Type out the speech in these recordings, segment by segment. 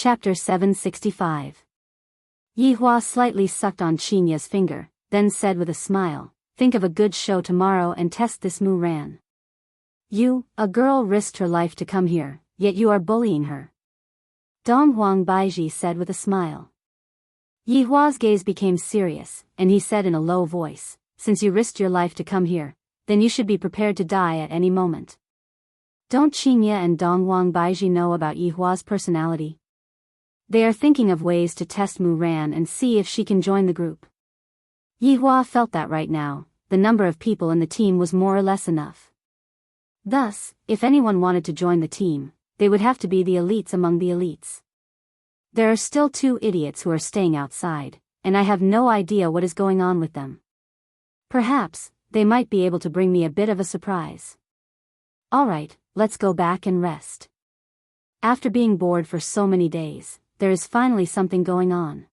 Chapter 765. Yihua slightly sucked on Qinya's finger, then said with a smile, "Think of a good show tomorrow and test this Mu Ran. You, a girl, risked her life to come here, yet you are bullying her." Dong Huang Baiji said with a smile. Yihua's gaze became serious, and he said in a low voice, "Since you risked your life to come here, then you should be prepared to die at any moment." Don't Qinya and Dong Huang Baiji know about Yihua's personality? They are thinking of ways to test Mu Ran and see if she can join the group. Yihua felt that right now, the number of people in the team was more or less enough. Thus, if anyone wanted to join the team, they would have to be the elites among the elites. There are still 2 idiots who are staying outside, and I have no idea what is going on with them. Perhaps, they might be able to bring me a bit of a surprise. Alright, let's go back and rest. After being bored for so many days, there is finally something going on.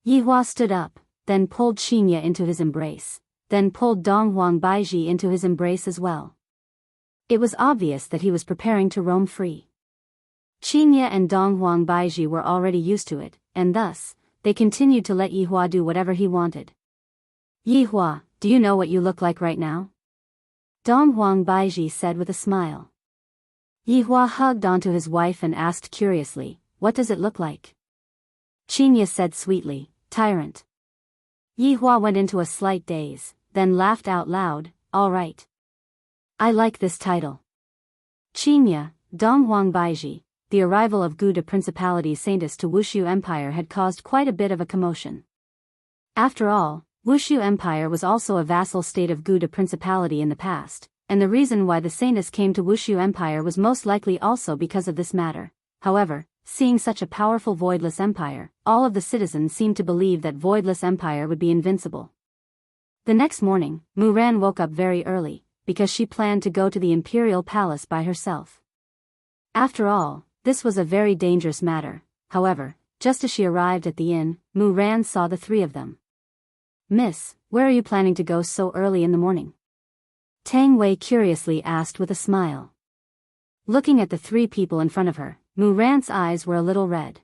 Yihua stood up, then pulled Qinya into his embrace, then pulled Dong Huang Baiji into his embrace as well. It was obvious that he was preparing to roam free. Qinya and Dong Huang Baiji were already used to it, and thus, they continued to let Yihua do whatever he wanted. "Yihua, do you know what you look like right now?" Dong Huang Baiji said with a smile. Yihua hugged onto his wife and asked curiously, "What does it look like?" Qinya said sweetly, "Tyrant." Yihua went into a slight daze, then laughed out loud, "All right. I like this title." Qinya, Dong Huang Baiji, the arrival of Gu de Principality Saintus to Wushu Empire had caused quite a bit of a commotion. After all, Wushu Empire was also a vassal state of Gu de Principality in the past, and the reason why the Saintus came to Wushu Empire was most likely also because of this matter. However, seeing such a powerful voidless empire, all of the citizens seemed to believe that voidless empire would be invincible. The next morning, Mu Ran woke up very early, because she planned to go to the imperial palace by herself. After all, this was a very dangerous matter. However, just as she arrived at the inn, Mu Ran saw the 3 of them. "Miss, where are you planning to go so early in the morning?" Tang Wei curiously asked with a smile. Looking at the 3 people in front of her, Mu Ran's eyes were a little red.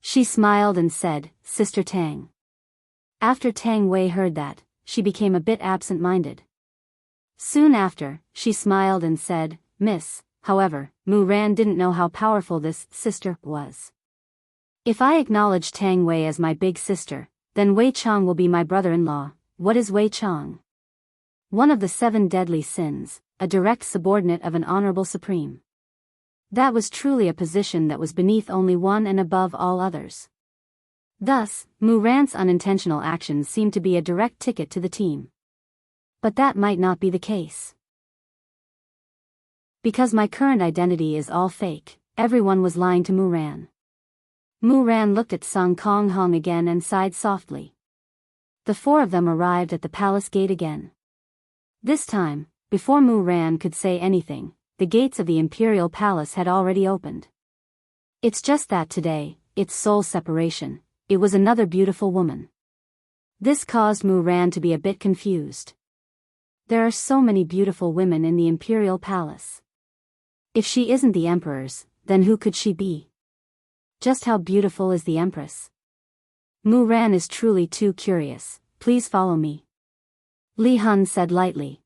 She smiled and said, "Sister Tang." After Tang Wei heard that, she became a bit absent-minded. Soon after, she smiled and said, "Miss." However, Mu Ran didn't know how powerful this sister was. "If I acknowledge Tang Wei as my big sister, then Wei Chong will be my brother-in-law." What is Wei Chong? One of the 7 deadly sins, a direct subordinate of an honorable supreme. That was truly a position that was beneath only one and above all others. Thus, Mu Ran's unintentional actions seemed to be a direct ticket to the team. But that might not be the case. Because my current identity is all fake, everyone was lying to Mu Ran. Mu Ran looked at Song Kong Hong again and sighed softly. The 4 of them arrived at the palace gate again. This time, before Mu Ran could say anything, the gates of the imperial palace had already opened. It's just that today, its soul separation, it was another beautiful woman. This caused Mu Ran to be a bit confused. There are so many beautiful women in the imperial palace. If she isn't the emperor's, then who could she be? Just how beautiful is the empress? Mu Ran is truly too curious. Please follow me. Li Hun said lightly.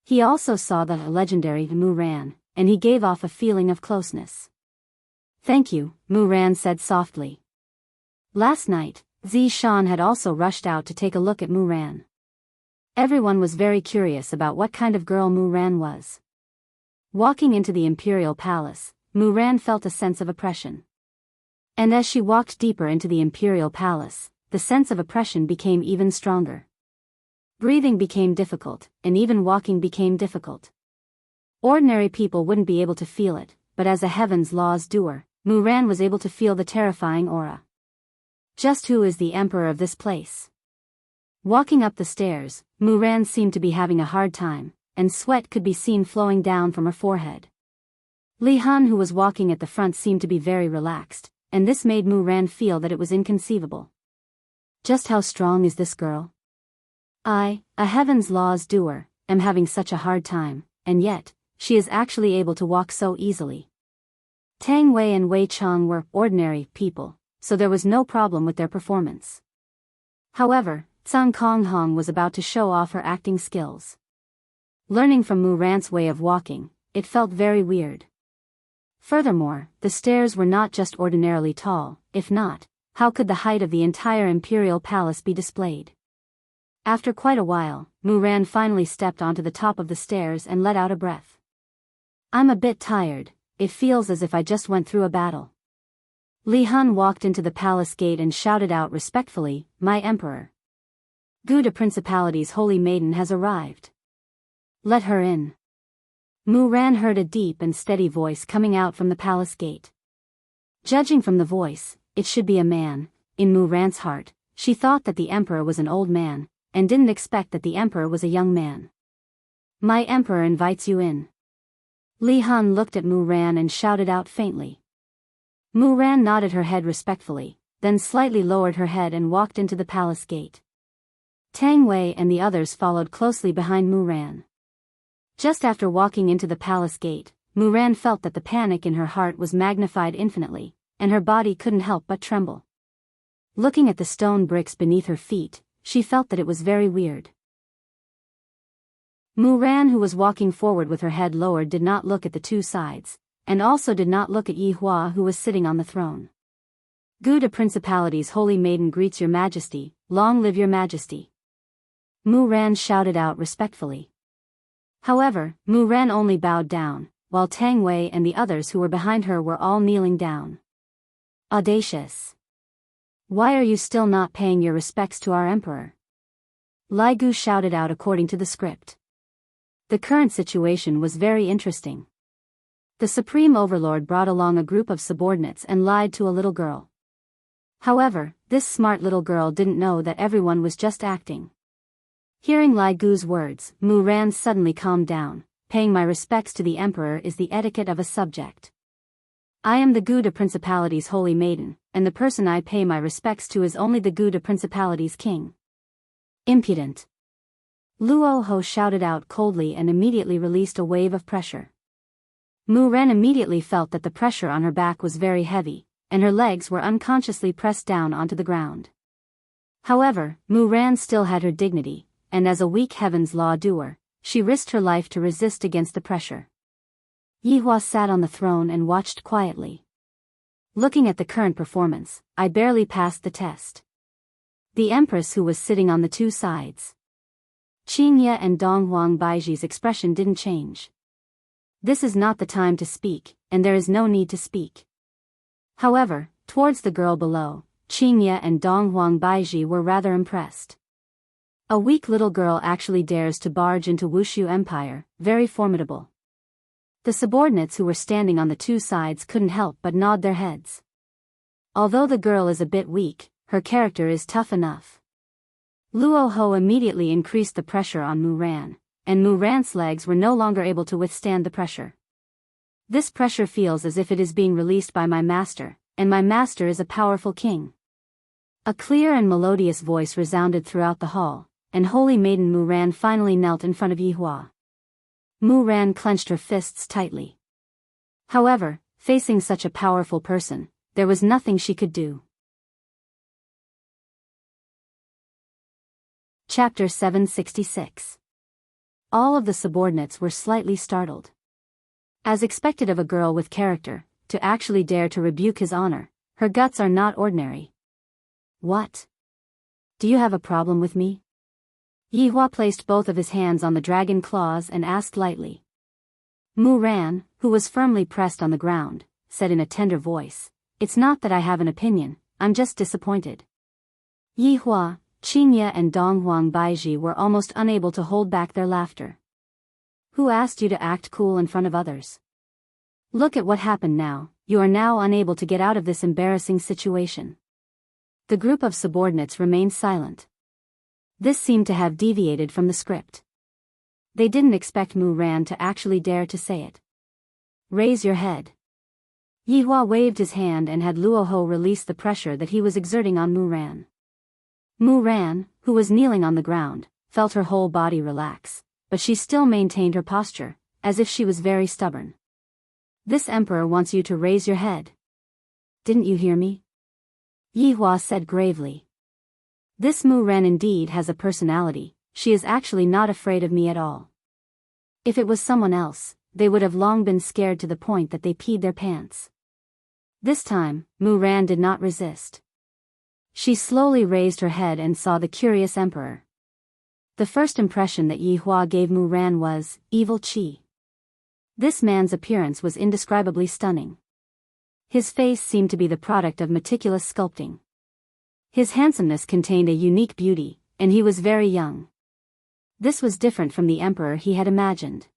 He also saw the legendary Mu Ran, and he gave off a feeling of closeness. "Thank you," Mu Ran said softly. Last night, Zi Shan had also rushed out to take a look at Mu Ran. Everyone was very curious about what kind of girl Mu Ran was. Walking into the imperial palace, Mu Ran felt a sense of oppression. And as she walked deeper into the imperial palace, the sense of oppression became even stronger. Breathing became difficult, and even walking became difficult. Ordinary people wouldn't be able to feel it, but as a heaven's laws doer, Mu Ran was able to feel the terrifying aura. Just who is the emperor of this place? Walking up the stairs, Mu Ran seemed to be having a hard time, and sweat could be seen flowing down from her forehead. Li Han, who was walking at the front, seemed to be very relaxed, and this made Mu Ran feel that it was inconceivable. Just how strong is this girl? I, a heaven's laws doer, am having such a hard time, and yet, she is actually able to walk so easily. Tang Wei and Wei Chang were ordinary people, so there was no problem with their performance. However, Tsang Konghong was about to show off her acting skills. Learning from Mu Ran's way of walking, it felt very weird. Furthermore, the stairs were not just ordinarily tall. If not, how could the height of the entire imperial palace be displayed? After quite a while, Mu Ran finally stepped onto the top of the stairs and let out a breath. I'm a bit tired, it feels as if I just went through a battle. Li Hun walked into the palace gate and shouted out respectfully, "My emperor. Gouda Principality's holy maiden has arrived. Let her in." Mu Ran heard a deep and steady voice coming out from the palace gate. Judging from the voice, it should be a man. In Mu Ran's heart, she thought that the emperor was an old man, and didn't expect that the emperor was a young man. "My emperor invites you in." Li Hun looked at Mu Ran and shouted out faintly. Mu Ran nodded her head respectfully, then slightly lowered her head and walked into the palace gate. Tang Wei and the others followed closely behind Mu Ran. Just after walking into the palace gate, Mu Ran felt that the panic in her heart was magnified infinitely, and her body couldn't help but tremble. Looking at the stone bricks beneath her feet, she felt that it was very weird. Mu Ran, who was walking forward with her head lowered, did not look at the two sides, and also did not look at Yi Hua, who was sitting on the throne. "Gouda Principality's holy maiden greets your majesty, long live your majesty." Mu Ran shouted out respectfully. However, Mu Ran only bowed down, while Tang Wei and the others who were behind her were all kneeling down. Audacious! Why are you still not paying your respects to our emperor? Lai Gu shouted out according to the script. The current situation was very interesting. The Supreme Overlord brought along a group of subordinates and lied to a little girl. However, this smart little girl didn't know that everyone was just acting. Hearing Lai Gu's words, Mu Ran suddenly calmed down. "Paying my respects to the emperor is the etiquette of a subject. I am the Gouda Principality's holy maiden, and the person I pay my respects to is only the Gouda Principality's king." Impudent! Luo Ho shouted out coldly and immediately released a wave of pressure. Mu Ran immediately felt that the pressure on her back was very heavy, and her legs were unconsciously pressed down onto the ground. However, Mu Ran still had her dignity, and as a weak heaven's law doer, she risked her life to resist against the pressure. Yi Hua sat on the throne and watched quietly. Looking at the current performance, I barely passed the test. The empress who was sitting on the two sides. Qingye and Dong Huang Baiji's expression didn't change. This is not the time to speak, and there is no need to speak. However, towards the girl below, Qingye and Dong Huang Baiji were rather impressed. A weak little girl actually dares to barge into Wushu Empire, very formidable. The subordinates who were standing on the two sides couldn't help but nod their heads. Although the girl is a bit weak, her character is tough enough. Luo Ho immediately increased the pressure on Mu Ran, and Mu Ran's legs were no longer able to withstand the pressure. This pressure feels as if it is being released by my master, and my master is a powerful king. A clear and melodious voice resounded throughout the hall, and holy maiden Mu Ran finally knelt in front of Yi Hua. Mu Ran clenched her fists tightly. However, facing such a powerful person, there was nothing she could do. Chapter 766. All of the subordinates were slightly startled. As expected of a girl with character, to actually dare to rebuke his honor, her guts are not ordinary. What? Do you have a problem with me? Yi Hua placed both of his hands on the dragon claws and asked lightly. Mu Ran, who was firmly pressed on the ground, said in a tender voice, "It's not that I have an opinion, I'm just disappointed." Yi Hua, Qingye and Dong Huang Baiji were almost unable to hold back their laughter. Who asked you to act cool in front of others? Look at what happened now, you are now unable to get out of this embarrassing situation. The group of subordinates remained silent. This seemed to have deviated from the script. They didn't expect Mu Ran to actually dare to say it. Raise your head. Yi Hua waved his hand and had Luo Ho release the pressure that he was exerting on Mu Ran. Mu Ran, who was kneeling on the ground, felt her whole body relax, but she still maintained her posture, as if she was very stubborn. This emperor wants you to raise your head. Didn't you hear me? Yihua said gravely. This Mu Ren indeed has a personality, she is actually not afraid of me at all. If it was someone else, they would have long been scared to the point that they peed their pants. This time, Mu Ran did not resist. She slowly raised her head and saw the curious emperor. The first impression that Yihua gave Mu Ran was, evil chi. This man's appearance was indescribably stunning. His face seemed to be the product of meticulous sculpting. His handsomeness contained a unique beauty, and he was very young. This was different from the emperor he had imagined.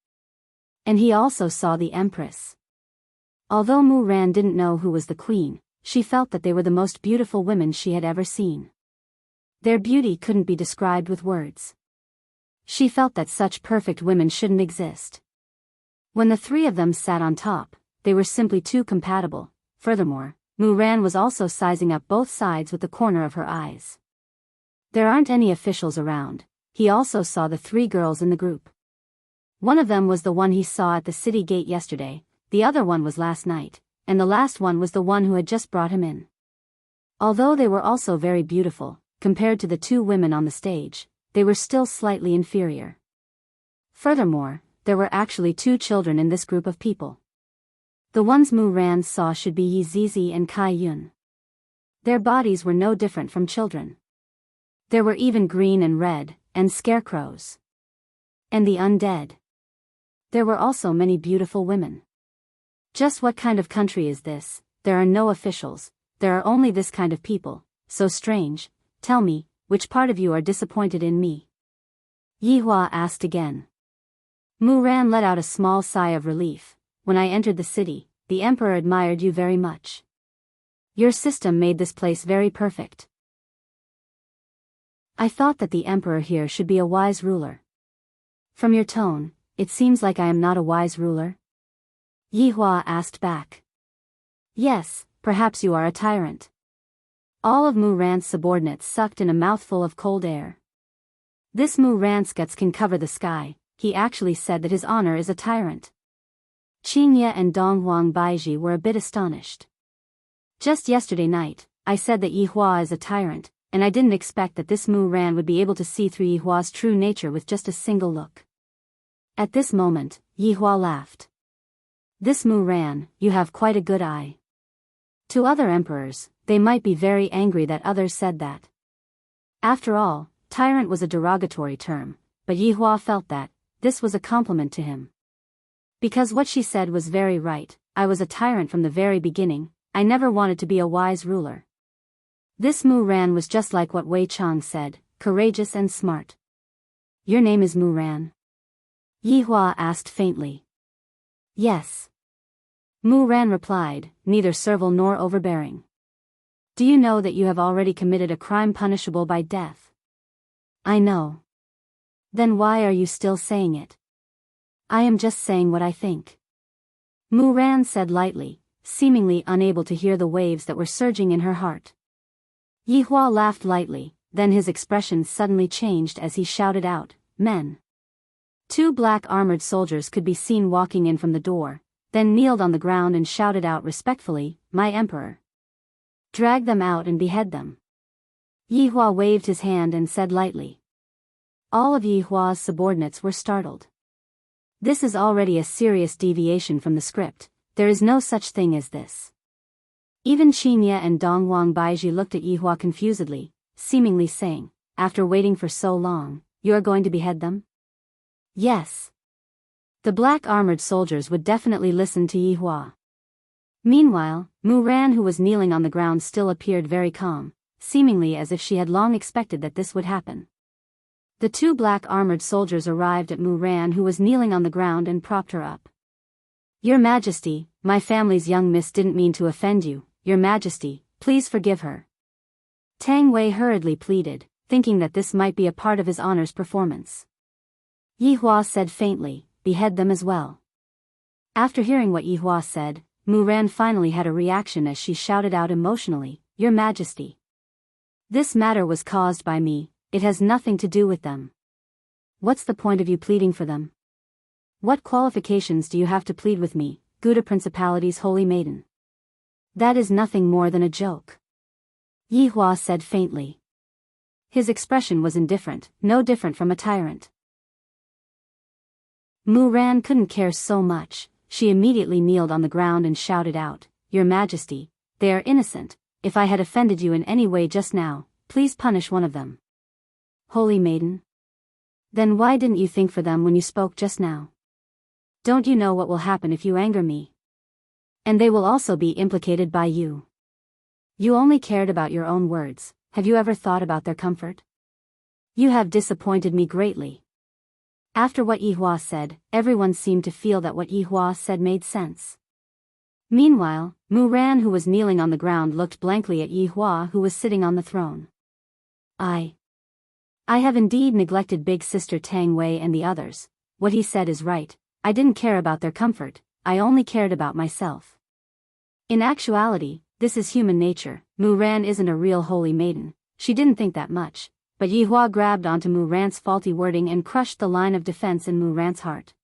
And he also saw the empress. Although Mu Ran didn't know who was the queen, she felt that they were the most beautiful women she had ever seen. Their beauty couldn't be described with words. She felt that such perfect women shouldn't exist. When the three of them sat on top, they were simply too compatible. Furthermore, Mu Ran was also sizing up both sides with the corner of her eyes. There aren't any officials around. He also saw the three girls in the group. One of them was the one he saw at the city gate yesterday, the other one was last night, and the last one was the one who had just brought him in. Although they were also very beautiful, compared to the two women on the stage, they were still slightly inferior. Furthermore, there were actually two children in this group of people. The ones Mu Ran saw should be Yi Zizi and Kai Yun. Their bodies were no different from children. There were even green and red, and scarecrows. And the undead. There were also many beautiful women. Just what kind of country is this? There are no officials, there are only this kind of people, so strange. Tell me, which part of you are disappointed in me? Yihua asked again. Mu Ran let out a small sigh of relief. When I entered the city, the emperor admired you very much. Your system made this place very perfect. I thought that the emperor here should be a wise ruler. From your tone, it seems like I am not a wise ruler. Yihua asked back. Yes, perhaps you are a tyrant. All of Mu Ran's subordinates sucked in a mouthful of cold air. This Mu Ran's guts can cover the sky. He actually said that his honor is a tyrant. Qingye and Donghuang Baiji were a bit astonished. Just yesterday night, I said that Yihua is a tyrant, and I didn't expect that this Mu Ran would be able to see through Yihua's true nature with just a single look. At this moment, Yihua laughed. This Mu Ran, you have quite a good eye. To other emperors, they might be very angry that others said that. After all, tyrant was a derogatory term, but Yihua felt that this was a compliment to him. Because what she said was very right, I was a tyrant from the very beginning, I never wanted to be a wise ruler. This Mu Ran was just like what Wei Chang said, courageous and smart. Your name is Mu Ran? Yihua asked faintly. Yes. Mu Ran replied, neither servile nor overbearing. Do you know that you have already committed a crime punishable by death? I know. Then why are you still saying it? I am just saying what I think. Mu Ran said lightly, seemingly unable to hear the waves that were surging in her heart. Yihua laughed lightly, then his expression suddenly changed as he shouted out, men. Two black armored soldiers could be seen walking in from the door, then kneeled on the ground and shouted out respectfully, my emperor. Drag them out and behead them. Yihua waved his hand and said lightly. All of Yihua's subordinates were startled. This is already a serious deviation from the script, there is no such thing as this. Even Qingye and Donghuang Baiji looked at Yihua confusedly, seemingly saying, after waiting for so long, you are going to behead them? Yes. The black armored soldiers would definitely listen to Yihua. Meanwhile, Mu Ran, who was kneeling on the ground, still appeared very calm, seemingly as if she had long expected that this would happen. The two black armored soldiers arrived at Mu Ran, who was kneeling on the ground, and propped her up. Your Majesty, my family's young miss didn't mean to offend you, Your Majesty, please forgive her. Tang Wei hurriedly pleaded, thinking that this might be a part of his honor's performance. Yihua said faintly, behead them as well. After hearing what Yihua said, Mu Ran finally had a reaction as she shouted out emotionally, Your Majesty. This matter was caused by me, it has nothing to do with them. What's the point of you pleading for them? What qualifications do you have to plead with me? Gouda Principality's holy maiden. That is nothing more than a joke. Yihua said faintly. His expression was indifferent, no different from a tyrant. Mu Ran couldn't care so much. She immediately kneeled on the ground and shouted out, "Your Majesty, they are innocent. If I had offended you in any way just now, please punish one of them." Holy maiden? Then why didn't you think for them when you spoke just now? Don't you know what will happen if you anger me? And they will also be implicated by you. You only cared about your own words. Have you ever thought about their comfort? You have disappointed me greatly. After what Yihua said, everyone seemed to feel that what Yihua said made sense. Meanwhile, Mu Ran, who was kneeling on the ground, looked blankly at Yihua, who was sitting on the throne. I have indeed neglected big sister Tang Wei and the others. What he said is right. I didn't care about their comfort, I only cared about myself. In actuality, this is human nature. Mu Ran isn't a real holy maiden. She didn't think that much, but Yihua grabbed onto Mu Ran's faulty wording and crushed the line of defense in Mu Ran's heart.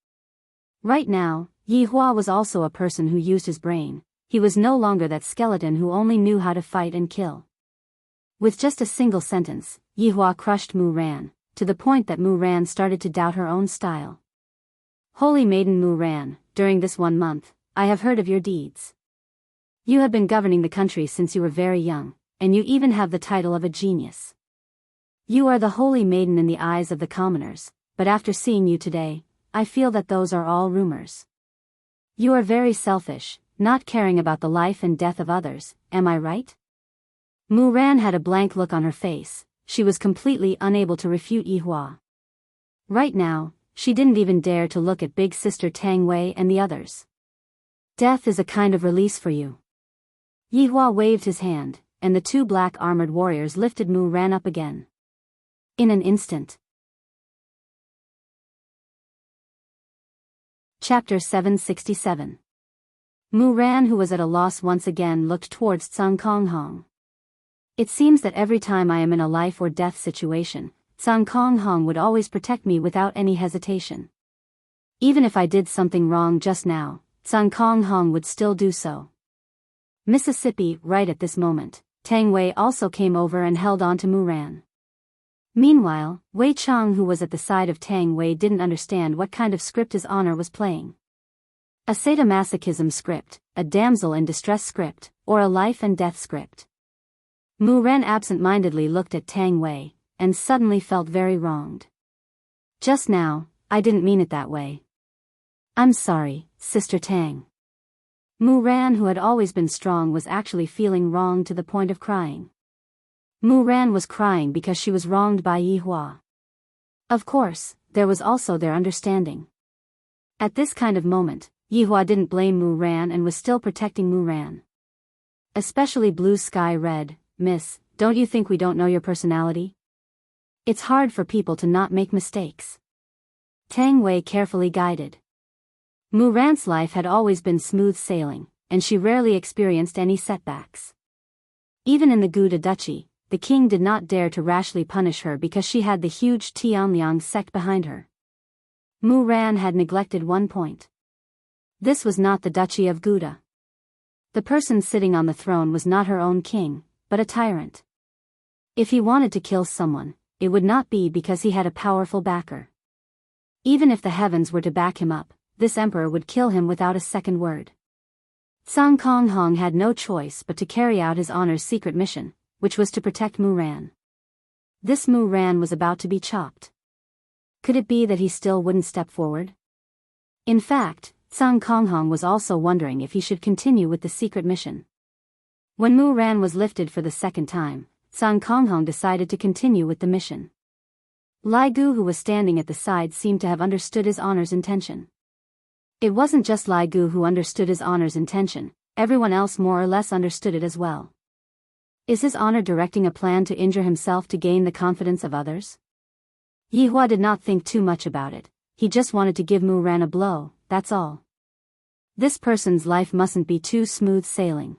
Right now, Yihua was also a person who used his brain. He was no longer that skeleton who only knew how to fight and kill. With just a single sentence, Yihua crushed Mu Ran, to the point that Mu Ran started to doubt her own style. Holy Maiden Mu Ran, during this 1 month, I have heard of your deeds. You have been governing the country since you were very young, and you even have the title of a genius. You are the Holy Maiden in the eyes of the commoners, but after seeing you today, I feel that those are all rumors. You are very selfish, not caring about the life and death of others, am I right? Mu Ran had a blank look on her face. She was completely unable to refute Yihua. Right now, she didn't even dare to look at big sister Tang Wei and the others. Death is a kind of release for you. Yihua waved his hand, and the 2 black armored warriors lifted Mu Ran up again. In an instant. Chapter 767. Mu Ran, who was at a loss once again, looked towards Tsang Konghong. It seems that every time I am in a life or death situation, Tsang Konghong would always protect me without any hesitation. Even if I did something wrong just now, Tsang Konghong would still do so. Mississippi, right at this moment, Tang Wei also came over and held on to Mu Ran. Meanwhile, Wei Chang, who was at the side of Tang Wei, didn't understand what kind of script his honor was playing. A sadomasochism script, a damsel in distress script, or a life and death script. Mu Ran absent-mindedly looked at Tang Wei, and suddenly felt very wronged. Just now, I didn't mean it that way. I'm sorry, Sister Tang. Mu Ran, who had always been strong, was actually feeling wronged to the point of crying. Mu Ran was crying because she was wronged by Yihua. Of course, there was also their understanding. At this kind of moment, Yihua didn't blame Mu Ran and was still protecting Mu Ran. Especially Blue Sky Red, Miss, don't you think we don't know your personality? It's hard for people to not make mistakes. Tang Wei carefully guided. Mu Ran's life had always been smooth sailing, and she rarely experienced any setbacks. Even in the Gouda Duchy, the king did not dare to rashly punish her because she had the huge Tianliang sect behind her. Mu Ran had neglected one point. This was not the Duchy of Gouda. The person sitting on the throne was not her own king, but a tyrant. If he wanted to kill someone, it would not be because he had a powerful backer. Even if the heavens were to back him up, this emperor would kill him without a second word. Tsang Konghong had no choice but to carry out his honor's secret mission, which was to protect Mu Ran. This Mu Ran was about to be chopped. Could it be that he still wouldn't step forward? In fact, Tsang Konghong was also wondering if he should continue with the secret mission. When Mu Ran was lifted for the second time, Tsang Konghong decided to continue with the mission. Lai Gu, who was standing at the side, seemed to have understood his honor's intention. It wasn't just Lai Gu who understood his honor's intention, everyone else more or less understood it as well. Is his honor directing a plan to injure himself to gain the confidence of others? Yihua did not think too much about it, he just wanted to give Mu Ran a blow, that's all. This person's life mustn't be too smooth sailing.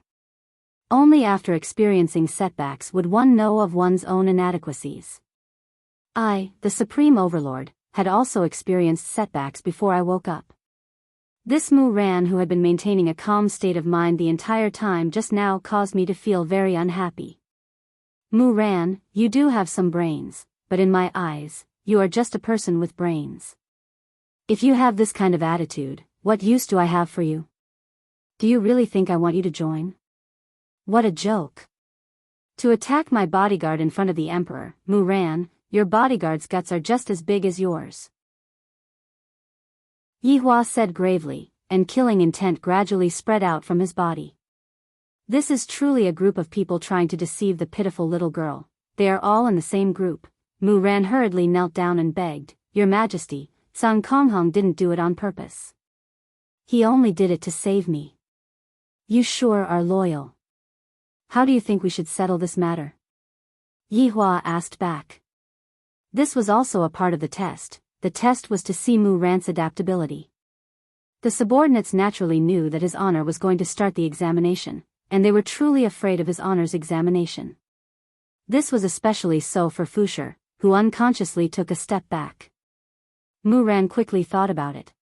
Only after experiencing setbacks would one know of one's own inadequacies. I, the Supreme Overlord, had also experienced setbacks before I woke up. This Mu Ran, who had been maintaining a calm state of mind the entire time, just now caused me to feel very unhappy. Mu Ran, you do have some brains, but in my eyes, you are just a person with brains. If you have this kind of attitude, what use do I have for you? Do you really think I want you to join? What a joke. To attack my bodyguard in front of the emperor, Mu Ran, your bodyguard's guts are just as big as yours. Yihua said gravely, and killing intent gradually spread out from his body. This is truly a group of people trying to deceive the pitiful little girl. They are all in the same group. Mu Ran hurriedly knelt down and begged, Your Majesty, Sun Konghong didn't do it on purpose. He only did it to save me. You sure are loyal. How do you think we should settle this matter? Yihua asked back. This was also a part of the test. The test was to see Mu Ran's adaptability. The subordinates naturally knew that his honor was going to start the examination, and they were truly afraid of his honor's examination. This was especially so for Fushar, who unconsciously took a step back. Mu Ran quickly thought about it.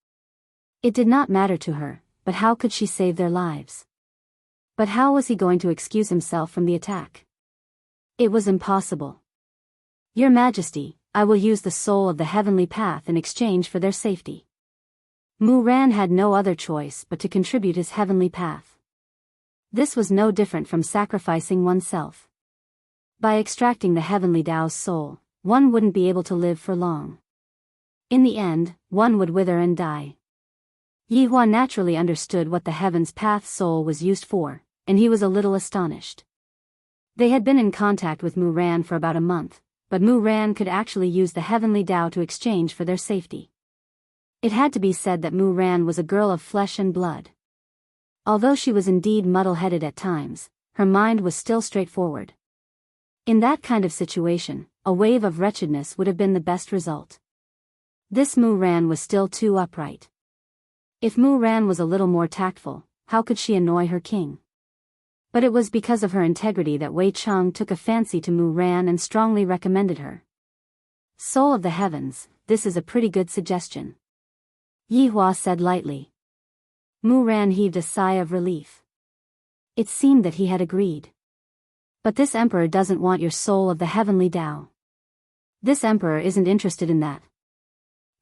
It did not matter to her, but how could she save their lives? But how was he going to excuse himself from the attack? It was impossible. Your Majesty, I will use the soul of the heavenly path in exchange for their safety. Mu Ran had no other choice but to contribute his heavenly path. This was no different from sacrificing oneself. By extracting the heavenly Tao's soul, one wouldn't be able to live for long. In the end, one would wither and die. Yihua naturally understood what the heaven's path soul was used for, and he was a little astonished. They had been in contact with Mu Ran for about a month, but Mu Ran could actually use the heavenly Tao to exchange for their safety. It had to be said that Mu Ran was a girl of flesh and blood. Although she was indeed muddle-headed at times, her mind was still straightforward. In that kind of situation, a wave of wretchedness would have been the best result. This Mu Ran was still too upright. If Mu Ran was a little more tactful, how could she annoy her king? But it was because of her integrity that Wei Cheng took a fancy to Mu Ran and strongly recommended her. Soul of the heavens, this is a pretty good suggestion. Yihua said lightly. Mu Ran heaved a sigh of relief. It seemed that he had agreed. But this emperor doesn't want your soul of the heavenly Tao. This emperor isn't interested in that.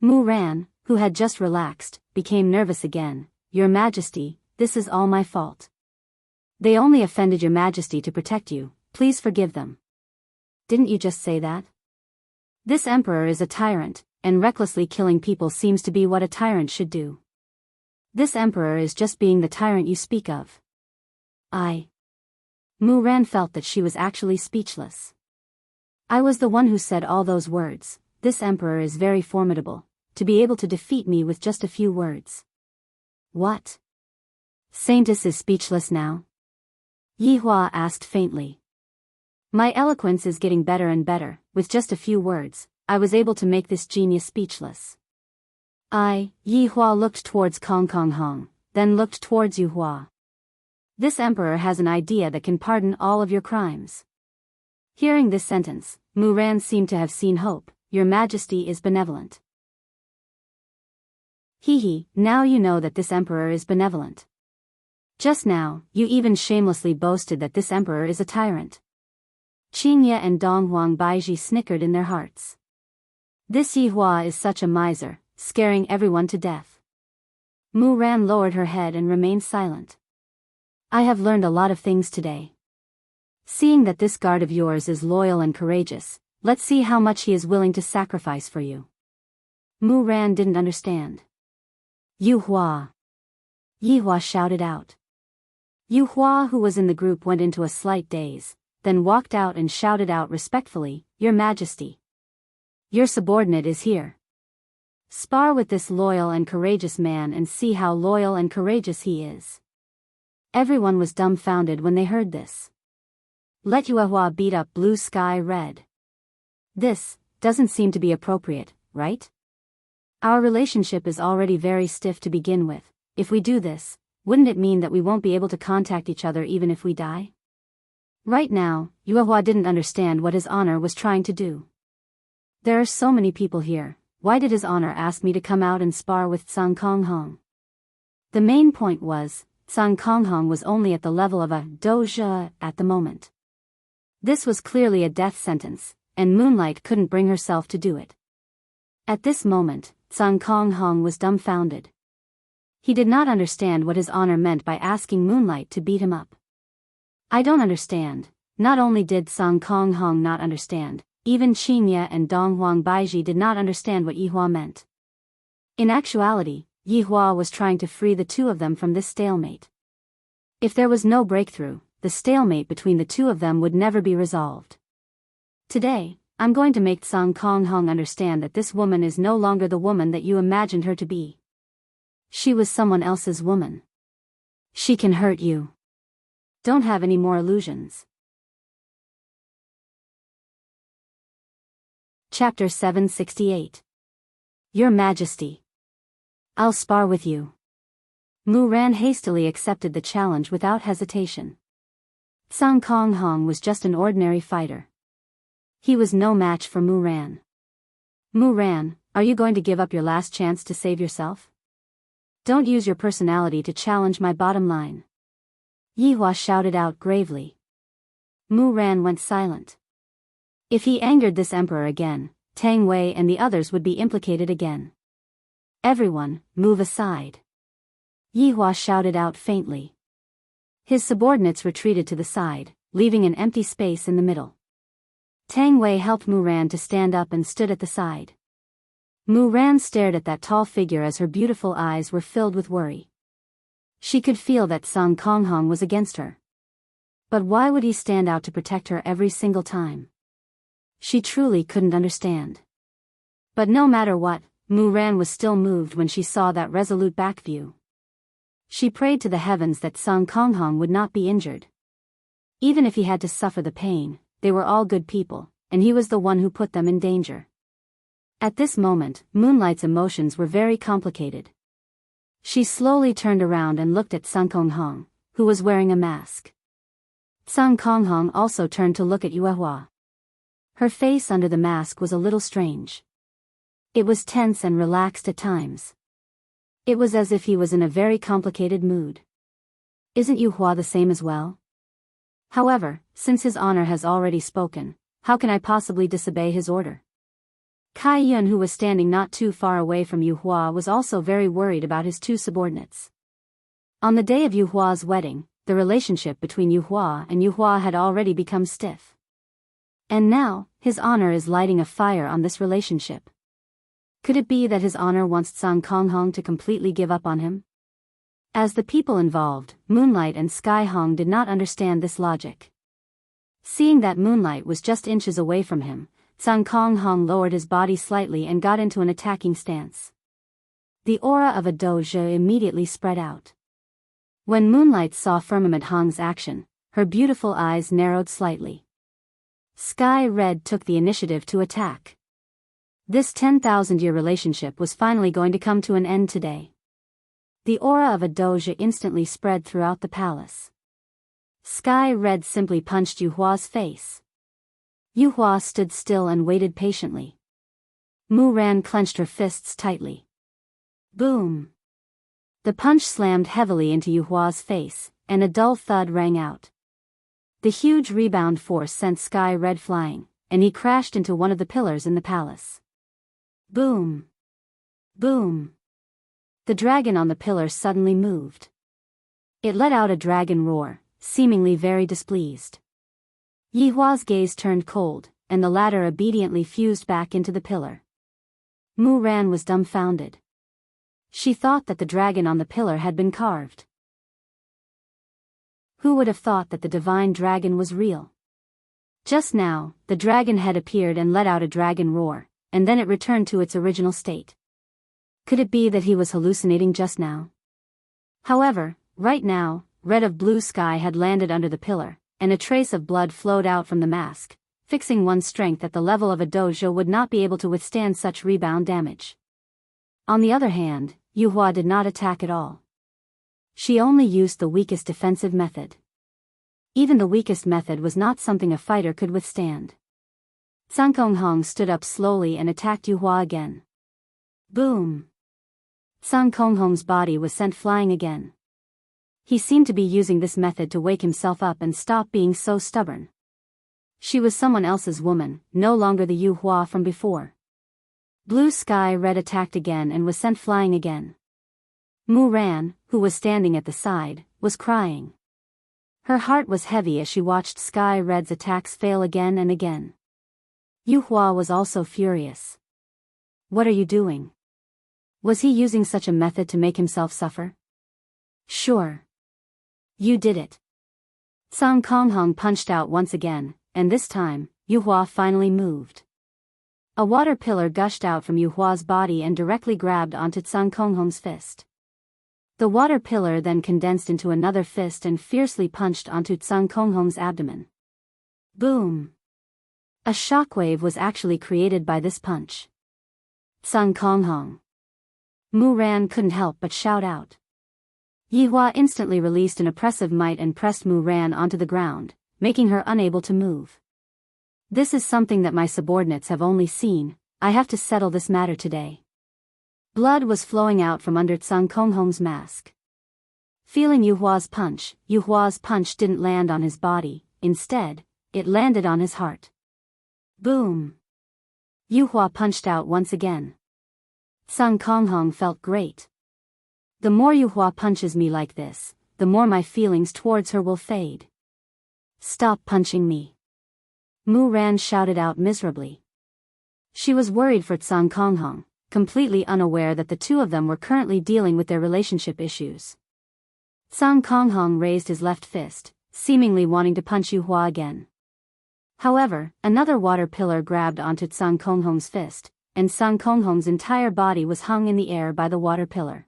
Mu Ran, who had just relaxed, became nervous again. Your Majesty, this is all my fault. They only offended your Majesty to protect you, please forgive them. Didn't you just say that? This emperor is a tyrant, and recklessly killing people seems to be what a tyrant should do. This emperor is just being the tyrant you speak of. Mu Ran felt that she was actually speechless. I was the one who said all those words. This emperor is very formidable, to be able to defeat me with just a few words. What? Saintess is speechless now? Yihua asked faintly. My eloquence is getting better and better. With just a few words, I was able to make this genius speechless. Yihua looked towards Kong Kong Hong, then looked towards Yuhua. This emperor has an idea that can pardon all of your crimes. Hearing this sentence, Mu Ran seemed to have seen hope. Your Majesty is benevolent. Now you know that this emperor is benevolent. Just now, you even shamelessly boasted that this emperor is a tyrant. Qingye and Donghuang Baiji snickered in their hearts. This Yihua is such a miser, scaring everyone to death. Mu Ran lowered her head and remained silent. I have learned a lot of things today. Seeing that this guard of yours is loyal and courageous, let's see how much he is willing to sacrifice for you. Mu Ran didn't understand. Yuhua! Yihua shouted out. Yuhua, who was in the group, went into a slight daze, then walked out and shouted out respectfully, Your Majesty. Your subordinate is here. Spar with this loyal and courageous man and see how loyal and courageous he is. Everyone was dumbfounded when they heard this. Let Yuhua beat up Blue Sky Red. This doesn't seem to be appropriate, right? Our relationship is already very stiff to begin with. If we do this, wouldn't it mean that we won't be able to contact each other even if we die? Right now, Yuehua didn't understand what his honor was trying to do. There are so many people here, why did his honor ask me to come out and spar with Sun Konghong? The main point was, Sun Konghong was only at the level of a doja at the moment. This was clearly a death sentence, and Moonlight couldn't bring herself to do it. At this moment, Sun Konghong was dumbfounded. He did not understand what his honor meant by asking Moonlight to beat him up. I don't understand. Not only did Sun Konghong not understand, even Qinya and Dong Huang Baiji did not understand what Yihua meant. In actuality, Yihua was trying to free the two of them from this stalemate. If there was no breakthrough, the stalemate between the two of them would never be resolved. Today, I'm going to make Sun Konghong understand that this woman is no longer the woman that you imagined her to be. She was someone else's woman. She can hurt you. Don't have any more illusions. Chapter 768. Your Majesty. I'll spar with you. Mu Ran hastily accepted the challenge without hesitation. Sun Konghong was just an ordinary fighter. He was no match for Mu Ran. Mu Ran, are you going to give up your last chance to save yourself? Don't use your personality to challenge my bottom line. Yihua shouted out gravely. Mu Ran went silent. If he angered this emperor again, Tang Wei and the others would be implicated again. Everyone, move aside. Yihua shouted out faintly. His subordinates retreated to the side, leaving an empty space in the middle. Tang Wei helped Mu Ran to stand up and stood at the side. Mu Ran stared at that tall figure as her beautiful eyes were filled with worry. She could feel that Sun Konghong was against her. But why would he stand out to protect her every single time? She truly couldn't understand. But no matter what, Mu Ran was still moved when she saw that resolute back view. She prayed to the heavens that Sun Konghong would not be injured. Even if he had to suffer the pain, they were all good people, and he was the one who put them in danger. At this moment, Moonlight's emotions were very complicated. She slowly turned around and looked at Sun Konghong, who was wearing a mask. Sun Konghong also turned to look at Yuehua. Her face under the mask was a little strange. It was tense and relaxed at times. It was as if he was in a very complicated mood. Isn't Yuehua the same as well? However, since his honor has already spoken, how can I possibly disobey his order? Kai Yun, who was standing not too far away from Yuehua, was also very worried about his two subordinates. On the day of Yuhua's wedding, the relationship between Yuehua had already become stiff. And now, his honor is lighting a fire on this relationship. Could it be that his honor wants Sun Konghong to completely give up on him? As the people involved, Moonlight and Sky Hong did not understand this logic. Seeing that Moonlight was just inches away from him, Sun Konghong lowered his body slightly and got into an attacking stance. The aura of a doja immediately spread out. When Moonlight saw Firmament Hong's action, her beautiful eyes narrowed slightly. Sky Red took the initiative to attack. This 10,000-year relationship was finally going to come to an end today. The aura of a doja instantly spread throughout the palace. Sky Red simply punched Yuhua's face. Yuehua stood still and waited patiently. Mu Ran clenched her fists tightly. Boom! The punch slammed heavily into Yuhua's face, and a dull thud rang out. The huge rebound force sent Sky Red flying, and he crashed into one of the pillars in the palace. Boom! Boom! The dragon on the pillar suddenly moved. It let out a dragon roar, seemingly very displeased. Yihua's gaze turned cold, and the latter obediently fused back into the pillar. Mu Ran was dumbfounded. She thought that the dragon on the pillar had been carved. Who would have thought that the divine dragon was real? Just now, the dragon head appeared and let out a dragon roar, and then it returned to its original state. Could it be that he was hallucinating just now? However, right now, Red of Blue Sky had landed under the pillar, and a trace of blood flowed out from the mask, fixing one's strength at the level of a dojo would not be able to withstand such rebound damage. On the other hand, Yuehua did not attack at all. She only used the weakest defensive method. Even the weakest method was not something a fighter could withstand. Sun Konghong stood up slowly and attacked Yuehua again. Boom! Sang Konghong's body was sent flying again. He seemed to be using this method to wake himself up and stop being so stubborn. She was someone else's woman, no longer the Yu Hua from before. Blue Sky Red attacked again and was sent flying again. Mu Ran, who was standing at the side, was crying. Her heart was heavy as she watched Sky Red's attacks fail again and again. Yu Hua was also furious. What are you doing? Was he using such a method to make himself suffer? Sure. You did it. Sang Konghong punched out once again, and this time, Yu Hua finally moved. A water pillar gushed out from Yu Hua's body and directly grabbed onto Sang Konghong's fist. The water pillar then condensed into another fist and fiercely punched onto Sang Konghong's abdomen. Boom! A shockwave was actually created by this punch. Sang Konghong. Mu Ran couldn't help but shout out. Yi Hua instantly released an oppressive might and pressed Mu Ran onto the ground, making her unable to move. This is something that my subordinates have only seen. I have to settle this matter today. Blood was flowing out from under Sang Konghong's mask. Feeling Yu Hua's punch didn't land on his body, instead, it landed on his heart. Boom! Yu Hua punched out once again. Sang Konghong felt great. The more Yu Hua punches me like this, the more my feelings towards her will fade. Stop punching me. Mu Ran shouted out miserably. She was worried for Sang Konghong, completely unaware that the two of them were currently dealing with their relationship issues. Sang Konghong raised his left fist, seemingly wanting to punch Yu Hua again. However, another water pillar grabbed onto Sang Konghong's fist, and Sang Konghong's entire body was hung in the air by the water pillar.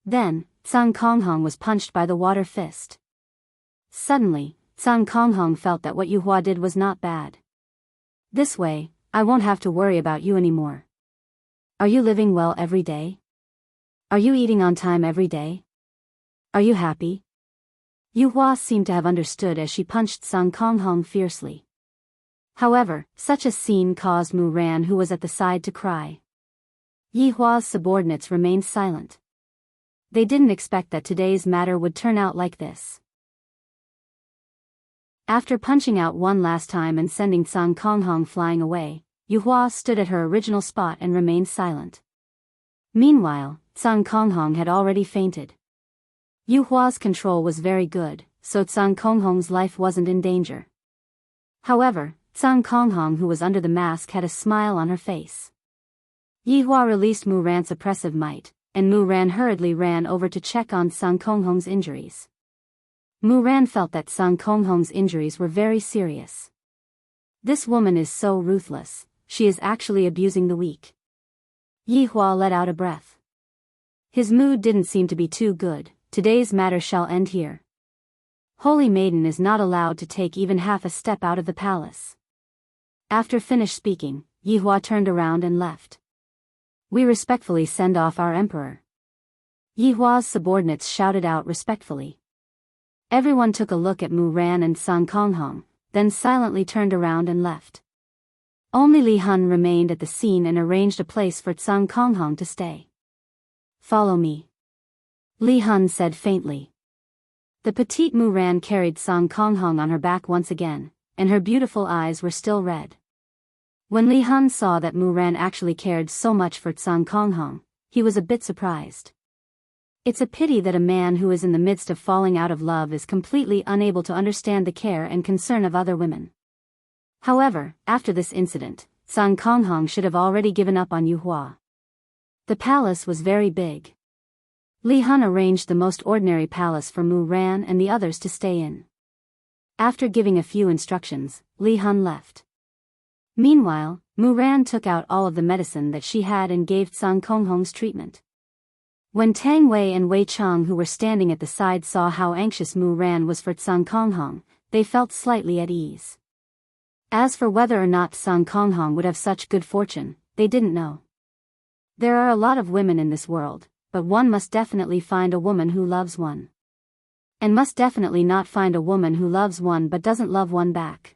Then, Sang Konghong was punched by the water fist. Suddenly, Sang Konghong felt that what Yu Hua did was not bad. This way, I won't have to worry about you anymore. Are you living well every day? Are you eating on time every day? Are you happy? Yu Hua seemed to have understood as she punched Sang Konghong fiercely. However, such a scene caused Mu Ran, who was at the side, to cry. Yi Hua's subordinates remained silent. They didn't expect that today's matter would turn out like this. After punching out one last time and sending Sang Konghong flying away, Yu Hua stood at her original spot and remained silent. Meanwhile, Sang Konghong had already fainted. Yu Hua's control was very good, so Sang Konghong's life wasn't in danger. However, Sang Konghong, who was under the mask, had a smile on her face. Yi Hua released Mu Ran's oppressive might, and Mu Ran hurriedly ran over to check on Sang Konghong's injuries. Mu Ran felt that Sang Konghong's injuries were very serious. This woman is so ruthless, she is actually abusing the weak. Yi Hua let out a breath. His mood didn't seem to be too good. Today's matter shall end here. Holy Maiden is not allowed to take even half a step out of the palace. After finished speaking, Yi Hua turned around and left. We respectfully send off our emperor. Yi Hua's subordinates shouted out respectfully. Everyone took a look at Mu Ran and Sang Konghong, then silently turned around and left. Only Li Hun remained at the scene and arranged a place for Sang Konghong to stay. Follow me. Li Hun said faintly. The petite Mu Ran carried Sang Konghong on her back once again, and her beautiful eyes were still red. When Li Hun saw that Mu Ran actually cared so much for Sang Konghong, he was a bit surprised. It's a pity that a man who is in the midst of falling out of love is completely unable to understand the care and concern of other women. However, after this incident, Sang Konghong should have already given up on Yu Hua. The palace was very big. Li Hun arranged the most ordinary palace for Mu Ran and the others to stay in. After giving a few instructions, Li Hun left. Meanwhile, Mu Ran took out all of the medicine that she had and gave Sang Konghong's treatment. When Tang Wei and Wei Chang, who were standing at the side, saw how anxious Mu Ran was for Sang Konghong, they felt slightly at ease. As for whether or not Sang Konghong would have such good fortune, they didn't know. There are a lot of women in this world, but one must definitely find a woman who loves one. And must definitely not find a woman who loves one but doesn't love one back.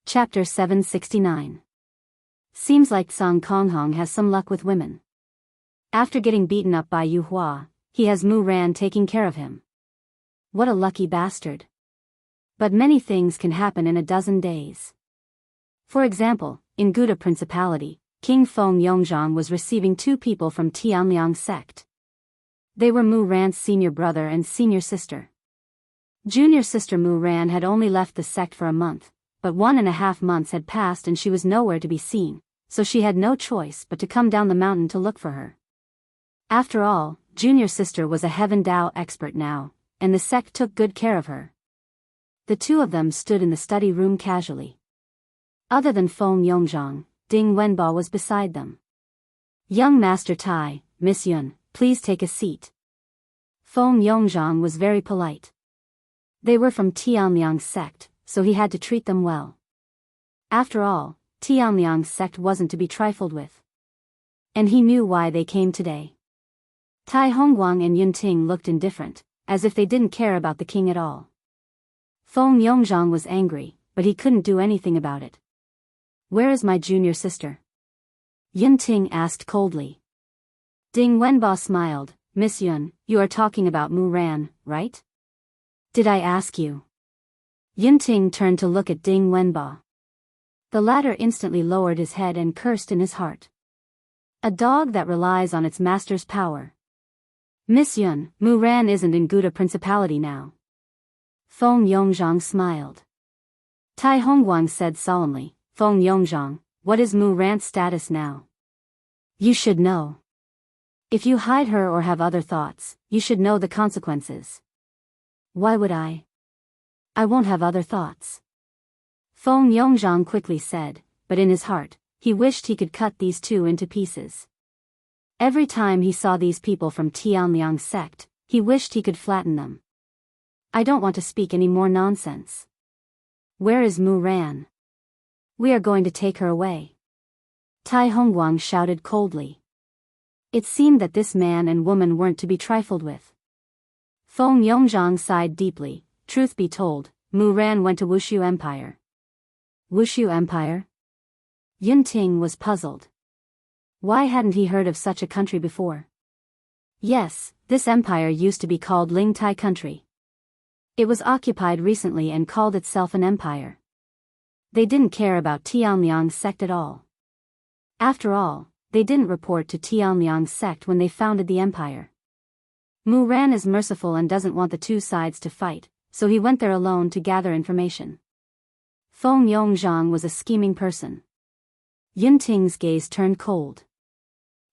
Chapter 769. Seems like Song Konghong has some luck with women. After getting beaten up by Yu Hua, he has Mu Ran taking care of him. What a lucky bastard. But many things can happen in a dozen days. For example, in Gouda Principality, King Feng Yongzhang was receiving 2 people from Tianliang sect. They were Mu Ran's senior brother and senior sister. Junior sister Mu Ran had only left the sect for a month, but 1.5 months had passed and she was nowhere to be seen, so she had no choice but to come down the mountain to look for her. After all, junior sister was a Heaven Dao expert now, and the sect took good care of her. The 2 of them stood in the study room casually. Other than Feng Yongzhang, Ding Wenba was beside them. Young Master Tai, Miss Yun, please take a seat. Feng Yongzhang was very polite. They were from Tianliang's sect, so he had to treat them well. After all, Tianliang's sect wasn't to be trifled with. And he knew why they came today. Tai Hongguang and Yun Ting looked indifferent, as if they didn't care about the king at all. Feng Yongzhang was angry, but he couldn't do anything about it. Where is my junior sister? Yun Ting asked coldly. Ding Wenba smiled. Miss Yun, you are talking about Mu Ran, right? Did I ask you? Yun Ting turned to look at Ding Wenba. The latter instantly lowered his head and cursed in his heart. A dog that relies on its master's power. Miss Yun, Mu Ran isn't in Gouda Principality now. Feng Yongzhang smiled. Tai Hongguang said solemnly, Feng Yongzhang, what is Mu Ran's status now? You should know. If you hide her or have other thoughts, you should know the consequences. Why would I? I won't have other thoughts. Feng Yongzhang quickly said, but in his heart, he wished he could cut these 2 into pieces. Every time he saw these people from Tianliang sect, he wished he could flatten them. I don't want to speak any more nonsense. Where is Mu Ran? We are going to take her away. Tai Hongguang shouted coldly. It seemed that this man and woman weren't to be trifled with. Feng Yongzhang sighed deeply. Truth be told, Mu Ran went to Wushu Empire. Wushu Empire? Yun Ting was puzzled. Why hadn't he heard of such a country before? Yes, this empire used to be called Ling Tai Country. It was occupied recently and called itself an empire. They didn't care about Tianliang's sect at all. After all, they didn't report to Tianliang's sect when they founded the empire. Mu Ran is merciful and doesn't want the 2 sides to fight, so he went there alone to gather information. Feng Yongzhang was a scheming person. Yun Ting's gaze turned cold.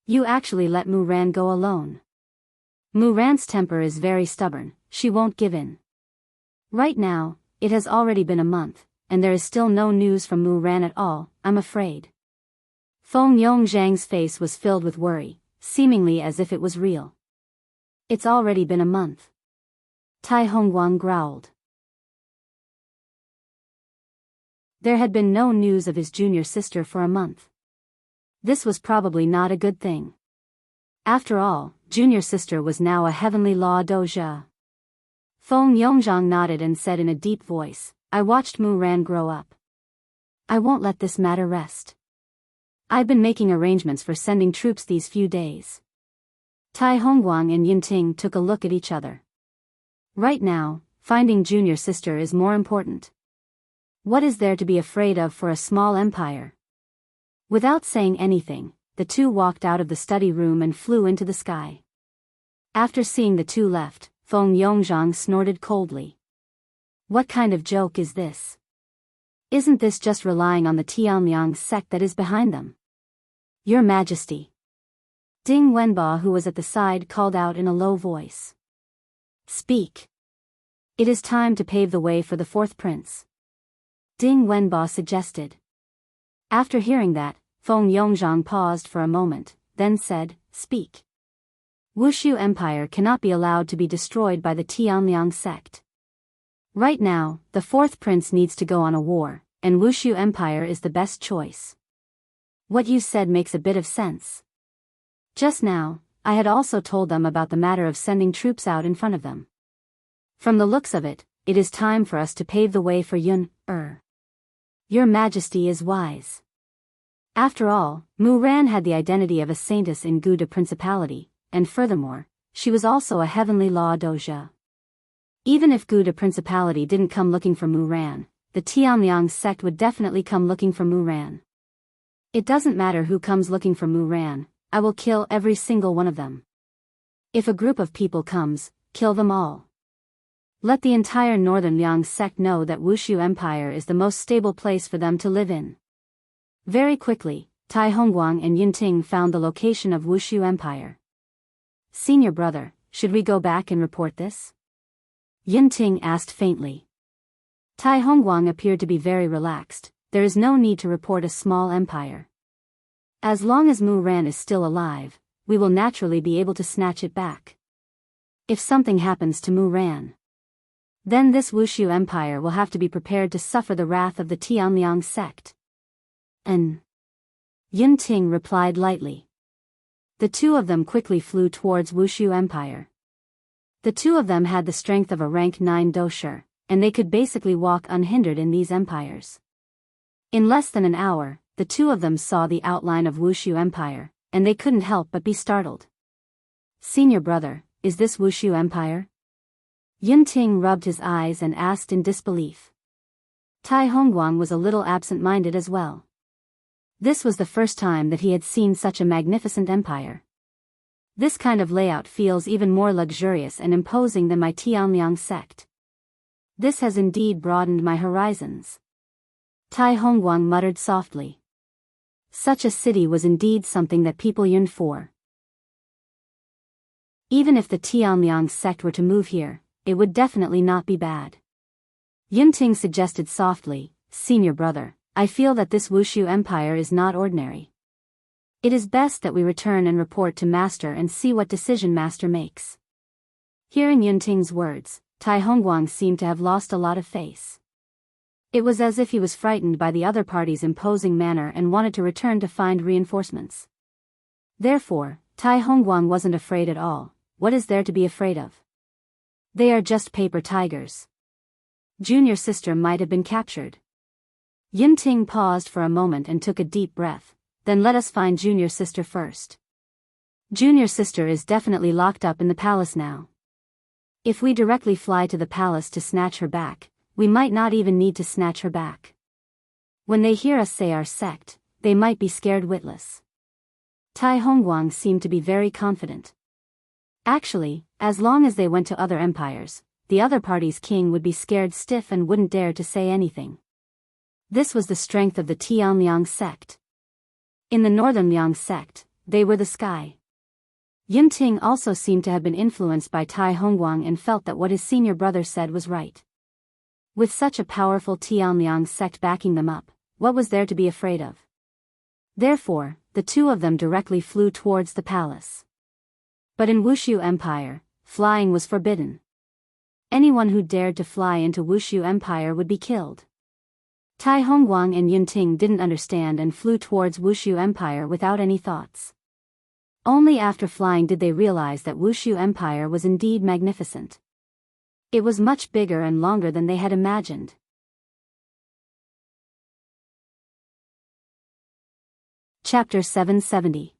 You actually let Mu Ran go alone. Mu Ran's temper is very stubborn, she won't give in. Right now, it has already been a month, and there is still no news from Mu Ran at all, I'm afraid. Feng Yongzhang's face was filled with worry, seemingly as if it was real. It's already been a month. Tai Hongguang growled. There had been no news of his junior sister for a month. This was probably not a good thing. After all, junior sister was now a heavenly law doja. Feng Yongzhang nodded and said in a deep voice, I watched Mu Ran grow up. I won't let this matter rest. I've been making arrangements for sending troops these few days. Tai Hongguang and Yun Ting took a look at each other. Right now, finding junior sister is more important. What is there to be afraid of for a small empire? Without saying anything, the 2 walked out of the study room and flew into the sky. After seeing the 2 left, Feng Yongzhang snorted coldly. What kind of joke is this? Isn't this just relying on the Tianliang sect that is behind them? Your Majesty. Ding Wenba, who was at the side, called out in a low voice. Speak. It is time to pave the way for the 4th prince. Ding Wenba suggested. After hearing that, Feng Yongzhang paused for a moment, then said, Speak. Wushu Empire cannot be allowed to be destroyed by the Tianliang sect. Right now, the 4th prince needs to go on a war, and Wushu Empire is the best choice. What you said makes a bit of sense. Just now, I had also told them about the matter of sending troops out in front of them. From the looks of it, it is time for us to pave the way for Yun. Your Majesty is wise. After all, Mu Ran had the identity of a saintess in Guda Principality, and furthermore, she was also a heavenly law doja. Even if Guda Principality didn't come looking for Mu Ran, the Tianliang sect would definitely come looking for Mu Ran. It doesn't matter who comes looking for Mu Ran, I will kill every single one of them. If a group of people comes, kill them all. Let the entire Northern Liang sect know that Wushu Empire is the most stable place for them to live in. Very quickly, Tai Hongguang and Yinting found the location of Wushu Empire. Senior brother, should we go back and report this? Yinting asked faintly. Tai Hongguang appeared to be very relaxed. There is no need to report a small empire. As long as Mu Ran is still alive, we will naturally be able to snatch it back. If something happens to Mu Ran, then this Wushu Empire will have to be prepared to suffer the wrath of the Tianliang sect. Yinting replied lightly. The two of them quickly flew towards Wushu Empire. The two of them had the strength of a rank 9 dosher, and they could basically walk unhindered in these empires. In less than an hour, the two of them saw the outline of Wushu Empire, and they couldn't help but be startled. Senior brother, is this Wushu Empire? Yinting rubbed his eyes and asked in disbelief. Tai Hongguang was a little absent-minded as well. This was the first time that he had seen such a magnificent empire. This kind of layout feels even more luxurious and imposing than my Tianliang sect. This has indeed broadened my horizons. Tai Hongguang muttered softly. Such a city was indeed something that people yearned for. Even if the Tianliang sect were to move here, it would definitely not be bad. Yinting suggested softly, Senior brother, I feel that this Wushu Empire is not ordinary. It is best that we return and report to Master and see what decision Master makes. Hearing Yinting's words, Tai Hongguang seemed to have lost a lot of face. It was as if he was frightened by the other party's imposing manner and wanted to return to find reinforcements. Therefore, Tai Hongguang wasn't afraid at all. What is there to be afraid of? They are just paper tigers. Junior sister might have been captured. Yinting paused for a moment and took a deep breath. Then let us find junior sister first. Junior sister is definitely locked up in the palace now. If we directly fly to the palace to snatch her back, we might not even need to snatch her back. When they hear us say our sect, they might be scared witless. Tai Hongguang seemed to be very confident. Actually, as long as they went to other empires, the other party's king would be scared stiff and wouldn't dare to say anything. This was the strength of the Tianliang sect. In the Northern Liang sect, they were the sky. Yinting also seemed to have been influenced by Tai Hongguang and felt that what his senior brother said was right. With such a powerful Tianliang sect backing them up, what was there to be afraid of? Therefore, the two of them directly flew towards the palace. But in Wushu Empire, flying was forbidden. Anyone who dared to fly into Wushu Empire would be killed. Tai Hongguang and Yinting didn't understand and flew towards Wushu Empire without any thoughts. Only after flying did they realize that Wushu Empire was indeed magnificent. It was much bigger and longer than they had imagined. Chapter 770.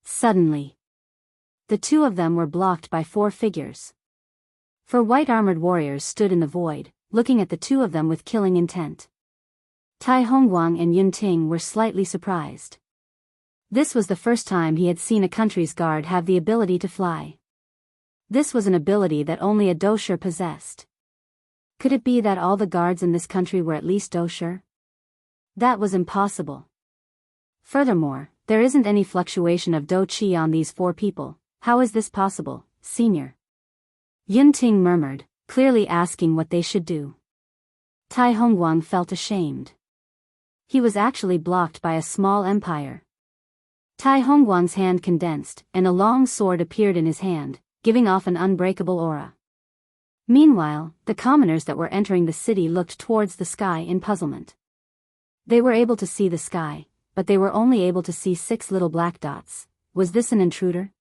Suddenly, the two of them were blocked by 4 figures. 4 white-armored warriors stood in the void, looking at the two of them with killing intent. Tai Hongguang and Yinting were slightly surprised. This was the first time he had seen a country's guard have the ability to fly. This was an ability that only a dosher possessed. Could it be that all the guards in this country were at least dosher? That was impossible. Furthermore, there isn't any fluctuation of do qi on these 4 people. How is this possible, senior? Yinting murmured, clearly asking what they should do. Tai Hongguang felt ashamed. He was actually blocked by a small empire. Tai Hongguang's hand condensed, and a long sword appeared in his hand, giving off an unbreakable aura. Meanwhile, the commoners that were entering the city looked towards the sky in puzzlement. They were able to see the sky, but they were only able to see 6 little black dots. Was this an intruder?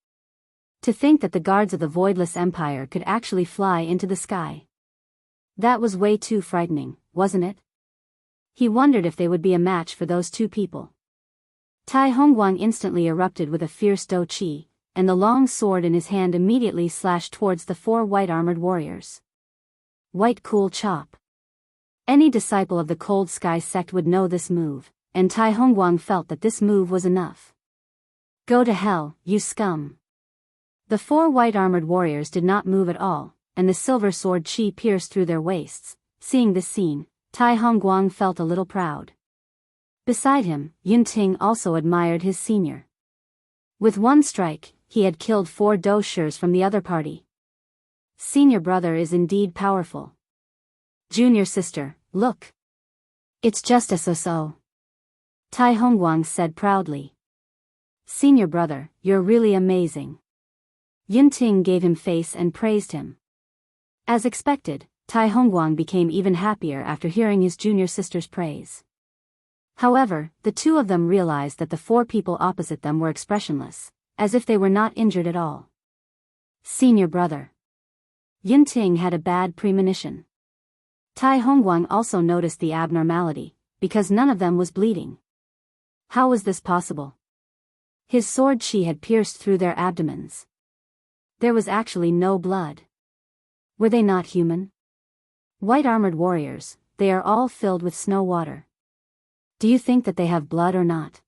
To think that the guards of the Voidless Empire could actually fly into the sky. That was way too frightening, wasn't it? He wondered if they would be a match for those 2 people. Tai Hongguang instantly erupted with a fierce dou qi, and the long sword in his hand immediately slashed towards the 4 white-armored warriors. White Cool Chop. Any disciple of the Cold Sky sect would know this move, and Tai Hongguang felt that this move was enough. Go to hell, you scum. The 4 white-armored warriors did not move at all, and the silver sword qi pierced through their waists. Seeing this scene, Tai Hongguang felt a little proud. Beside him, Yunting also admired his senior. With one strike, he had killed 4 dou shers from the other party. Senior brother is indeed powerful. Junior sister, look. It's just a so-so. Tai Hongguang said proudly. Senior brother, you're really amazing. Yunting gave him face and praised him. As expected, Tai Hongguang became even happier after hearing his junior sister's praise. However, the two of them realized that the 4 people opposite them were expressionless, as if they were not injured at all. Senior brother. Yunting had a bad premonition. Tai Hongguang also noticed the abnormality, because none of them was bleeding. How was this possible? His sword qi had pierced through their abdomens. There was actually no blood. Were they not human? White-armored warriors, they are all filled with snow water. Do you think that they have blood or not?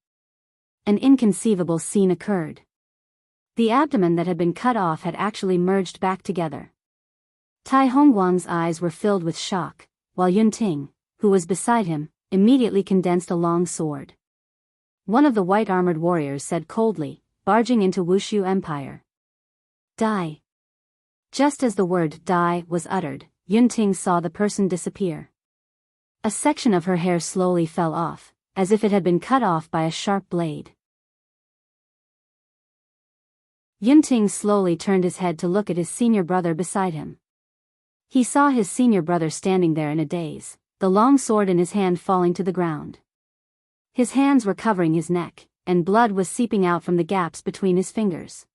An inconceivable scene occurred. The abdomen that had been cut off had actually merged back together. Tai Hongguang's eyes were filled with shock, while Yunting, who was beside him, immediately condensed a long sword. One of the white-armored warriors said coldly, barging into Wushu Empire. Die. Just as the word die was uttered, Yunting saw the person disappear. A section of her hair slowly fell off, as if it had been cut off by a sharp blade. Yunting slowly turned his head to look at his senior brother beside him. He saw his senior brother standing there in a daze, the long sword in his hand falling to the ground. His hands were covering his neck, and blood was seeping out from the gaps between his fingers.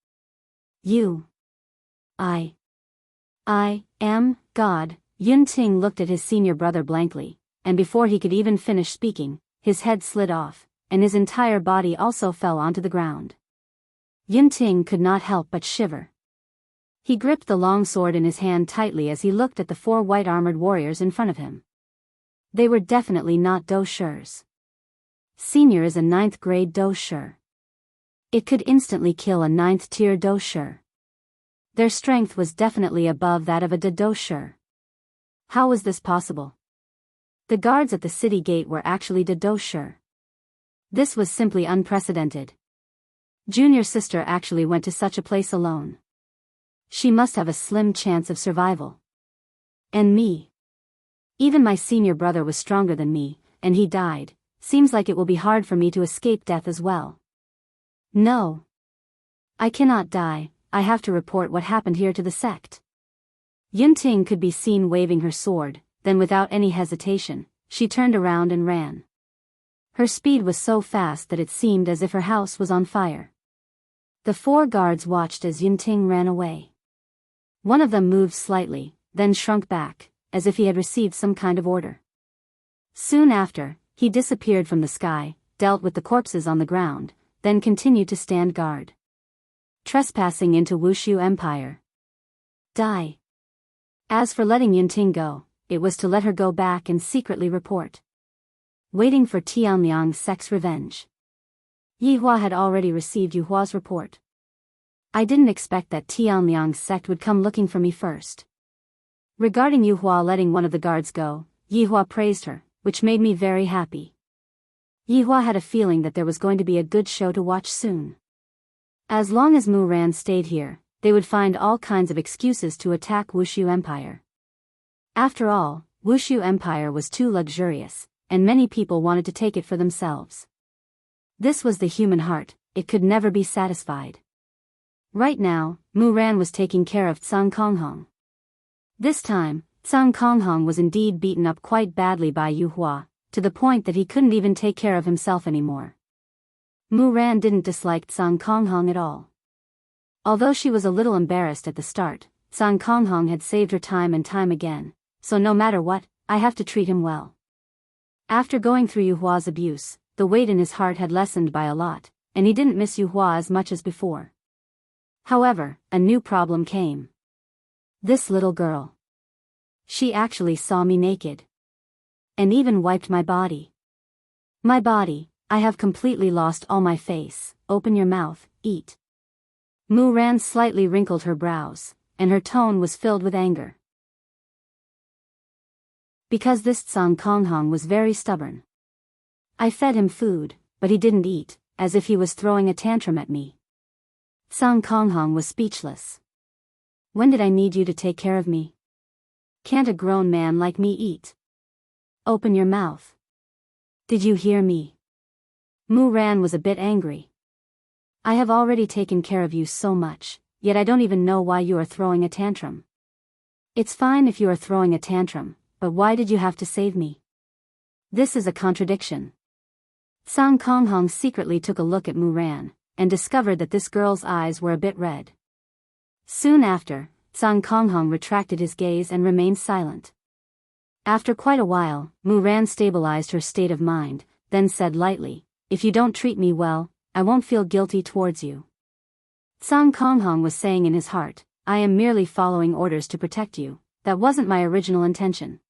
I am God. Yunting looked at his senior brother blankly, and before he could even finish speaking, his head slid off, and his entire body also fell onto the ground. Yunting could not help but shiver. He gripped the long sword in his hand tightly as he looked at the 4 white-armored warriors in front of him. They were definitely not dou shers. Senior is a 9th grade dou sher. It could instantly kill a 9th tier dou sher. Their strength was definitely above that of a dou sher. How was this possible? The guards at the city gate were actually dou sher. This was simply unprecedented. Junior sister actually went to such a place alone. She must have a slim chance of survival. And me. Even my senior brother was stronger than me, and he died. Seems like it will be hard for me to escape death as well. No. I cannot die, I have to report what happened here to the sect. Yunting could be seen waving her sword, then without any hesitation, she turned around and ran. Her speed was so fast that it seemed as if her house was on fire. The 4 guards watched as Yunting ran away. One of them moved slightly, then shrunk back, as if he had received some kind of order. Soon after, he disappeared from the sky, dealt with the corpses on the ground, then continued to stand guard. Trespassing into Wushu Empire. Die. As for letting Yunting go, it was to let her go back and secretly report. Waiting for Tianliang's sex revenge. Yihua had already received Yuhua's report. I didn't expect that Tianliang's sect would come looking for me first. Regarding Yuhua letting one of the guards go, Yihua praised her, which made me very happy. Yihua had a feeling that there was going to be a good show to watch soon. As long as Mu Ran stayed here, they would find all kinds of excuses to attack Wushu Empire. After all, Wushu Empire was too luxurious, and many people wanted to take it for themselves. This was the human heart, it could never be satisfied. Right now, Mu Ran was taking care of Tsang Konghong. This time, Tsang Konghong was indeed beaten up quite badly by Yuhua, to the point that he couldn't even take care of himself anymore. Mu Ran didn't dislike Tsang Konghong at all. Although she was a little embarrassed at the start, Tsang Konghong had saved her time and time again, so no matter what, I have to treat him well. After going through Yuhua's abuse, the weight in his heart had lessened by a lot, and he didn't miss Yuhua as much as before. However, a new problem came. This little girl. She actually saw me naked. And even wiped my body. My body, I have completely lost all my face. Open your mouth, eat. Mu Ran slightly wrinkled her brows, and her tone was filled with anger. Because this Tsang Konghong was very stubborn. I fed him food, but he didn't eat, as if he was throwing a tantrum at me. Tsang Konghong was speechless. When did I need you to take care of me? Can't a grown man like me eat? Open your mouth. Did you hear me? Mu Ran was a bit angry. I have already taken care of you so much, yet I don't even know why you are throwing a tantrum. It's fine if you are throwing a tantrum, but why did you have to save me? This is a contradiction. Tsang Konghong secretly took a look at Mu Ran, and discovered that this girl's eyes were a bit red. Soon after, Tsang Konghong retracted his gaze and remained silent. After quite a while, Mu Ran stabilized her state of mind, then said lightly, "If you don't treat me well, I won't feel guilty towards you." Tsang Konghong was saying in his heart, "I am merely following orders to protect you, that wasn't my original intention.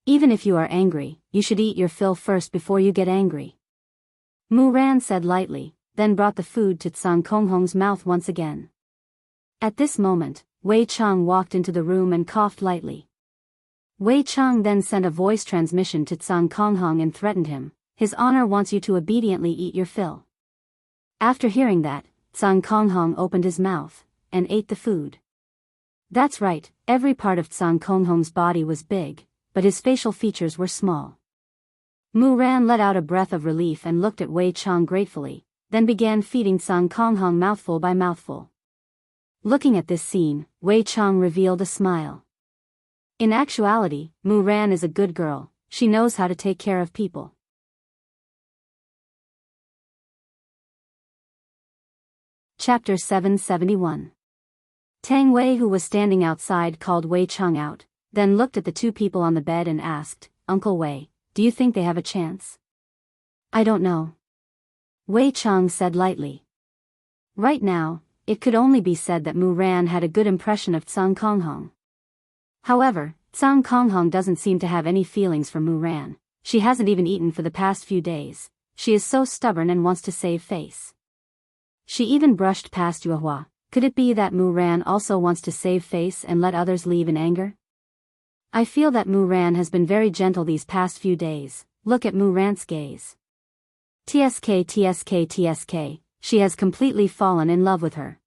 Even if you are angry, you should eat your fill first before you get angry." Mu Ran said lightly, then brought the food to Tsang Konghong's mouth once again. At this moment, Wei Chang walked into the room and coughed lightly. Wei Chang then sent a voice transmission to Tsang Konghong and threatened him, "His honor wants you to obediently eat your fill." After hearing that, Tsang Konghong opened his mouth, and ate the food. That's right, every part of Tsang Konghong's body was big, but his facial features were small. Mu Ran let out a breath of relief and looked at Wei Chang gratefully, then began feeding Tsang Konghong mouthful by mouthful. Looking at this scene, Wei Chang revealed a smile. In actuality, Mu Ran is a good girl, she knows how to take care of people. Chapter 771. Tang Wei, who was standing outside, called Wei Chang out, then looked at the two people on the bed and asked, "Uncle Wei, do you think they have a chance?" "I don't know," Wei Chang said lightly. Right now, it could only be said that Mu Ran had a good impression of Tsang Konghong. However, Tsang Konghong doesn't seem to have any feelings for Mu Ran. She hasn't even eaten for the past few days. She is so stubborn and wants to save face. She even brushed past Yuhua. Could it be that Mu Ran also wants to save face and let others leave in anger? I feel that Mu Ran has been very gentle these past few days. Look at Mu Ran's gaze. TSK, she has completely fallen in love with her.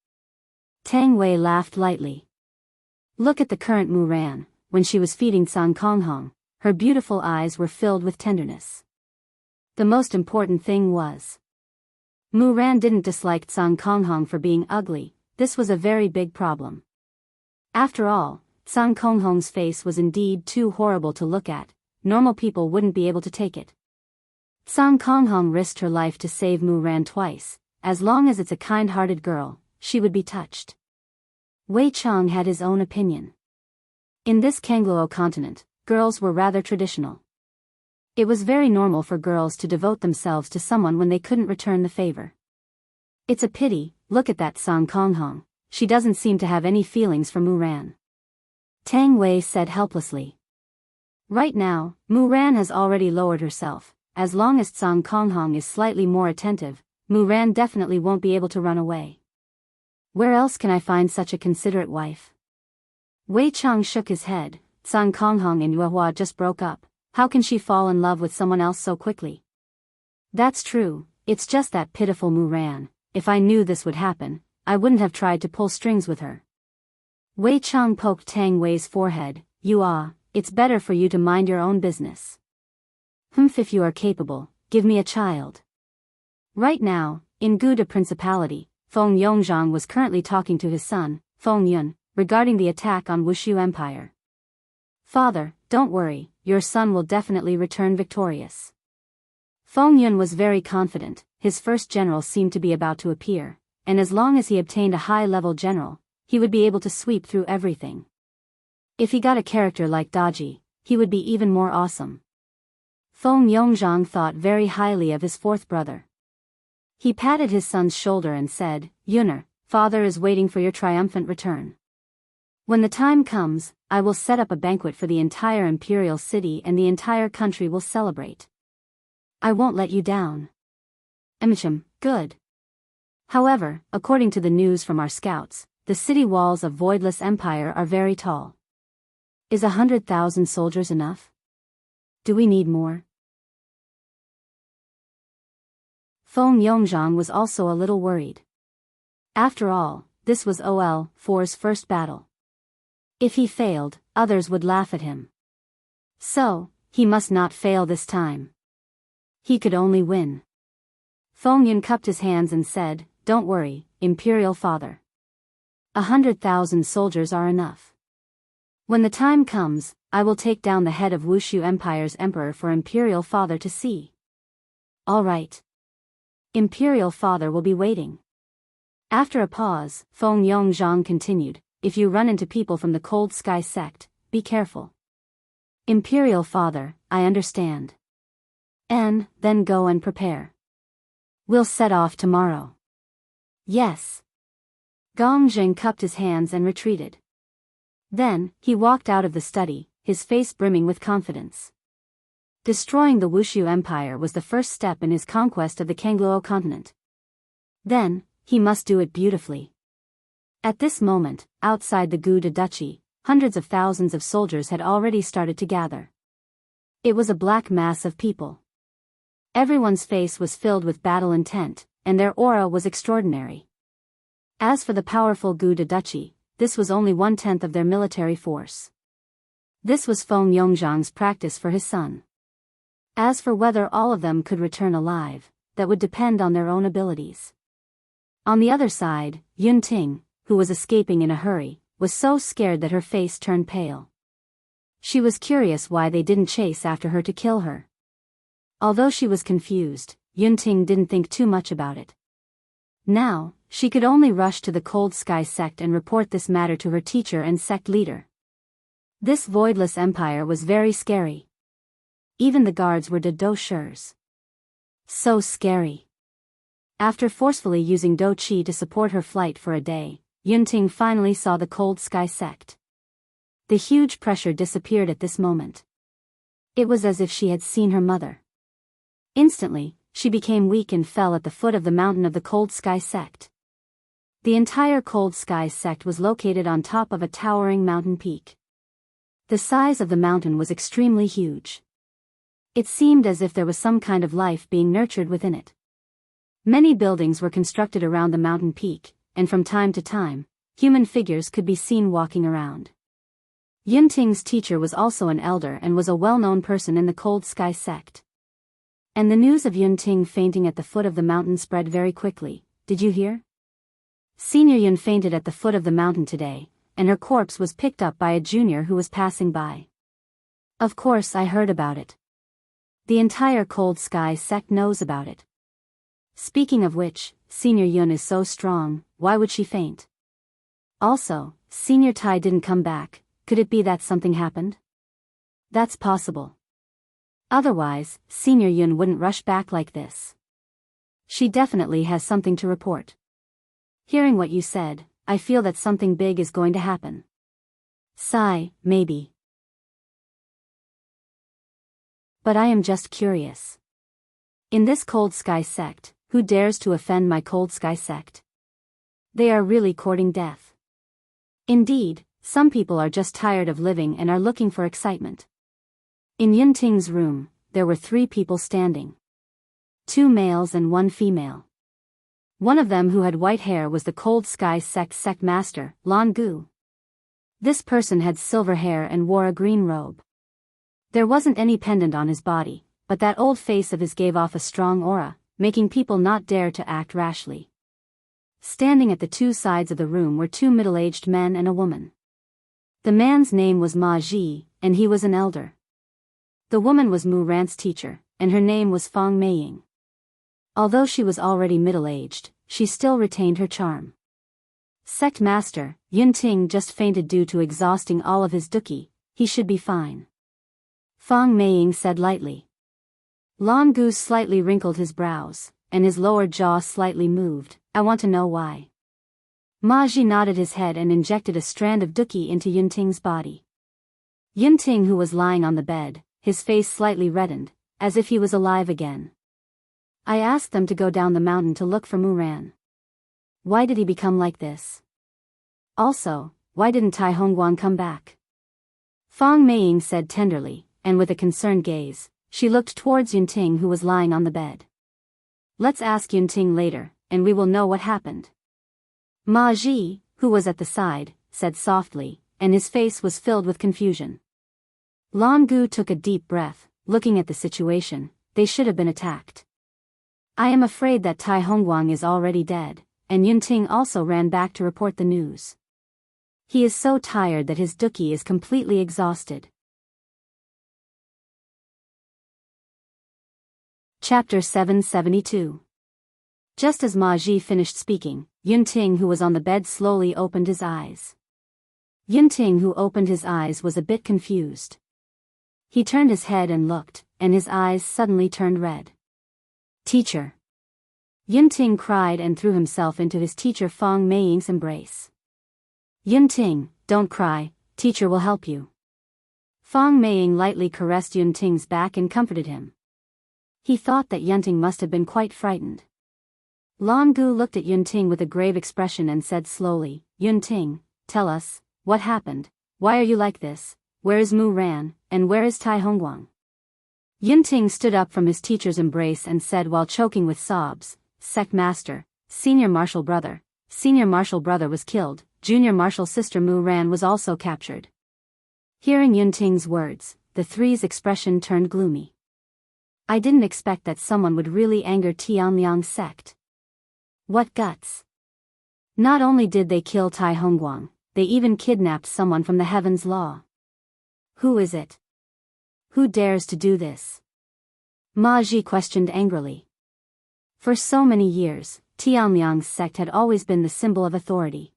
Tang Wei laughed lightly. Look at the current Mu Ran. When she was feeding Tsang Konghong, her beautiful eyes were filled with tenderness. The most important thing was, Mu Ran didn't dislike Tsang Konghong for being ugly. This was a very big problem. After all, Tsang Konghong's face was indeed too horrible to look at. Normal people wouldn't be able to take it. Tsang Konghong risked her life to save Mu Ran twice. As long as it's a kind-hearted girl, she would be touched. Wei Chang had his own opinion. In this Kangluo continent, girls were rather traditional. It was very normal for girls to devote themselves to someone when they couldn't return the favor. It's a pity, look at that Tsang Konghong, she doesn't seem to have any feelings for Mu Ran. Tang Wei said helplessly. Right now, Mu Ran has already lowered herself. As long as Tsang Konghong is slightly more attentive, Mu Ran definitely won't be able to run away. Where else can I find such a considerate wife? Wei Chang shook his head. Tsang Konghong and Yuhua just broke up. How can she fall in love with someone else so quickly? That's true, it's just that pitiful Mu Ran. If I knew this would happen, I wouldn't have tried to pull strings with her. Wei Chang poked Tang Wei's forehead. It's better for you to mind your own business. If you are capable, give me a child. Right now, in Guda Principality, Feng Yongzhang was currently talking to his son, Feng Yun, regarding the attack on Wushu Empire. Father, don't worry, your son will definitely return victorious. Feng Yun was very confident. His first general seemed to be about to appear, and as long as he obtained a high-level general, he would be able to sweep through everything. If he got a character like Daji, he would be even more awesome. Feng Yongzhang thought very highly of his fourth brother. He patted his son's shoulder and said, "Yun'er, father is waiting for your triumphant return. When the time comes, I will set up a banquet for the entire imperial city and the entire country will celebrate. I won't let you down." Emichim, good. However, according to the news from our scouts, the city walls of Voidless Empire are very tall. Is 100,000 soldiers enough? Do we need more? Feng Yongzhang was also a little worried. After all, this was OL4's first battle. If he failed, others would laugh at him. So, he must not fail this time. He could only win. Feng Yun cupped his hands and said, "Don't worry, Imperial Father. 100,000 soldiers are enough. When the time comes, I will take down the head of Wushu Empire's emperor for Imperial Father to see." "All right. Imperial Father will be waiting." After a pause, Feng Yongzhang continued, "If you run into people from the Cold Sky sect, be careful." "Imperial Father, I understand. And then go and prepare. We'll set off tomorrow." "Yes." Gong Zheng cupped his hands and retreated. Then, he walked out of the study, his face brimming with confidence. Destroying the Wushu Empire was the first step in his conquest of the Kangluo continent. Then, he must do it beautifully. At this moment, outside the Guda Duchy, hundreds of thousands of soldiers had already started to gather. It was a black mass of people. Everyone's face was filled with battle intent, and their aura was extraordinary. As for the powerful Guda Duchy, this was only 1/10 of their military force. This was Feng Yongzhang's practice for his son. As for whether all of them could return alive, that would depend on their own abilities. On the other side, Yun Ting, who was escaping in a hurry, was so scared that her face turned pale. She was curious why they didn't chase after her to kill her. Although she was confused, Yun Ting didn't think too much about it. Now, she could only rush to the Cold Sky sect and report this matter to her teacher and sect leader. This Voidless Empire was very scary. Even the guards were Do Shurs. So scary. After forcefully using Do Chi to support her flight for a day, Yun Ting finally saw the Cold Sky sect. The huge pressure disappeared at this moment. It was as if she had seen her mother. Instantly, she became weak and fell at the foot of the mountain of the Cold Sky sect. The entire Cold Sky sect was located on top of a towering mountain peak. The size of the mountain was extremely huge. It seemed as if there was some kind of life being nurtured within it. Many buildings were constructed around the mountain peak, and from time to time, human figures could be seen walking around. Yun Ting's teacher was also an elder and was a well-known person in the Cold Sky sect. And the news of Yun Ting fainting at the foot of the mountain spread very quickly. "Did you hear? Senior Yun fainted at the foot of the mountain today, and her corpse was picked up by a junior who was passing by." "Of course I heard about it. The entire Cold Sky sect knows about it. Speaking of which, Senior Yun is so strong, why would she faint? Also, Senior Tai didn't come back, could it be that something happened?" "That's possible. Otherwise, Senior Yun wouldn't rush back like this. She definitely has something to report. Hearing what you said, I feel that something big is going to happen." "Sigh, maybe. But I am just curious. In this Cold Sky sect, who dares to offend my Cold Sky sect? They are really courting death. Indeed, some people are just tired of living and are looking for excitement." In Yun Ting's room, there were 3 people standing. 2 males and 1 female. One of them who had white hair was the Cold Sky sect master, Lan Gu. This person had silver hair and wore a green robe. There wasn't any pendant on his body, but that old face of his gave off a strong aura, making people not dare to act rashly. Standing at the 2 sides of the room were 2 middle-aged men and a woman. The man's name was Ma Ji, and he was an elder. The woman was Mu Ran's teacher, and her name was Fang Meiying. Although she was already middle-aged, she still retained her charm. "Sect Master, Yun Ting just fainted due to exhausting all of his duki, he should be fine," Fang Meiying said lightly. Lan Gu slightly wrinkled his brows, and his lower jaw slightly moved. I want to know why. Ma Ji nodded his head and injected a strand of duqi into Yunting's body. Yunting, who was lying on the bed, his face slightly reddened, as if he was alive again. I asked them to go down the mountain to look for Muran. Why did he become like this? Also, why didn't Tai Hongguang come back? Fang Meiying said tenderly, and with a concerned gaze, she looked towards Yunting, who was lying on the bed. Let's ask Yunting later, and we will know what happened. Ma Ji, who was at the side, said softly, and his face was filled with confusion. Lan Gu took a deep breath, looking at the situation. They should have been attacked. I am afraid that Tai Hongguang is already dead, and Yunting also ran back to report the news. He is so tired that his duqi is completely exhausted. Chapter 772. Just as Ma Ji finished speaking, Yunting, who was on the bed, slowly opened his eyes. Yunting, who opened his eyes, was a bit confused. He turned his head and looked, and his eyes suddenly turned red. Teacher! Yunting cried and threw himself into his teacher Fang Meiying's embrace. Yunting, don't cry, teacher will help you. Fang Meiying lightly caressed Yunting's back and comforted him. He thought that Yunting must have been quite frightened. Lan Gu looked at Yunting with a grave expression and said slowly, Yunting, tell us, what happened? Why are you like this? Where is Mu Ran, and where is Tai Hongguang? Yunting stood up from his teacher's embrace and said while choking with sobs, Sect Master, Senior Martial Brother was killed, Junior Martial Sister Mu Ran was also captured. Hearing Yunting's words, the three's expression turned gloomy. I didn't expect that someone would really anger Tianliang's sect. What guts! Not only did they kill Tai Hongguang, they even kidnapped someone from the Heaven's Law. Who is it? Who dares to do this? Ma Ji questioned angrily. For so many years, Tianliang's sect had always been the symbol of authority.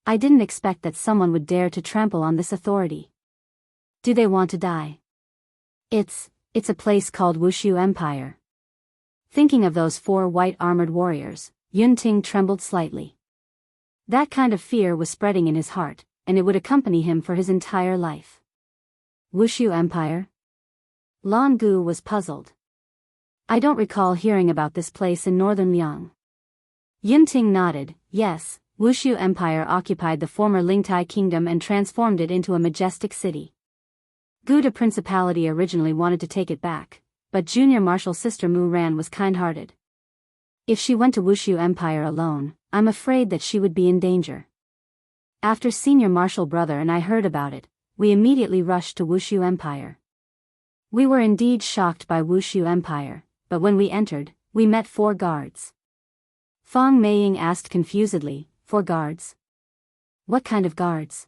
I didn't expect that someone would dare to trample on this authority. Do they want to die? It's a place called Wushu Empire. Thinking of those 4 white-armored warriors, Yunting trembled slightly. That kind of fear was spreading in his heart, and it would accompany him for his entire life. Wushu Empire? Lan Gu was puzzled. I don't recall hearing about this place in northern Liang. Yunting nodded. Yes, Wushu Empire occupied the former Lingtai kingdom and transformed it into a majestic city. Guda Principality originally wanted to take it back, but Junior Martial Sister Mu Ran was kind-hearted. If she went to Wushu Empire alone, I'm afraid that she would be in danger. After Senior Martial Brother and I heard about it, we immediately rushed to Wushu Empire. We were indeed shocked by Wushu Empire, but when we entered, we met 4 guards. Fang Meiying asked confusedly, 4 guards? What kind of guards?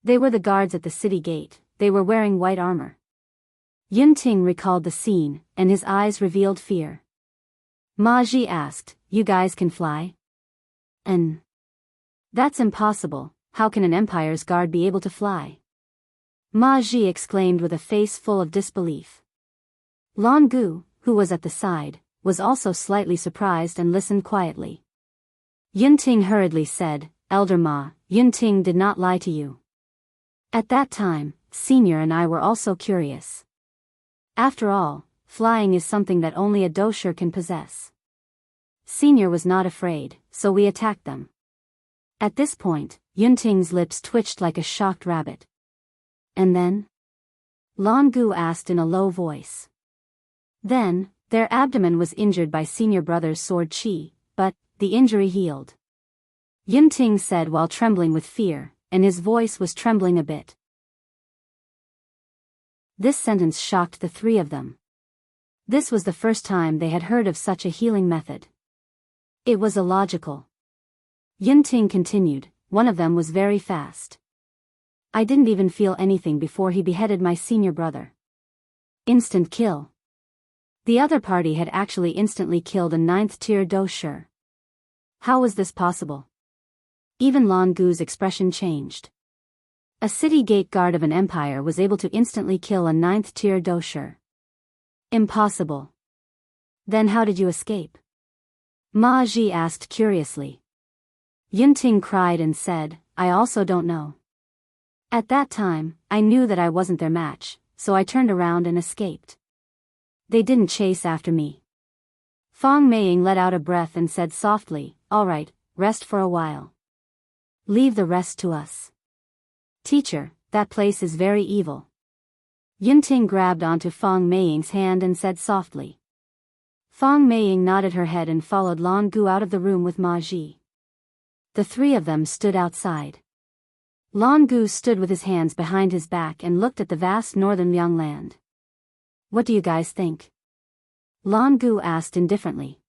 They were the guards at the city gate. They were wearing white armor. Yunting recalled the scene, and his eyes revealed fear. Ma Ji asked, you guys can fly? That's impossible. How can an empire's guard be able to fly? Ma Ji exclaimed with a face full of disbelief. Lan Gu, who was at the side, was also slightly surprised and listened quietly. Yunting hurriedly said, Elder Ma, Yunting did not lie to you. At that time, Senior and I were also curious. After all, flying is something that only a dosher can possess. Senior was not afraid, so we attacked them. At this point, Yunting's lips twitched like a shocked rabbit. And then? Lan Gu asked in a low voice. Then, their abdomen was injured by Senior Brother's sword chi, but the injury healed. Yunting said while trembling with fear, and his voice was trembling a bit. This sentence shocked the 3 of them. This was the first time they had heard of such a healing method. It was illogical. Yunting continued, one of them was very fast. I didn't even feel anything before he beheaded my Senior Brother. Instant kill. The other party had actually instantly killed a 9th-tier dosher. How was this possible? Even Lan Gu's expression changed. A city gate guard of an empire was able to instantly kill a 9th-tier dosher. Impossible. Then how did you escape? Ma Ji asked curiously. Yunting cried and said, I also don't know. At that time, I knew that I wasn't their match, so I turned around and escaped. They didn't chase after me. Fong Meiying let out a breath and said softly, all right, rest for a while. Leave the rest to us. Teacher, that place is very evil. Yunting grabbed onto Fong Meiying's hand and said softly. Fong Meiying nodded her head and followed Lan Gu out of the room with Ma Ji. The three of them stood outside. Lan Gu stood with his hands behind his back and looked at the vast northern Liang land. What do you guys think? Lan Gu asked indifferently.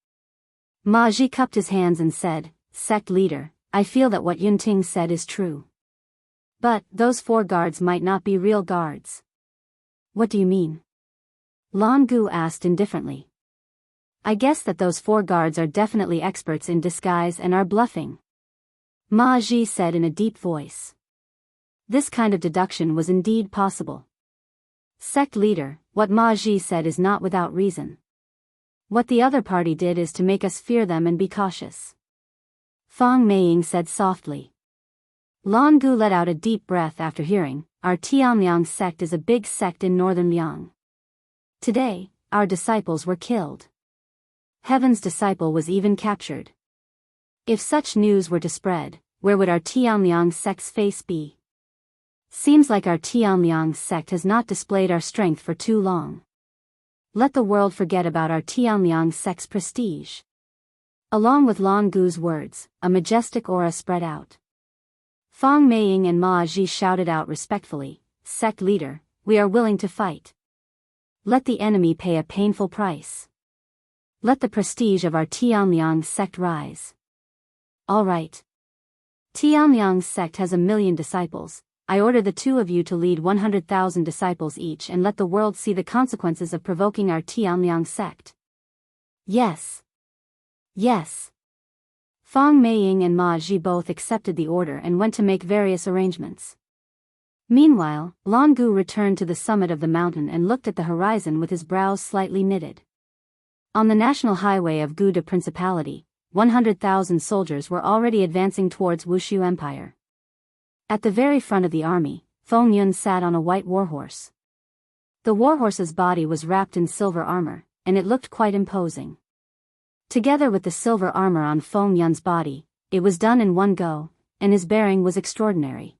Ma Ji cupped his hands and said, Sect leader, I feel that what Yunting said is true. But, those 4 guards might not be real guards. What do you mean? Lan Gu asked indifferently. I guess that those 4 guards are definitely experts in disguise and are bluffing. Ma Ji said in a deep voice. This kind of deduction was indeed possible. Sect leader, what Ma Ji said is not without reason. What the other party did is to make us fear them and be cautious. Fong Meiying said softly. Lan Gu let out a deep breath after hearing, our Tianliang sect is a big sect in northern Liang. Today, our disciples were killed. Heaven's disciple was even captured. If such news were to spread, where would our Tianliang sect's face be? Seems like our Tianliang sect has not displayed our strength for too long. Let the world forget about our Tianliang sect's prestige. Along with Lan Gu's words, a majestic aura spread out. Fong Meiying and Ma Ji shouted out respectfully, Sect leader, we are willing to fight. Let the enemy pay a painful price. Let the prestige of our Tianliang sect rise. All right. Tianliang sect has 1,000,000 disciples. I order the 2 of you to lead 100,000 disciples each and let the world see the consequences of provoking our Tianliang sect. Yes. Yes. Fong Meiying and Ma Ji both accepted the order and went to make various arrangements. Meanwhile, Lan Gu returned to the summit of the mountain and looked at the horizon with his brows slightly knitted. On the national highway of Guda Principality, 100,000 soldiers were already advancing towards Wushu Empire. At the very front of the army, Feng Yun sat on a white warhorse. The warhorse's body was wrapped in silver armor, and it looked quite imposing. Together with the silver armor on Feng Yun's body, it was done in one go, and his bearing was extraordinary.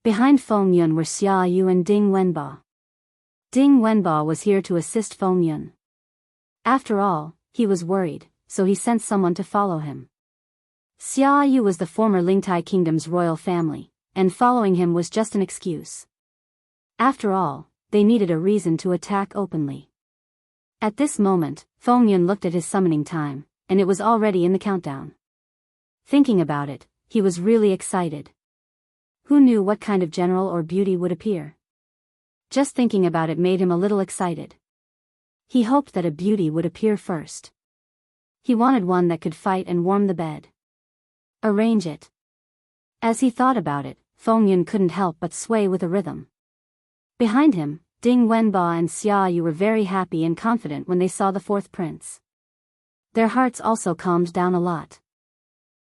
Behind Feng Yun were Xia Yu and Ding Wenba. Ding Wenba was here to assist Feng Yun. After all, he was worried, so he sent someone to follow him. Xia Yu was the former Lingtai Kingdom's royal family, and following him was just an excuse. After all, they needed a reason to attack openly. At this moment, Feng Yun looked at his summoning time, and it was already in the countdown. Thinking about it, he was really excited. Who knew what kind of general or beauty would appear? Just thinking about it made him a little excited. He hoped that a beauty would appear first. He wanted one that could fight and warm the bed. Arrange it. As he thought about it, Feng Yun couldn't help but sway with a rhythm. Behind him, Ding Wenba and Xia Yu were very happy and confident when they saw the 4th prince. Their hearts also calmed down a lot.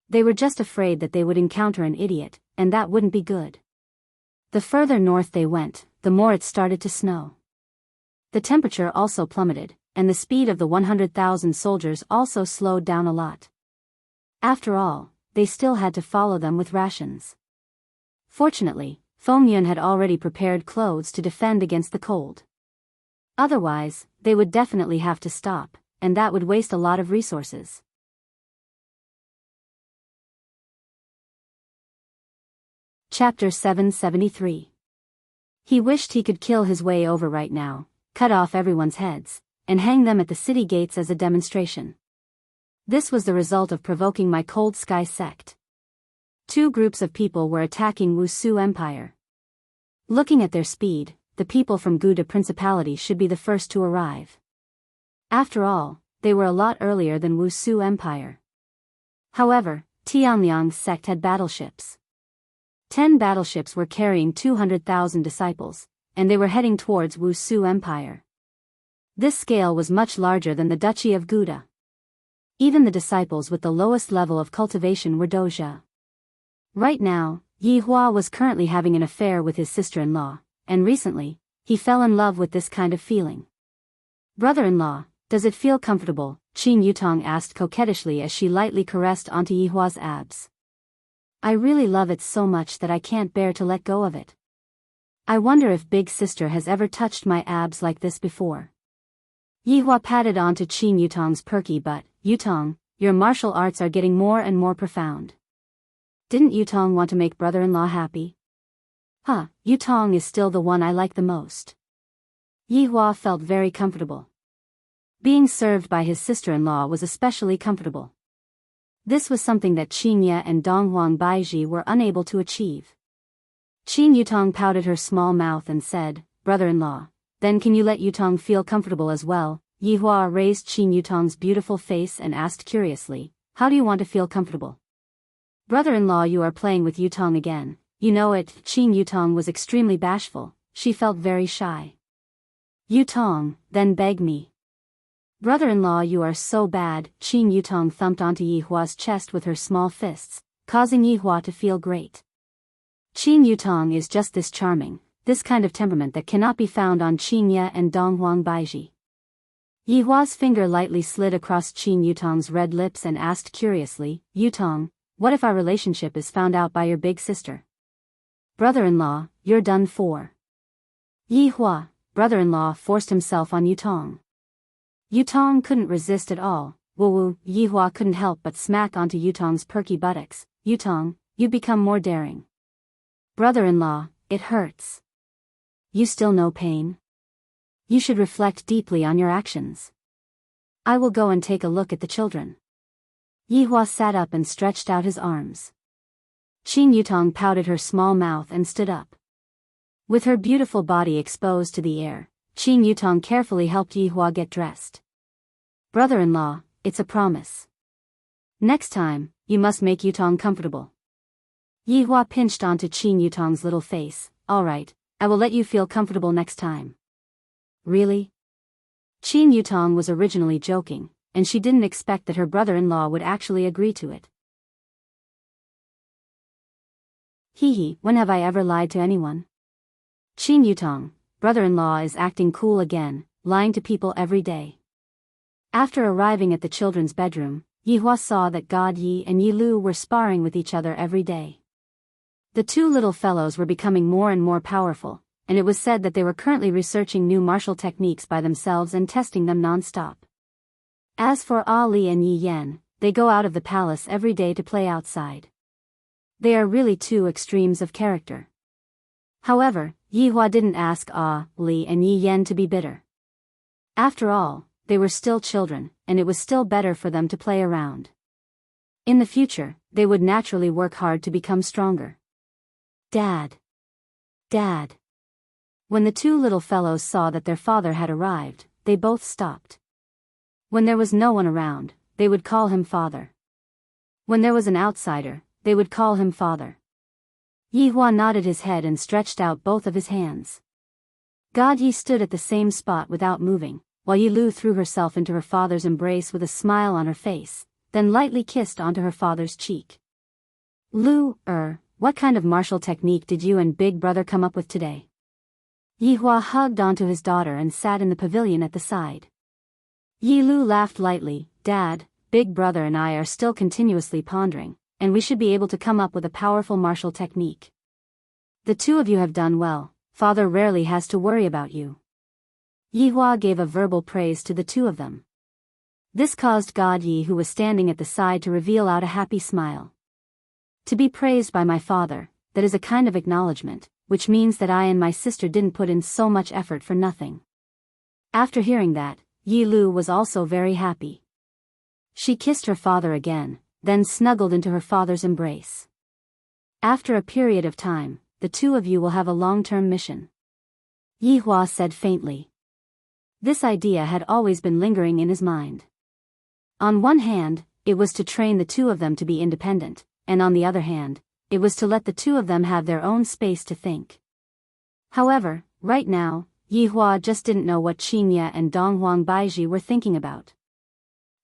They were just afraid that they would encounter an idiot, and that wouldn't be good. The further north they went, the more it started to snow. The temperature also plummeted, and the speed of the 100,000 soldiers also slowed down a lot. After all, they still had to follow them with rations. Fortunately, Feng Yun had already prepared clothes to defend against the cold. Otherwise, they would definitely have to stop, and that would waste a lot of resources. Chapter 773. He wished he could kill his way over right now, cut off everyone's heads, and hang them at the city gates as a demonstration. This was the result of provoking my Cold Sky sect. 2 groups of people were attacking Wushu Empire. Looking at their speed, the people from Guda Principality should be the first to arrive. After all, they were a lot earlier than Wushu Empire. However, Tianliang sect had battleships. 10 battleships were carrying 200,000 disciples, and they were heading towards Wusu Empire. This scale was much larger than the Duchy of Gouda. Even the disciples with the lowest level of cultivation were doja. Right now, Yi Hua was currently having an affair with his sister-in-law, and recently, he fell in love with this kind of feeling. "Brother-in-law, does it feel comfortable?" Qin Yutong asked coquettishly as she lightly caressed onto Yi Hua's abs. "I really love it so much that I can't bear to let go of it. I wonder if big sister has ever touched my abs like this before." Yi Hua patted onto Qin Yutong's perky butt. "Yutong, your martial arts are getting more and more profound. Didn't Yutong want to make brother-in-law happy?" "Huh, Yutong is still the one I like the most." Yi Hua felt very comfortable. Being served by his sister-in-law was especially comfortable. This was something that Qingye and Donghuang Baiji were unable to achieve. Qin Yutong pouted her small mouth and said, "Brother-in-law, then can you let Yutong feel comfortable as well?" Yi Hua raised Qin Yutong's beautiful face and asked curiously, "How do you want to feel comfortable?" "Brother-in-law, you are playing with Yutong again, you know it." Qin Yutong was extremely bashful, she felt very shy. "Yutong, then beg me." "Brother-in-law, you are so bad." Qin Yutong thumped onto Yi Hua's chest with her small fists, causing Yi Hua to feel great. Qin Yutong is just this charming, this kind of temperament that cannot be found on Qingye and Donghuang Baiji. Yi Hua's finger lightly slid across Qin Yutong's red lips and asked curiously, "Yutong, what if our relationship is found out by your big sister?" "Brother-in-law, you're done for." Yi Hua, brother-in-law, forced himself on Yutong. Yutong couldn't resist at all. Woo-woo, Yi Hua couldn't help but smack onto Yutong's perky buttocks. "Yutong, you become more daring." "Brother-in-law, it hurts." "You still know pain? You should reflect deeply on your actions." "I will go and take a look at the children." Yi Hua sat up and stretched out his arms. Qin Yutong pouted her small mouth and stood up. With her beautiful body exposed to the air, Qin Yutong carefully helped Yi Hua get dressed. "Brother-in-law, it's a promise. Next time, you must make Yutong comfortable." Yi Hua pinched onto Qin Yutong's little face. "All right, I will let you feel comfortable next time." "Really?" Qin Yutong was originally joking, and she didn't expect that her brother-in-law would actually agree to it. "Hee, when have I ever lied to anyone?" Qin Yutong, brother-in-law, is acting cool again, lying to people every day. After arriving at the children's bedroom, Yi Hua saw that God Yi and Yi Lu were sparring with each other every day. The two little fellows were becoming more and more powerful, and it was said that they were currently researching new martial techniques by themselves and testing them non-stop. As for Ali and Yi Yan, they go out of the palace every day to play outside. They are really two extremes of character. However, Yi Hua didn't ask Ali and Yi Yan to be bitter. After all, they were still children, and it was still better for them to play around. In the future, they would naturally work hard to become stronger. "Dad! Dad!" When the two little fellows saw that their father had arrived, they both stopped. When there was no one around, they would call him father. When there was an outsider, they would call him father. Yi Hua nodded his head and stretched out both of his hands. God Yi stood at the same spot without moving, while Yi Lu threw herself into her father's embrace with a smile on her face, then lightly kissed onto her father's cheek. "Lu, what kind of martial technique did you and big brother come up with today?" Yi Hua hugged onto his daughter and sat in the pavilion at the side. Yi Lu laughed lightly. "Dad, big brother and I are still continuously pondering, and we should be able to come up with a powerful martial technique. The two of you have done well, father rarely has to worry about you." Yi Hua gave a verbal praise to the two of them. This caused God Yi, who was standing at the side, to reveal out a happy smile. "To be praised by my father, that is a kind of acknowledgement, which means that I and my sister didn't put in so much effort for nothing." After hearing that, Yi Lu was also very happy. She kissed her father again, then snuggled into her father's embrace. "After a period of time, the two of you will have a long-term mission," Yi Hua said faintly. This idea had always been lingering in his mind. On one hand, it was to train the two of them to be independent, and on the other hand, it was to let the two of them have their own space to think. However, right now, Yihua just didn't know what Qinya and Donghuang Baiji were thinking about.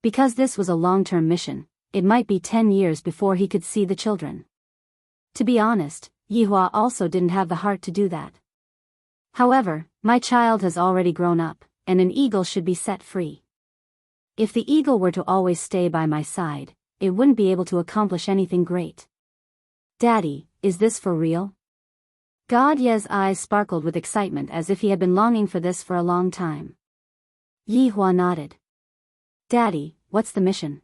Because this was a long-term mission, it might be 10 years before he could see the children. To be honest, Yihua also didn't have the heart to do that. However, my child has already grown up, and an eagle should be set free. If the eagle were to always stay by my side, it wouldn't be able to accomplish anything great. Daddy, is this for real? God Ye's eyes sparkled with excitement as if he had been longing for this for a long time. Yihua nodded. Daddy, what's the mission?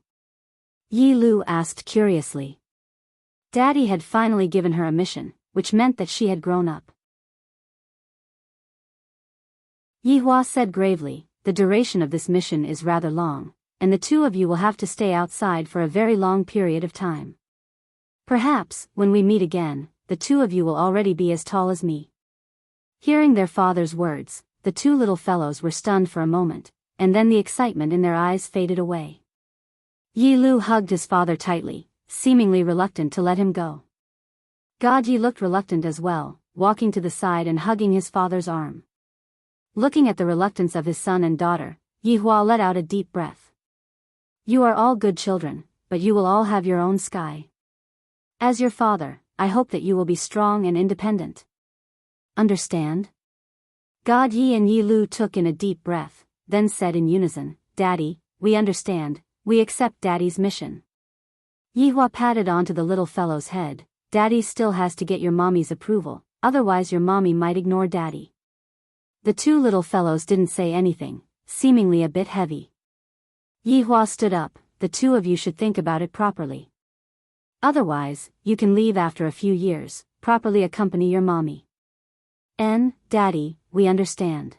Yi Lu asked curiously. Daddy had finally given her a mission, which meant that she had grown up. Yihua said gravely, the duration of this mission is rather long, and the two of you will have to stay outside for a very long period of time. Perhaps, when we meet again, the two of you will already be as tall as me. Hearing their father's words, the two little fellows were stunned for a moment, and then the excitement in their eyes faded away. Yi Lu hugged his father tightly, seemingly reluctant to let him go. God Yi looked reluctant as well, walking to the side and hugging his father's arm. Looking at the reluctance of his son and daughter, Yihua let out a deep breath. You are all good children, but you will all have your own sky. As your father, I hope that you will be strong and independent. Understand? God Yi and Yi Lu took in a deep breath, then said in unison, Daddy, we understand, we accept Daddy's mission. Yihua patted onto the little fellow's head. Daddy still has to get your mommy's approval, otherwise your mommy might ignore Daddy. The two little fellows didn't say anything, seemingly a bit heavy. Yihua stood up, the two of you should think about it properly. Otherwise, you can leave after a few years, properly accompany your mommy. Daddy, we understand.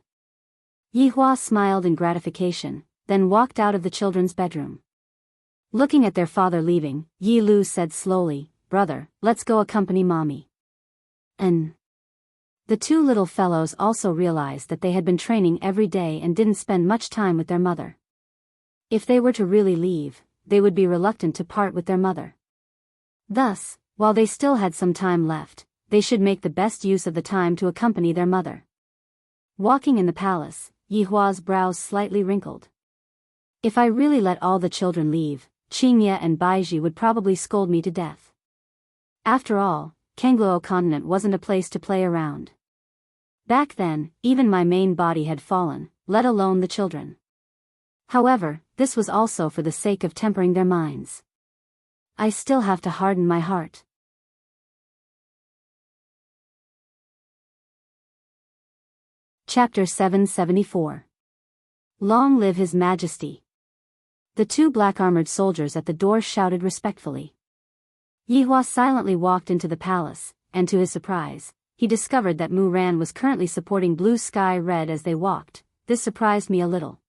Yihua smiled in gratification, then walked out of the children's bedroom. Looking at their father leaving, Yi Lu said slowly, Brother, let's go accompany mommy. The two little fellows also realized that they had been training every day and didn't spend much time with their mother. If they were to really leave, they would be reluctant to part with their mother. Thus, while they still had some time left, they should make the best use of the time to accompany their mother. Walking in the palace, Yihua's brows slightly wrinkled. If I really let all the children leave, Qinya and Baiji would probably scold me to death. After all, Kangluo continent wasn't a place to play around. Back then, even my main body had fallen, let alone the children. However, this was also for the sake of tempering their minds. I still have to harden my heart. Chapter 774. Long live His Majesty. The two black-armored soldiers at the door shouted respectfully. Yihua silently walked into the palace, and to his surprise, he discovered that Mu Ran was currently supporting Blue Sky Red as they walked. This surprised me a little.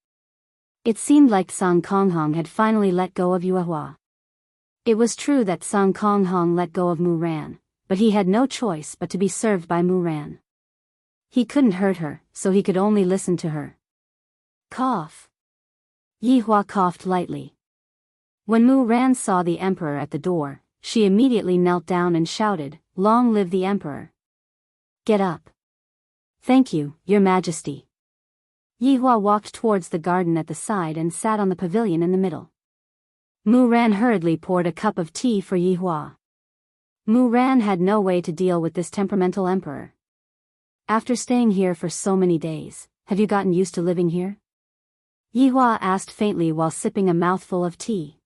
It seemed like Song Konghong had finally let go of Yihua. It was true that Song Konghong let go of Mu Ran, but he had no choice but to be served by Mu Ran. He couldn't hurt her, so he could only listen to her. Cough. Yihua coughed lightly. When Mu Ran saw the emperor at the door, she immediately knelt down and shouted, Long live the emperor. Get up. Thank you, your majesty. Yihua walked towards the garden at the side and sat on the pavilion in the middle. Mu Ran hurriedly poured a cup of tea for Yihua. Mu Ran had no way to deal with this temperamental emperor. After staying here for so many days, have you gotten used to living here? Yihua asked faintly while sipping a mouthful of tea.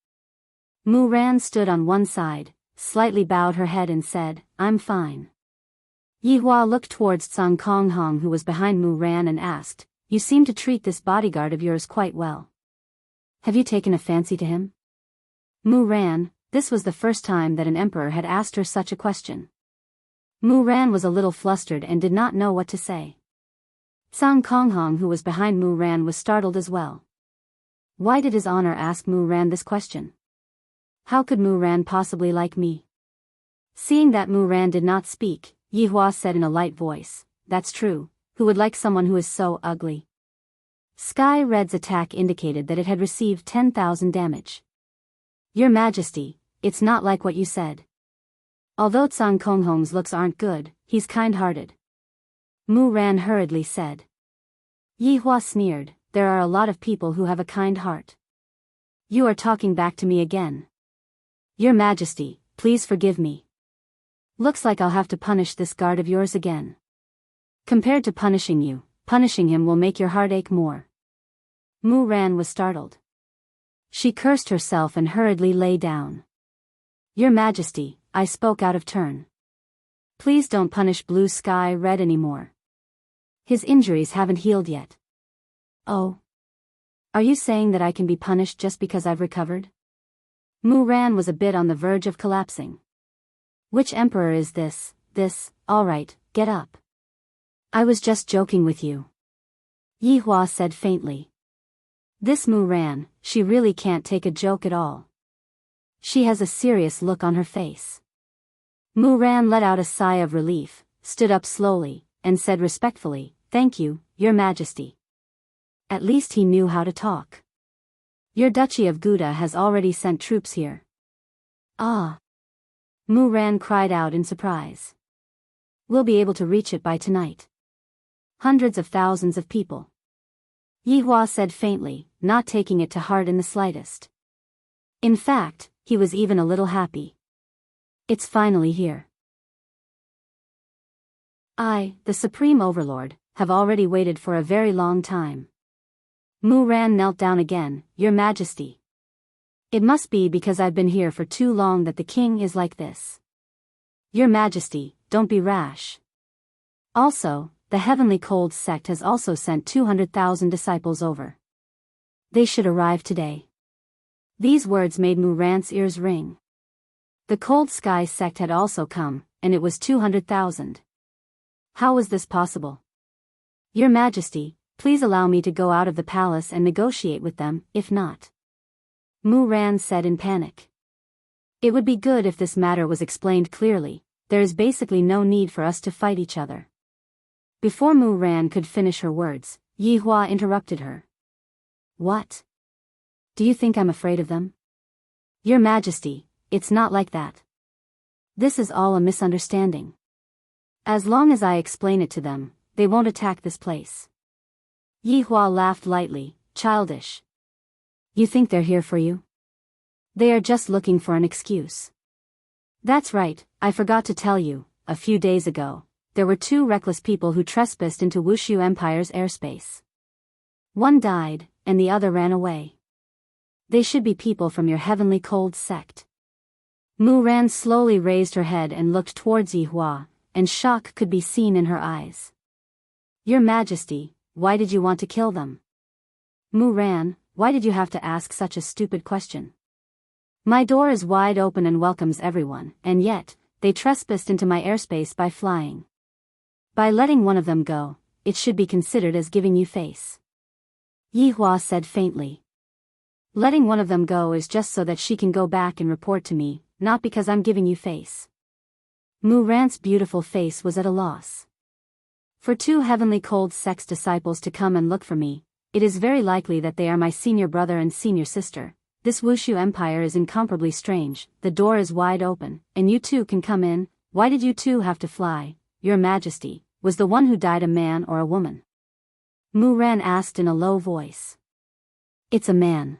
Mu Ran stood on one side, slightly bowed her head and said, I'm fine. Yihua looked towards Song Konghong who was behind Mu Ran and asked, You seem to treat this bodyguard of yours quite well. Have you taken a fancy to him? Mu Ran, this was the first time that an emperor had asked her such a question. Mu Ran was a little flustered and did not know what to say. Song Konghong who was behind Mu Ran was startled as well. Why did his honor ask Mu Ran this question? How could Mu Ran possibly like me? Seeing that Mu Ran did not speak, Yihua said in a light voice, That's true, who would like someone who is so ugly? Sky Red's attack indicated that it had received 10,000 damage. Your Majesty, it's not like what you said. Although Song Konghong's looks aren't good, he's kind-hearted. Mu Ran hurriedly said. Yi Hua sneered, there are a lot of people who have a kind heart. You are talking back to me again. Your Majesty, please forgive me. Looks like I'll have to punish this guard of yours again. Compared to punishing you, punishing him will make your heart ache more. Mu Ran was startled. She cursed herself and hurriedly lay down. Your Majesty, I spoke out of turn. Please don't punish Blue Sky Red anymore. His injuries haven't healed yet. Oh. Are you saying that I can be punished just because I've recovered? Mu Ran was a bit on the verge of collapsing. Which emperor is this? Alright, get up. I was just joking with you. Yi Hua said faintly. This Mu Ran, she really can't take a joke at all. She has a serious look on her face. Mu Ran let out a sigh of relief, stood up slowly, and said respectfully, Thank you, Your Majesty. At least he knew how to talk. Your Duchy of Gouda has already sent troops here. Ah. Mu Ran cried out in surprise. We'll be able to reach it by tonight. Hundreds of thousands of people. Yi Hua said faintly, not taking it to heart in the slightest. In fact, he was even a little happy. It's finally here. I, the Supreme Overlord, have already waited for a very long time. Mu Ran knelt down again, Your Majesty. It must be because I've been here for too long that the king is like this. Your Majesty, don't be rash. Also, the Heavenly Cold sect has also sent 200,000 disciples over. They should arrive today. These words made Mu Ran's ears ring. The Cold Sky sect had also come, and it was 200,000. How was this possible? Your Majesty, please allow me to go out of the palace and negotiate with them, if not. Mu Ran said in panic. It would be good if this matter was explained clearly. There is basically no need for us to fight each other. Before Mu Ran could finish her words, Yi Hua interrupted her. What? Do you think I'm afraid of them? Your Majesty, it's not like that. This is all a misunderstanding. As long as I explain it to them, they won't attack this place. Yi Hua laughed lightly, childish. You think they're here for you? They are just looking for an excuse. That's right, I forgot to tell you, a few days ago, there were 2 reckless people who trespassed into Wushu Empire's airspace. One died, and the other ran away. They should be people from your Heavenly Cold sect. Mu Ran slowly raised her head and looked towards Yi Hua, and shock could be seen in her eyes. Your Majesty, why did you want to kill them? Mu Ran, why did you have to ask such a stupid question? My door is wide open and welcomes everyone, and yet, they trespassed into my airspace by flying. By letting one of them go, it should be considered as giving you face. Yi Hua said faintly. Letting one of them go is just so that she can go back and report to me, not because I'm giving you face. Mu Ran's beautiful face was at a loss. For 2 Heavenly Cold Sect's disciples to come and look for me, it is very likely that they are my senior brother and senior sister. This Wushu Empire is incomparably strange, the door is wide open, and you 2 can come in. Why did you 2 have to fly? Your Majesty, was the one who died a man or a woman? Mu Ran asked in a low voice. It's a man.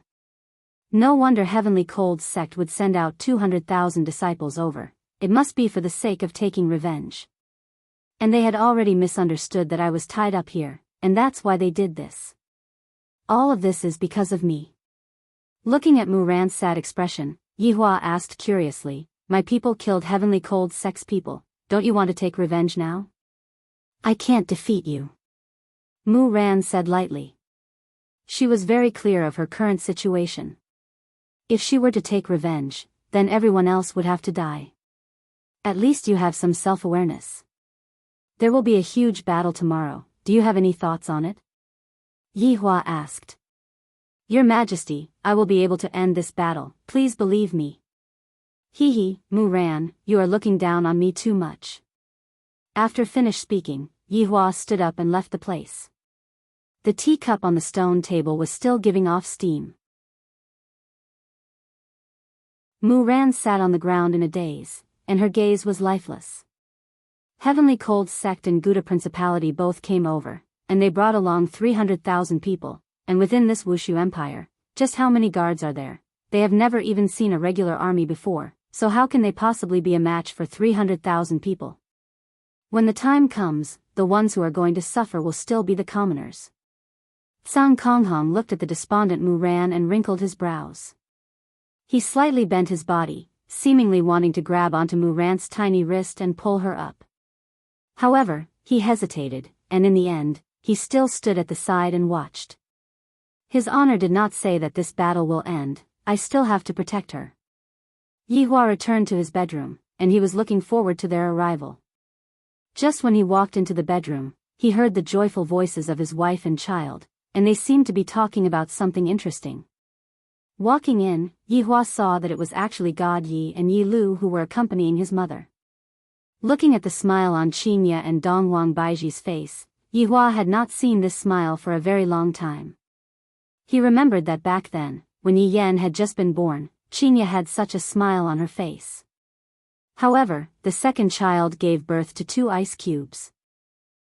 No wonder Heavenly Cold sect would send out 200,000 disciples over. It must be for the sake of taking revenge. And they had already misunderstood that I was tied up here, and that's why they did this. All of this is because of me. Looking at Mu Ran's sad expression, Yi Hua asked curiously, My people killed Heavenly Cold sect's people, don't you want to take revenge now? I can't defeat you. Mu Ran said lightly. She was very clear of her current situation. If she were to take revenge, then everyone else would have to die. At least you have some self-awareness. There will be a huge battle tomorrow, do you have any thoughts on it? Yi Hua asked. Your Majesty, I will be able to end this battle, please believe me. Hee, Mu Ran, you are looking down on me too much. After finished speaking, Yi Hua stood up and left the place. The teacup on the stone table was still giving off steam. Mu Ran sat on the ground in a daze, and her gaze was lifeless. Heavenly Cold Sect and Gouda Principality both came over, and they brought along 300,000 people, and within this Wushu Empire, just how many guards are there? They have never even seen a regular army before, so how can they possibly be a match for 300,000 people? When the time comes, the ones who are going to suffer will still be the commoners. Tsang Konghong looked at the despondent Mu Ran and wrinkled his brows. He slightly bent his body, seemingly wanting to grab onto Mu Ran's tiny wrist and pull her up. However, he hesitated, and in the end, he still stood at the side and watched. His honor did not say that this battle will end, I still have to protect her. Yihua returned to his bedroom, and he was looking forward to their arrival. Just when he walked into the bedroom, he heard the joyful voices of his wife and child, and they seemed to be talking about something interesting. Walking in, Yihua saw that it was actually God Yi and Yi Lu who were accompanying his mother. Looking at the smile on Qinya and Donghuang Baiji's face, Yihua had not seen this smile for a very long time. He remembered that back then, when Yi Yen had just been born, Qinya had such a smile on her face. However, the second child gave birth to 2 ice cubes.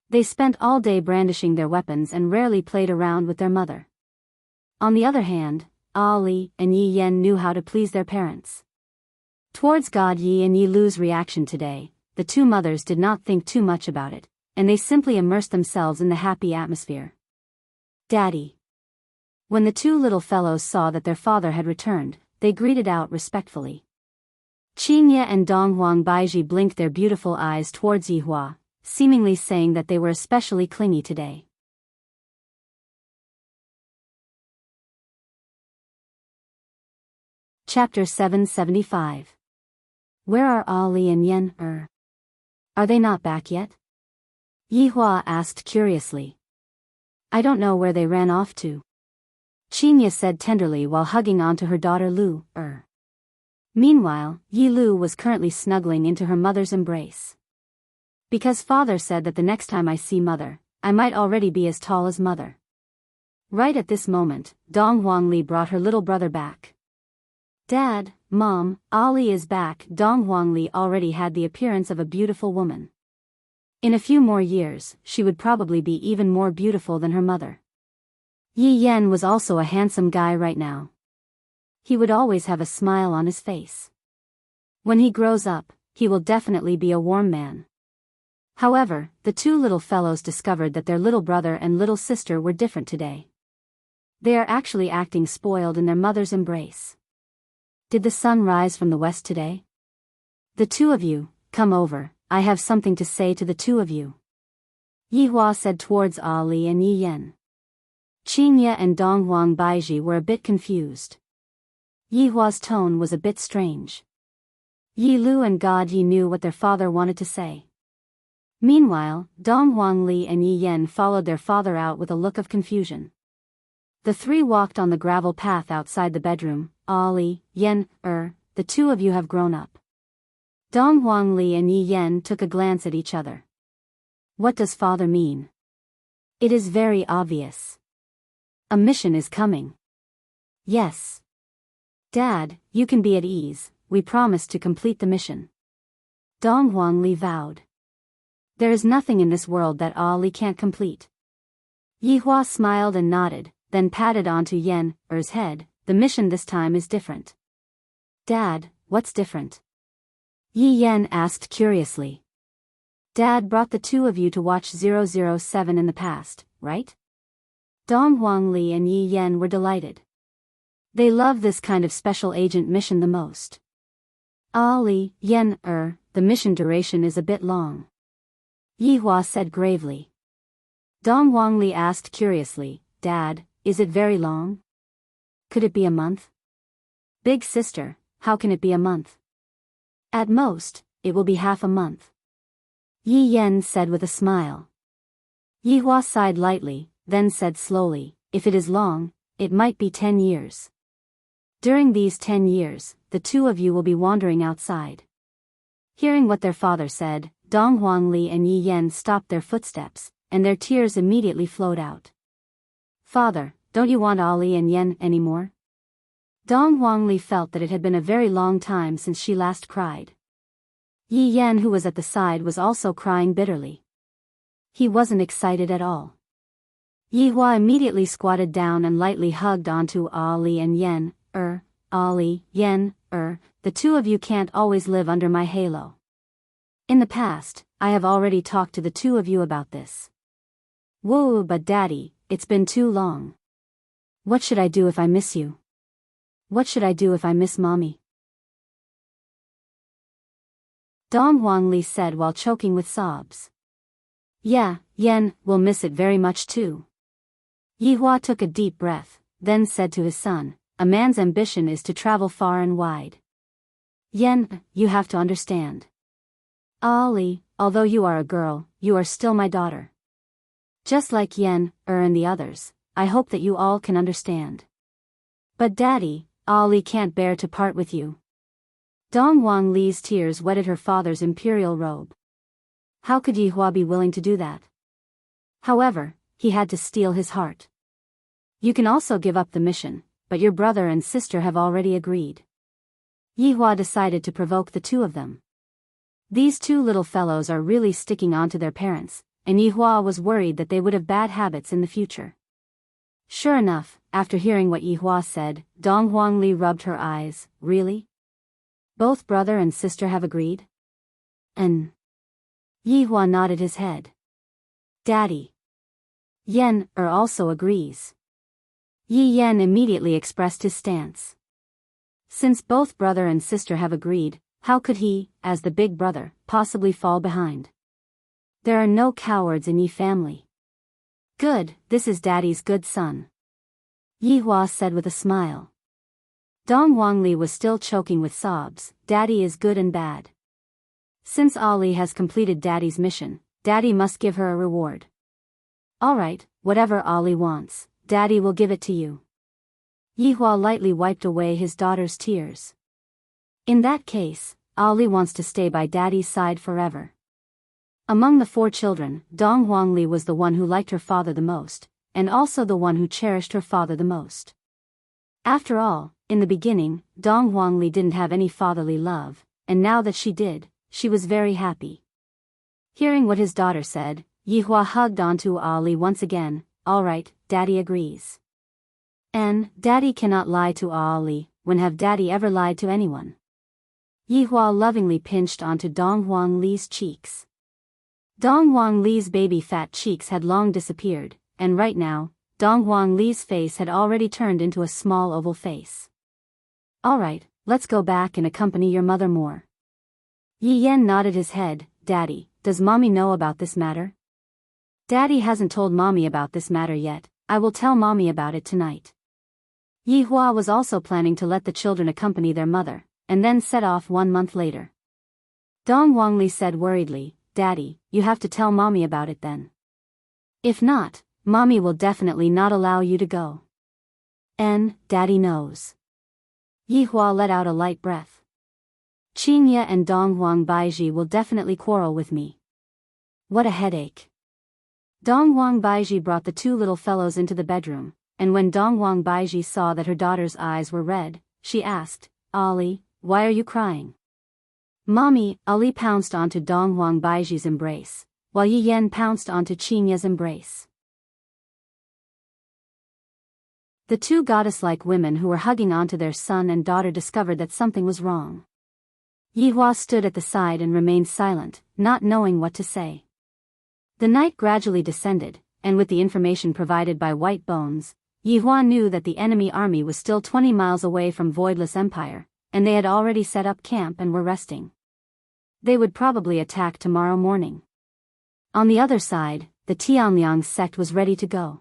They spent all day brandishing their weapons and rarely played around with their mother. On the other hand, Ali and Yi Yen knew how to please their parents. Towards God Yi and Yi Lu's reaction today, the 2 mothers did not think too much about it, and they simply immersed themselves in the happy atmosphere. Daddy. When the 2 little fellows saw that their father had returned, they greeted out respectfully. Qinya and Donghuang Baiji blinked their beautiful eyes towards Yihua, seemingly saying that they were especially clingy today. Chapter 775. Where are Ali and Yen Er? Are they not back yet? Yihua asked curiously. I don't know where they ran off to. Qinya said tenderly while hugging onto her daughter Lu Er. Meanwhile, Yi Lu was currently snuggling into her mother's embrace. Because father said that the next time I see mother, I might already be as tall as mother. Right at this moment, Dong Huangli brought her little brother back. Dad, Mom, Ali is back. Dong Huangli already had the appearance of a beautiful woman. In a few more years, she would probably be even more beautiful than her mother. Yi Yen was also a handsome guy right now. He would always have a smile on his face. When he grows up, he will definitely be a warm man. However, the 2 little fellows discovered that their little brother and little sister were different today. They are actually acting spoiled in their mother's embrace. Did the sun rise from the west today? The 2 of you, come over, I have something to say to the 2 of you. Yihua said towards Ali and Yi Yen. Qinya and Donghuang Baiji were a bit confused. Yihua's tone was a bit strange. Yi Lu and God Yi knew what their father wanted to say. Meanwhile, Dong Huangli and Yi Yen followed their father out with a look of confusion. The 3 walked on the gravel path outside the bedroom. Ali, Yen, the 2 of you have grown up. Dong Huangli and Yi Yen took a glance at each other. What does father mean? It is very obvious. A mission is coming. Yes. Dad, you can be at ease, we promise to complete the mission. Dong Huangli vowed. There is nothing in this world that Ali can't complete. Yihua smiled and nodded, then patted onto Yen Er's head. The mission this time is different. Dad, what's different? Yi Yen asked curiously. Dad brought the 2 of you to watch 007 in the past, right? Dong Huangli and Yi Yen were delighted. They love this kind of special agent mission the most. Ali, Yen the mission duration is a bit long. Yihua said gravely. Dong Huangli asked curiously, Dad, is it very long? Could it be a month? Big sister, how can it be a month? At most, it will be half a month. Yi Yen said with a smile. Yihua sighed lightly, then said slowly, if it is long, it might be 10 years. During these 10 years, the 2 of you will be wandering outside. Hearing what their father said, Dong Huangli and Yi Yen stopped their footsteps, and their tears immediately flowed out. Father, don't you want Ali and Yen anymore? Dong Huangli felt that it had been a very long time since she last cried. Yi Yan, who was at the side, was also crying bitterly. He wasn't excited at all. Yi Hua immediately squatted down and lightly hugged onto Ali and Yen. Ali, Yen, the two of you can't always live under my halo. In the past, I have already talked to the two of you about this. Whoa, but Daddy, it's been too long. What should I do if I miss you? What should I do if I miss Mommy? Dong Wangli said while choking with sobs. Yeah, Yen will miss it very much too. Yi Hua took a deep breath, then said to his son, a man's ambition is to travel far and wide. Yen, you have to understand. Ali, although you are a girl, you are still my daughter. Just like Yen, and the others, I hope that you all can understand. But Daddy, Ali can't bear to part with you. Dong Wangli's tears wetted her father's imperial robe. How could Yi Hua be willing to do that? However, he had to steel his heart. You can also give up the mission, but your brother and sister have already agreed. Yi Hua decided to provoke the two of them. These two little fellows are really sticking on to their parents, and Yi Hua was worried that they would have bad habits in the future. Sure enough, after hearing what Yi Hua said, Dong Wangli rubbed her eyes. Really? Both brother and sister have agreed? And Yi Hua nodded his head. Daddy. Yen also agrees. Yi Yan immediately expressed his stance. Since both brother and sister have agreed, how could he, as the big brother, possibly fall behind? There are no cowards in Yi family. Good, this is Daddy's good son. Yi Hua said with a smile. Dong Wangli was still choking with sobs. Daddy is good and bad. Since Ali has completed Daddy's mission, Daddy must give her a reward. Alright, whatever Ali wants, Daddy will give it to you. Yi Hua lightly wiped away his daughter's tears. In that case, Ali wants to stay by Daddy's side forever. Among the four children, Dong Wangli was the one who liked her father the most, and also the one who cherished her father the most. After all, in the beginning, Dong Wangli didn't have any fatherly love, and now that she did, she was very happy. Hearing what his daughter said, Yi Hua hugged onto Ali once again. Alright, Daddy agrees. And Daddy cannot lie to Ali. When have Daddy ever lied to anyone? Yi Hua lovingly pinched onto Dong Wangli's cheeks. Dong Wangli's baby fat cheeks had long disappeared, and right now, Dong Wangli's face had already turned into a small oval face. Alright, let's go back and accompany your mother more. Yi Yan nodded his head. Daddy, does Mommy know about this matter? Daddy hasn't told Mommy about this matter yet. I will tell Mommy about it tonight. Yi Hua was also planning to let the children accompany their mother, and then set off 1 month later. Dong Wangli said worriedly, Daddy, you have to tell Mommy about it then. If not, Mommy will definitely not allow you to go. And Daddy knows. Yi Hua let out a light breath. Qingye and Dong Wang Baiji will definitely quarrel with me. What a headache. Dong Wang Baiji brought the two little fellows into the bedroom, and when Dong Wang Baiji saw that her daughter's eyes were red, she asked, Ali, why are you crying? Mommy, Ali pounced onto Dong Wang Baiji's embrace, while Yi Yan pounced onto Qingye's embrace. The two goddess-like women who were hugging onto their son and daughter discovered that something was wrong. Yi Hua stood at the side and remained silent, not knowing what to say. The night gradually descended, and with the information provided by White Bones, Yi Hua knew that the enemy army was still 20 miles away from Voidless Empire, and they had already set up camp and were resting. They would probably attack tomorrow morning. On the other side, the Tianliang sect was ready to go.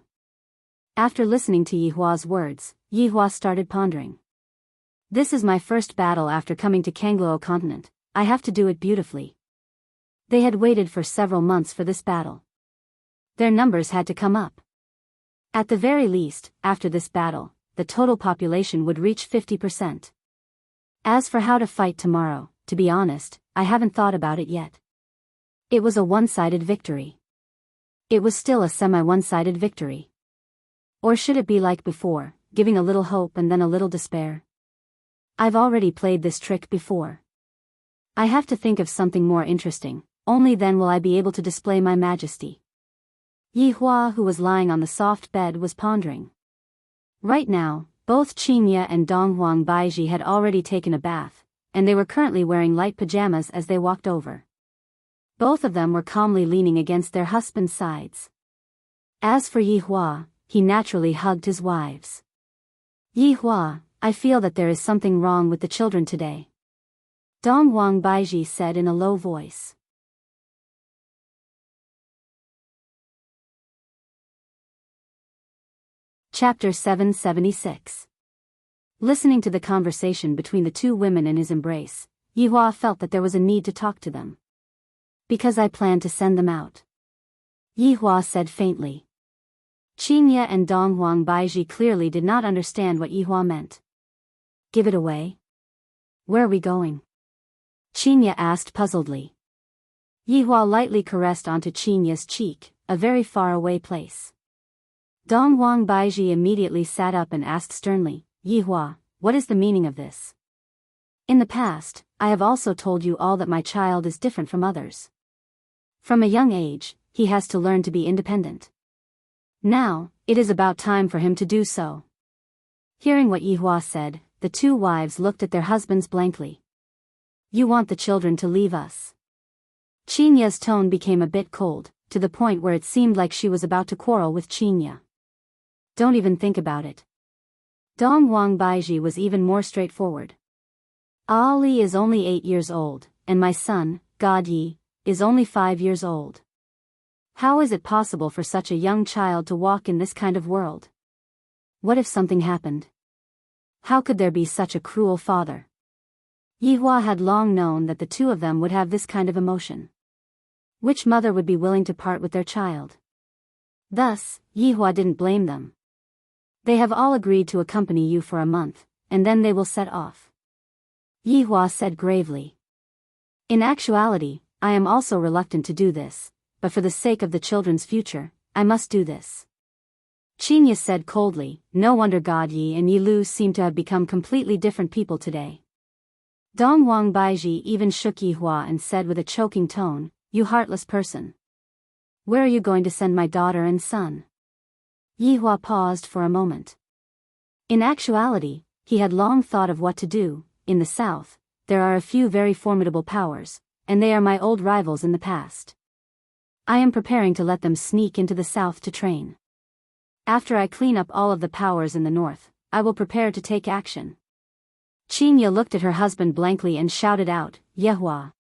After listening to Yi Hua's words, Yi Hua started pondering. This is my first battle after coming to Kangluo continent. I have to do it beautifully. They had waited for several months for this battle. Their numbers had to come up. At the very least, after this battle, the total population would reach 50%. As for how to fight tomorrow, to be honest, I haven't thought about it yet. It was a one-sided victory. It was still a semi-one-sided victory. Or should it be like before, giving a little hope and then a little despair? I've already played this trick before. I have to think of something more interesting, only then will I be able to display my majesty. Yihua, who was lying on the soft bed, was pondering. Right now, both Qinya and Donghuang Baiji had already taken a bath, and they were currently wearing light pajamas as they walked over. Both of them were calmly leaning against their husbands' sides. As for Yihua, he naturally hugged his wives. Yihua, I feel that there is something wrong with the children today, Donghuang Baiji said in a low voice. Chapter 776. Listening to the conversation between the two women in his embrace, Yihua felt that there was a need to talk to them. Because I plan to send them out, Yihua said faintly. Qinya and Donghuang Baiji clearly did not understand what Yihua meant. Give it away? Where are we going? Qinya asked puzzledly. Yihua lightly caressed onto Qinya's cheek, a very far away place. Donghuang Baiji immediately sat up and asked sternly, Yihua, what is the meaning of this? In the past, I have also told you all that my child is different from others. From a young age, he has to learn to be independent. Now, it is about time for him to do so. Hearing what Yihua said, the two wives looked at their husbands blankly. You want the children to leave us? Qinya's tone became a bit cold, to the point where it seemed like she was about to quarrel with Qinya. Don't even think about it. Donghuang Baiji was even more straightforward. Ali is only 8 years old, and my son, Godyi, is only 5 years old. How is it possible for such a young child to walk in this kind of world? What if something happened? How could there be such a cruel father? Yihua had long known that the two of them would have this kind of emotion. Which mother would be willing to part with their child? Thus, Yihua didn't blame them. They have all agreed to accompany you for a month, and then they will set off. Yihua said gravely. In actuality, I am also reluctant to do this, but for the sake of the children's future, I must do this. Qinya said coldly, no wonder Godyi and Yilu seem to have become completely different people today. Donghuang Baiji even shook Yihua and said with a choking tone, you heartless person. Where are you going to send my daughter and son? Yihua paused for a moment. In actuality, he had long thought of what to do. In the south, there are a few very formidable powers, and they are my old rivals in the past. I am preparing to let them sneak into the south to train. After I clean up all of the powers in the north, I will prepare to take action. Qinya looked at her husband blankly and shouted out, Yihua.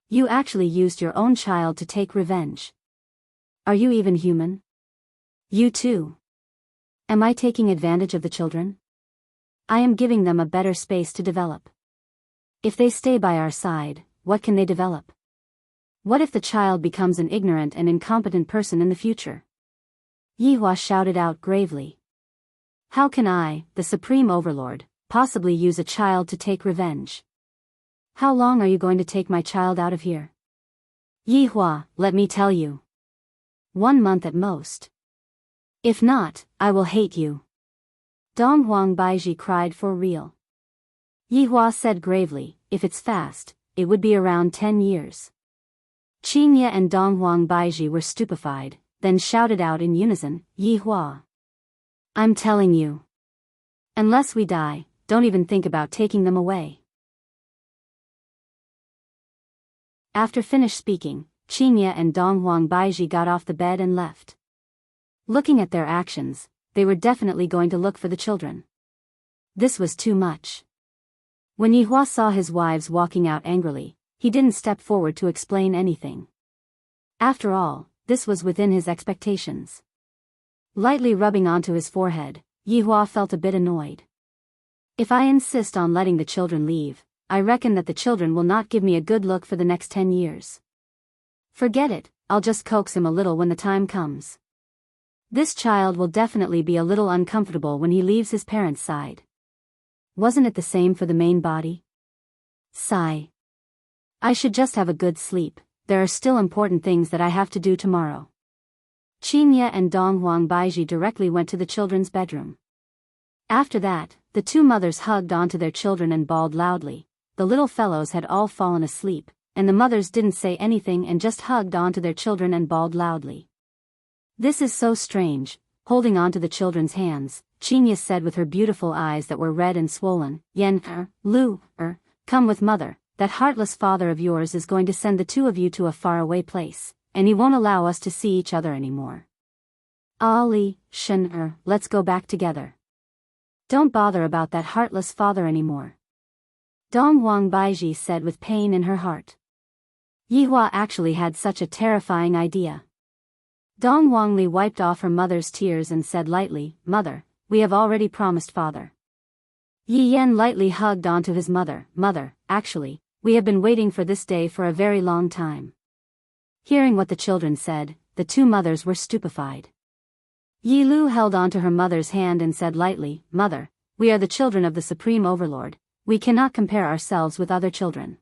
You actually used your own child to take revenge. Are you even human? You too. Am I taking advantage of the children? I am giving them a better space to develop. If they stay by our side, what can they develop? What if the child becomes an ignorant and incompetent person in the future? Yihua shouted out gravely. How can I, the Supreme Overlord, possibly use a child to take revenge? How long are you going to take my child out of here? Yihua, let me tell you. 1 month at most. If not, I will hate you. Donghuang Baiji cried for real. Yihua said gravely, if it's fast, it would be around 10 years. Qinya and Donghuang Baiji were stupefied, then shouted out in unison, Yihua. I'm telling you. Unless we die, don't even think about taking them away. After finished speaking, Qinya and Donghuang Baiji got off the bed and left. Looking at their actions, they were definitely going to look for the children. This was too much. When Yihua saw his wives walking out angrily, he didn't step forward to explain anything. After all, this was within his expectations. Lightly rubbing onto his forehead, Yihua felt a bit annoyed. If I insist on letting the children leave, I reckon that the children will not give me a good look for the next 10 years. Forget it, I'll just coax him a little when the time comes. This child will definitely be a little uncomfortable when he leaves his parents' side. Wasn't it the same for the main body? Sigh. I should just have a good sleep, there are still important things that I have to do tomorrow. Qinya and Donghuang Baiji directly went to the children's bedroom. After that, the two mothers hugged onto their children and bawled loudly. the little fellows had all fallen asleep, and the mothers didn't say anything and just hugged onto their children and bawled loudly. "This is so strange," holding onto the children's hands, Chinya said with her beautiful eyes that were red and swollen. "Lu, come with mother. That heartless father of yours is going to send the two of you to a faraway place, and he won't allow us to see each other anymore. Ali, let's go back together. Don't bother about that heartless father anymore," Dong Wang Baiji said with pain in her heart. Yihua actually had such a terrifying idea. Dong Wangli wiped off her mother's tears and said lightly, "Mother, we have already promised father." Yi Yan lightly hugged onto his mother. "Mother, actually, we have been waiting for this day for a very long time." Hearing what the children said, the two mothers were stupefied. Yi Lu held onto her mother's hand and said lightly, "Mother, we are the children of the Supreme Overlord. We cannot compare ourselves with other children.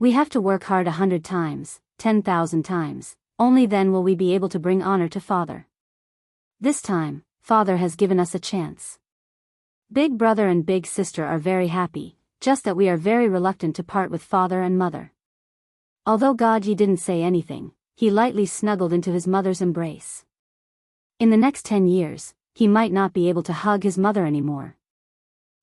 We have to work hard 100 times, 10,000 times, only then will we be able to bring honor to father. This time, father has given us a chance. Big brother and big sister are very happy, just that we are very reluctant to part with father and mother." Although God Yi didn't say anything, he lightly snuggled into his mother's embrace. In the next 10 years, he might not be able to hug his mother anymore.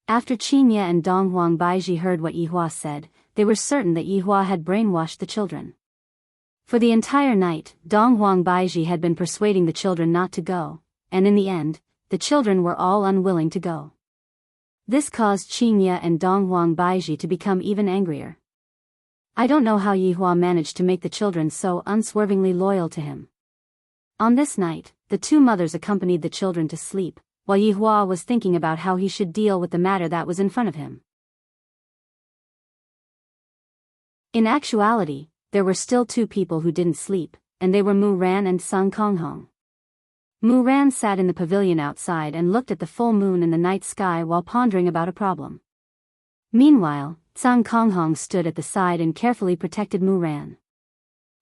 After Chinya and Dong Huang Baiji heard what Yihua said, they were certain that Yihua had brainwashed the children. For the entire night, Dong Huang Baiji had been persuading the children not to go, and in the end, the children were all unwilling to go. This caused Chinya and Dong Huang Baiji to become even angrier. I don't know how Yihua managed to make the children so unswervingly loyal to him. On this night, the two mothers accompanied the children to sleep, while Yihua was thinking about how he should deal with the matter that was in front of him. In actuality, there were still two people who didn't sleep, and they were Mu Ran and Sun Konghong. Mu Ran sat in the pavilion outside and looked at the full moon in the night sky while pondering about a problem. Meanwhile, Sun Konghong stood at the side and carefully protected Mu Ran.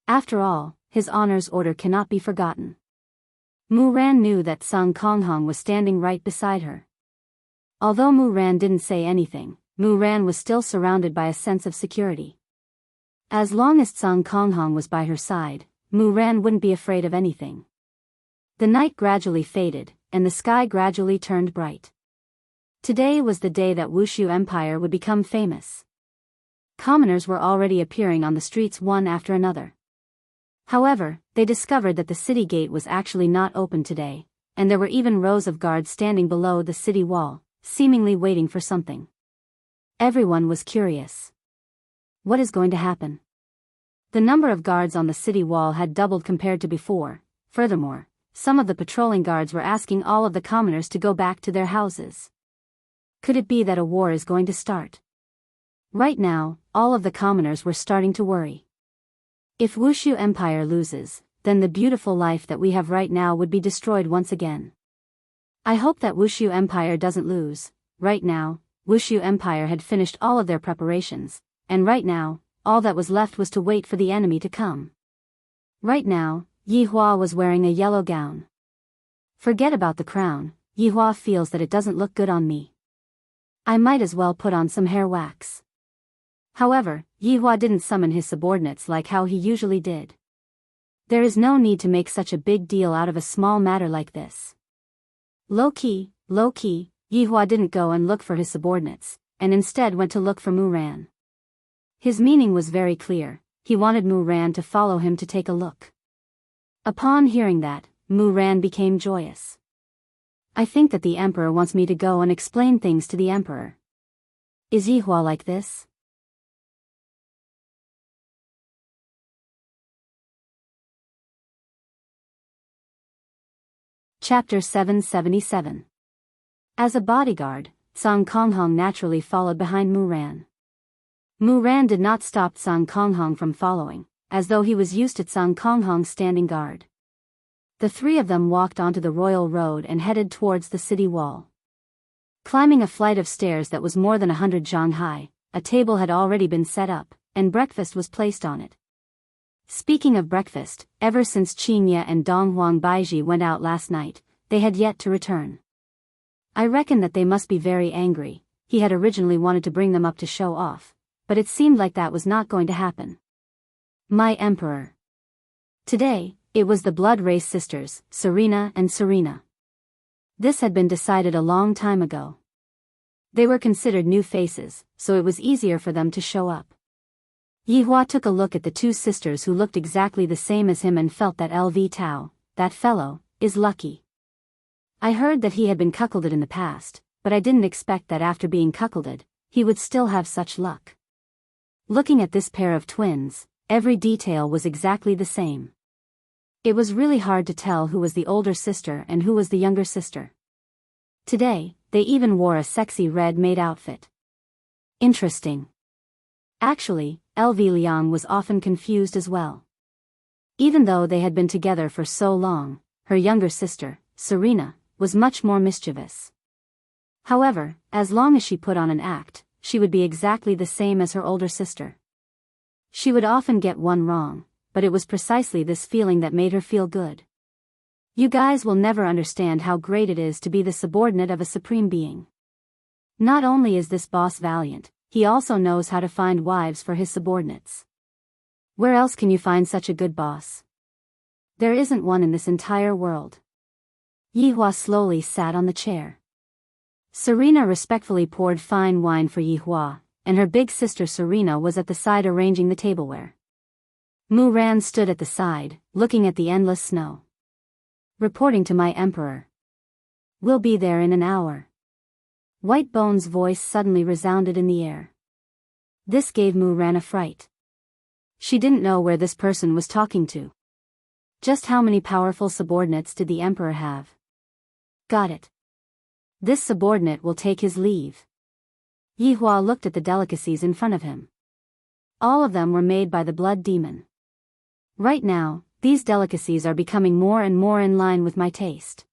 After all, his honor's order cannot be forgotten. Mu Ran knew that Sun Konghong was standing right beside her. Although Mu Ran didn't say anything, Mu Ran was still surrounded by a sense of security. As long as Sun Konghong was by her side, Mu Ran wouldn't be afraid of anything. The night gradually faded, and the sky gradually turned bright. Today was the day that Wushu Empire would become famous. Commoners were already appearing on the streets one after another. However, they discovered that the city gate was actually not open today, and there were even rows of guards standing below the city wall, seemingly waiting for something. Everyone was curious. What is going to happen? The number of guards on the city wall had doubled compared to before. Furthermore, some of the patrolling guards were asking all of the commoners to go back to their houses. Could it be that a war is going to start? Right now, all of the commoners were starting to worry. If Wushu Empire loses, then the beautiful life that we have right now would be destroyed once again. I hope that Wushu Empire doesn't lose. Right now, Wushu Empire had finished all of their preparations, and right now, all that was left was to wait for the enemy to come. Right now, Yihua was wearing a yellow gown. Forget about the crown, Yihua feels that it doesn't look good on me. I might as well put on some hair wax. However, Yihua didn't summon his subordinates like how he usually did. There is no need to make such a big deal out of a small matter like this. Low-key, Yihua didn't go and look for his subordinates, and instead went to look for Mu Ran. His meaning was very clear, he wanted Mu Ran to follow him to take a look. Upon hearing that, Mu Ran became joyous. I think that the emperor wants me to go and explain things to the emperor. Is Yihua like this? Chapter 777. As a bodyguard, Sun Konghong naturally followed behind Mu Ran. Mu Ran did not stop Sun Konghong from following, as though he was used to Sun Konghong standing guard. The three of them walked onto the royal road and headed towards the city wall. Climbing a flight of stairs that was more than 100 zhang high, a table had already been set up, and breakfast was placed on it. Speaking of breakfast, ever since Chinya and Dong Huang Baiji went out last night, they had yet to return. I reckon that they must be very angry. He had originally wanted to bring them up to show off, but it seemed like that was not going to happen. My emperor. Today, it was the blood race sisters, Serena and Serena. This had been decided a long time ago. They were considered new faces, so it was easier for them to show up. Yihua took a look at the two sisters who looked exactly the same as him and felt that LV Tao, that fellow, is lucky. I heard that he had been cuckolded in the past, but I didn't expect that after being cuckolded, he would still have such luck. Looking at this pair of twins, every detail was exactly the same. It was really hard to tell who was the older sister and who was the younger sister. Today, they even wore a sexy red maid outfit. Interesting. Actually, LV Liang was often confused as well. Even though they had been together for so long, her younger sister, Serena, was much more mischievous. However, as long as she put on an act, she would be exactly the same as her older sister. She would often get one wrong, but it was precisely this feeling that made her feel good. You guys will never understand how great it is to be the subordinate of a supreme being. Not only is this boss valiant, he also knows how to find wives for his subordinates. Where else can you find such a good boss? There isn't one in this entire world. Yihua slowly sat on the chair. Serena respectfully poured fine wine for Yihua, and her big sister Serena was at the side arranging the tableware. Mu Ran stood at the side, looking at the endless snow. Reporting to my emperor. We'll be there in an hour. White Bone's voice suddenly resounded in the air. This gave Mu Ran a fright. She didn't know where this person was talking to. Just how many powerful subordinates did the emperor have? Got it. This subordinate will take his leave. Yihua looked at the delicacies in front of him. All of them were made by the blood demon. Right now, these delicacies are becoming more and more in line with my taste.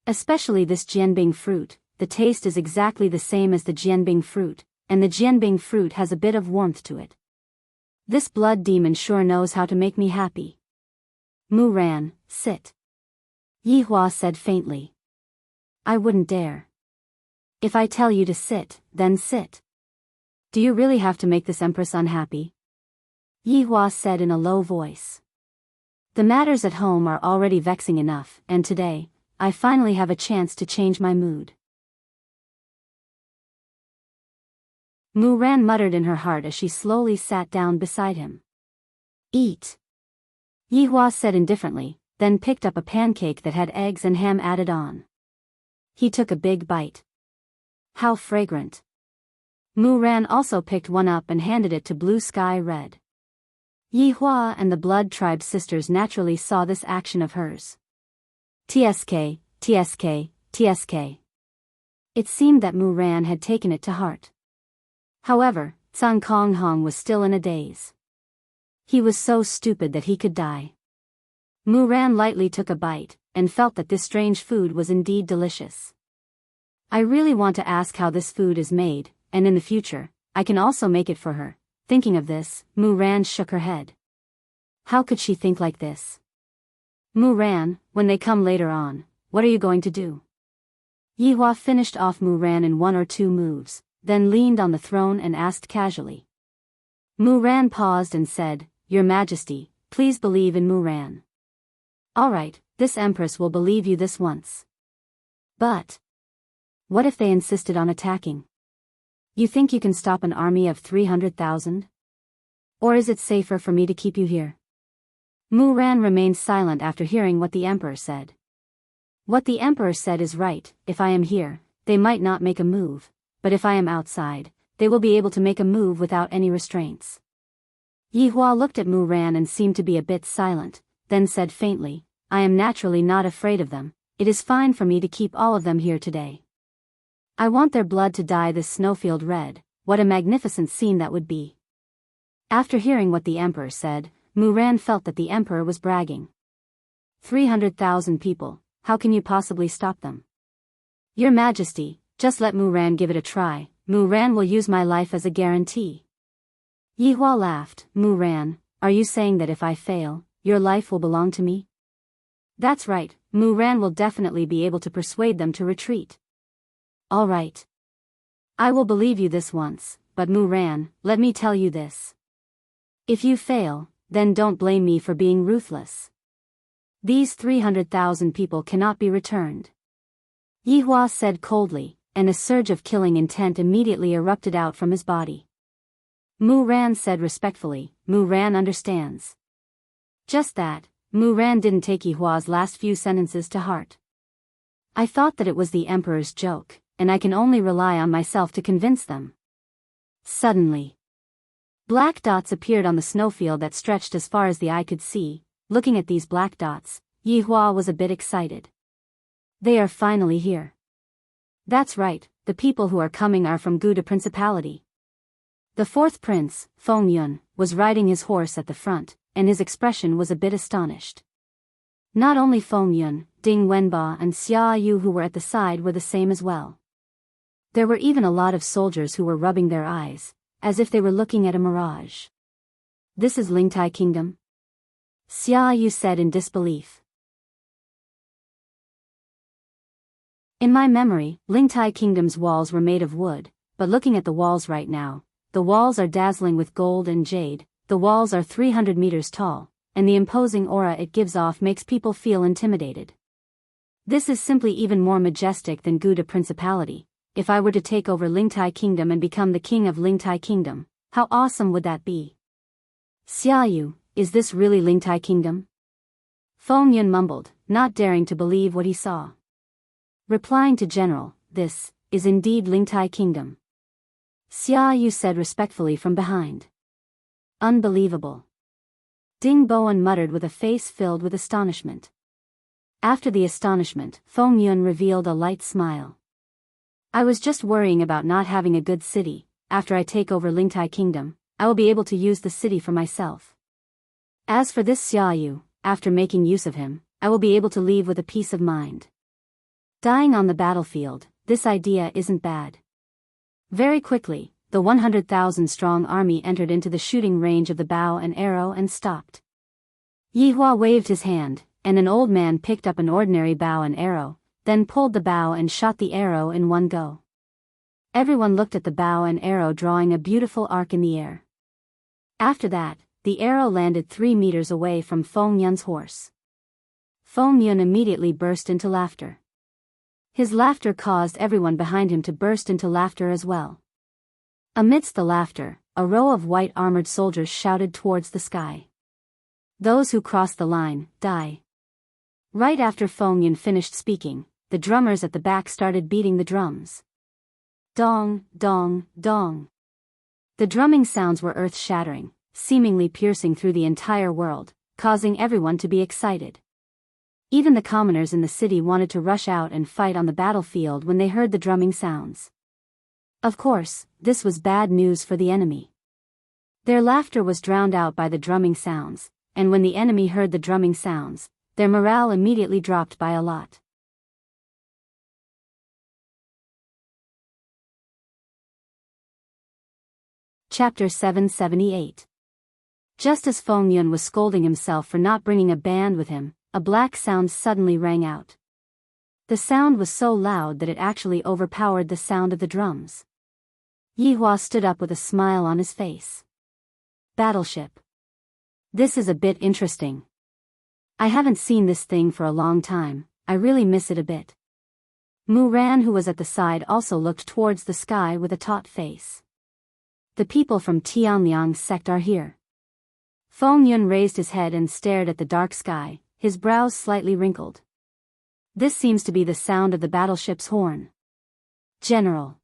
Especially this jianbing fruit. The taste is exactly the same as the jianbing fruit, and the jianbing fruit has a bit of warmth to it. This blood demon sure knows how to make me happy. Mu Ran, sit. Yihua said faintly. I wouldn't dare. If I tell you to sit, then sit. Do you really have to make this empress unhappy? Yihua said in a low voice. The matters at home are already vexing enough, and today, I finally have a chance to change my mood. Mu Ran muttered in her heart as she slowly sat down beside him. Eat. Yihua said indifferently, then picked up a pancake that had eggs and ham added on. He took a big bite. How fragrant. Mu Ran also picked one up and handed it to Blue Sky Red. Yihua and the Blood Tribe sisters naturally saw this action of hers. TSK, TSK, TSK. It seemed that Mu Ran had taken it to heart. However, Tsang Kong Hong was still in a daze. He was so stupid that he could die. Mu Ran lightly took a bite, and felt that this strange food was indeed delicious. I really want to ask how this food is made, and in the future, I can also make it for her. Thinking of this, Mu Ran shook her head. How could she think like this? Mu Ran, when they come later on, what are you going to do? Yihua finished off Mu Ran in 1 or 2 moves, then leaned on the throne and asked casually. Mu Ran paused and said, Your Majesty, please believe in Mu Ran. All right, this empress will believe you this once. But what if they insisted on attacking? You think you can stop an army of 300,000? Or is it safer for me to keep you here? Mu Ran remained silent after hearing what the emperor said. What the emperor said is right. If I am here, they might not make a move, but if I am outside, they will be able to make a move without any restraints. Yihua looked at Mu Ran and seemed to be a bit silent, then said faintly, I am naturally not afraid of them. It is fine for me to keep all of them here today. I want their blood to dye this snowfield red. What a magnificent scene that would be. After hearing what the emperor said, Mu Ran felt that the emperor was bragging. 300,000 people, how can you possibly stop them? Your Majesty, just let Mu Ran give it a try. Mu Ran will use my life as a guarantee. Yihua laughed. Mu Ran, are you saying that if I fail, your life will belong to me? That's right, Mu Ran will definitely be able to persuade them to retreat. All right. I will believe you this once, but Mu Ran, let me tell you this. If you fail, then don't blame me for being ruthless. These 300,000 people cannot be returned. Yihua said coldly, and a surge of killing intent immediately erupted out from his body. Mu Ran said respectfully, Mu Ran understands. Just that, Mu Ran didn't take Yihua's last few sentences to heart. I thought that it was the emperor's joke, and I can only rely on myself to convince them. Suddenly, black dots appeared on the snowfield that stretched as far as the eye could see. Looking at these black dots, Yihua was a bit excited. They are finally here. That's right, the people who are coming are from Guda Principality. The fourth prince, Feng Yun, was riding his horse at the front, and his expression was a bit astonished. Not only Feng Yun, Ding Wenba and Xia Yu who were at the side were the same as well. There were even a lot of soldiers who were rubbing their eyes, as if they were looking at a mirage. This is Lingtai Kingdom? Xia Yu said in disbelief. In my memory, Lingtai Kingdom's walls were made of wood, but looking at the walls right now, the walls are dazzling with gold and jade, the walls are 300 meters tall, and the imposing aura it gives off makes people feel intimidated. This is simply even more majestic than Guda Principality. If I were to take over Lingtai Kingdom and become the king of Lingtai Kingdom, how awesome would that be? Xia Yu, is this really Lingtai Kingdom? Feng Yun mumbled, not daring to believe what he saw. Replying to General, this is indeed Lingtai Kingdom. Xia Yu said respectfully from behind. Unbelievable. Ding Bowen muttered with a face filled with astonishment. After the astonishment, Feng Yun revealed a light smile. I was just worrying about not having a good city. After I take over Lingtai Kingdom, I will be able to use the city for myself. As for this Xia Yu, after making use of him, I will be able to leave with a peace of mind. Dying on the battlefield, this idea isn't bad. Very quickly, the 100,000 strong army entered into the shooting range of the bow and arrow and stopped. Yihua waved his hand, and an old man picked up an ordinary bow and arrow, then pulled the bow and shot the arrow in one go. Everyone looked at the bow and arrow drawing a beautiful arc in the air. After that, the arrow landed 3 meters away from Feng Yun's horse. Feng Yun immediately burst into laughter. His laughter caused everyone behind him to burst into laughter as well. Amidst the laughter, a row of white armored soldiers shouted towards the sky. Those who cross the line, die. Right after Feng Yun finished speaking, the drummers at the back started beating the drums. Dong, dong, dong. The drumming sounds were earth-shattering, seemingly piercing through the entire world, causing everyone to be excited. Even the commoners in the city wanted to rush out and fight on the battlefield when they heard the drumming sounds. Of course, this was bad news for the enemy. Their laughter was drowned out by the drumming sounds, and when the enemy heard the drumming sounds, their morale immediately dropped by a lot. Chapter 778. Just as Feng Yun was scolding himself for not bringing a band with him, a black sound suddenly rang out. The sound was so loud that it actually overpowered the sound of the drums. Yihua stood up with a smile on his face. Battleship. This is a bit interesting. I haven't seen this thing for a long time, I really miss it a bit. Mu Ran, who was at the side, also looked towards the sky with a taut face. The people from Tianliang's sect are here. Feng Yun raised his head and stared at the dark sky, his brows slightly wrinkled. This seems to be the sound of the battleship's horn. General.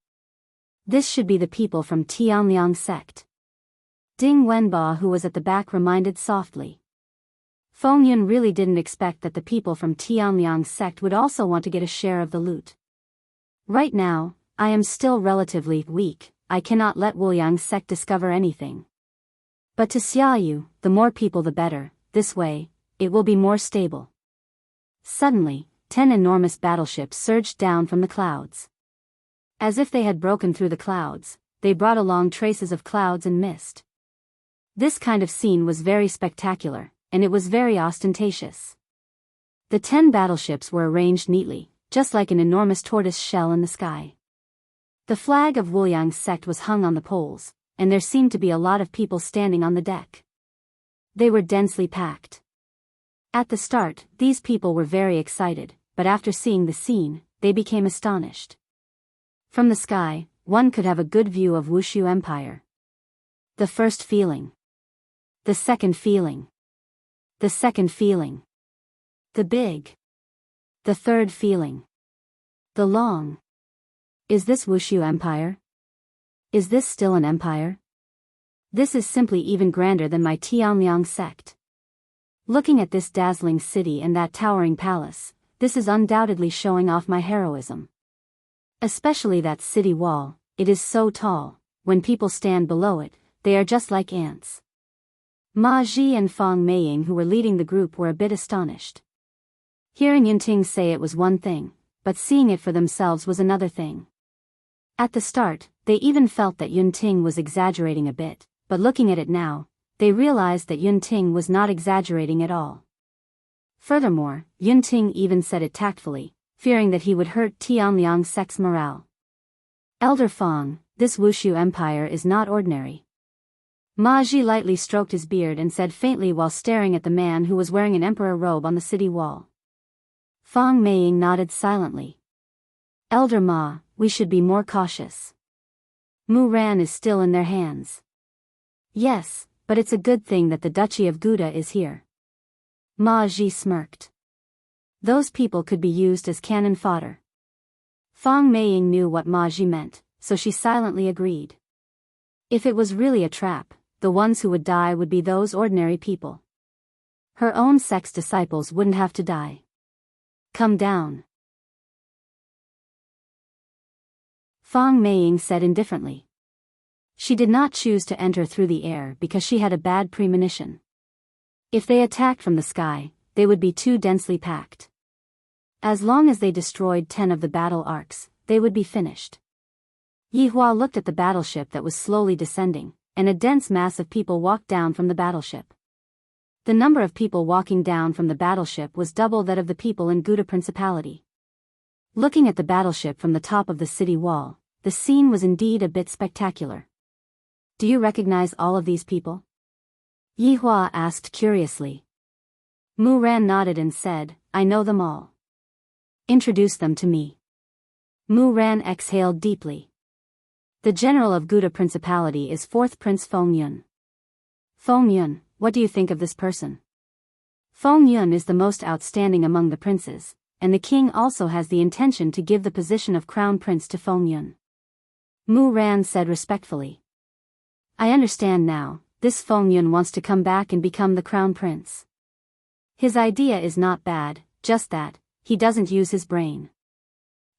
This should be the people from Tianliang sect. Ding Wenba, who was at the back, reminded softly. Feng Yun really didn't expect that the people from Tianliang sect would also want to get a share of the loot. Right now, I am still relatively weak, I cannot let Wuliang's sect discover anything. But to Xia Yu, the more people the better, this way, it will be more stable. Suddenly, 10 enormous battleships surged down from the clouds. As if they had broken through the clouds, they brought along traces of clouds and mist. This kind of scene was very spectacular, and it was very ostentatious. The 10 battleships were arranged neatly, just like an enormous tortoise shell in the sky. The flag of Wuliang's sect was hung on the poles, and there seemed to be a lot of people standing on the deck. They were densely packed. At the start, these people were very excited, but after seeing the scene, they became astonished. From the sky, one could have a good view of Wushu Empire. The first feeling. The second feeling. The second feeling. The big. The third feeling. The long. Is this Wushu Empire? Is this still an empire? This is simply even grander than my Tianliang sect. Looking at this dazzling city and that towering palace, this is undoubtedly showing off my heroism. Especially that city wall, it is so tall, when people stand below it, they are just like ants. Ma Ji and Fang Meiying, who were leading the group, were a bit astonished. Hearing Yunting say it was one thing, but seeing it for themselves was another thing. At the start, they even felt that Yunting was exaggerating a bit, but looking at it now, they realized that Yunting was not exaggerating at all. Furthermore, Yunting even said it tactfully, fearing that he would hurt Tianliang sect's morale. Elder Fang, this Wushu Empire is not ordinary. Ma Ji lightly stroked his beard and said faintly while staring at the man who was wearing an emperor robe on the city wall. Fang Meiying nodded silently. Elder Ma, we should be more cautious. Mu Ran is still in their hands. Yes, but it's a good thing that the Duchy of Gouda is here. Ma Ji smirked. Those people could be used as cannon fodder. Fang Meiying knew what Ma Ji meant, so she silently agreed. If it was really a trap, the ones who would die would be those ordinary people. Her own sect's disciples wouldn't have to die. Come down. Fang Meiying said indifferently. She did not choose to enter through the air because she had a bad premonition. If they attacked from the sky, they would be too densely packed. As long as they destroyed 10 of the battle arcs, they would be finished. Yihua looked at the battleship that was slowly descending, and a dense mass of people walked down from the battleship. The number of people walking down from the battleship was double that of the people in Gouda Principality. Looking at the battleship from the top of the city wall, the scene was indeed a bit spectacular. Do you recognize all of these people? Yihua asked curiously. Mu Ran nodded and said, I know them all. Introduce them to me. Mu Ran exhaled deeply. The general of Gouda Principality is 4th Prince Feng Yun. Feng Yun, what do you think of this person? Feng Yun is the most outstanding among the princes, and the king also has the intention to give the position of crown prince to Feng Yun. Mu Ran said respectfully. I understand now, this Feng Yun wants to come back and become the crown prince. His idea is not bad, just that, he doesn't use his brain.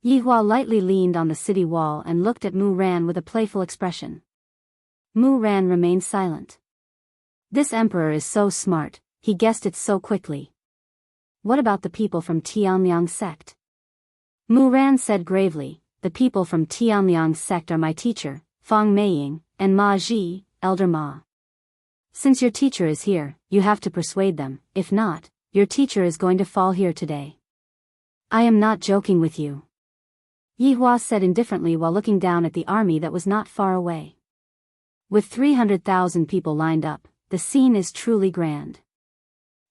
Yihua lightly leaned on the city wall and looked at Mu Ran with a playful expression. Mu Ran remained silent. This emperor is so smart, he guessed it so quickly. What about the people from Tianliang's sect? Mu Ran said gravely, the people from Tianliang's sect are my teacher, Fang Meiying, and Ma Ji, Elder Ma. Since your teacher is here, you have to persuade them, if not, your teacher is going to fall here today. I am not joking with you. Yihua said indifferently while looking down at the army that was not far away. With 300,000 people lined up, the scene is truly grand.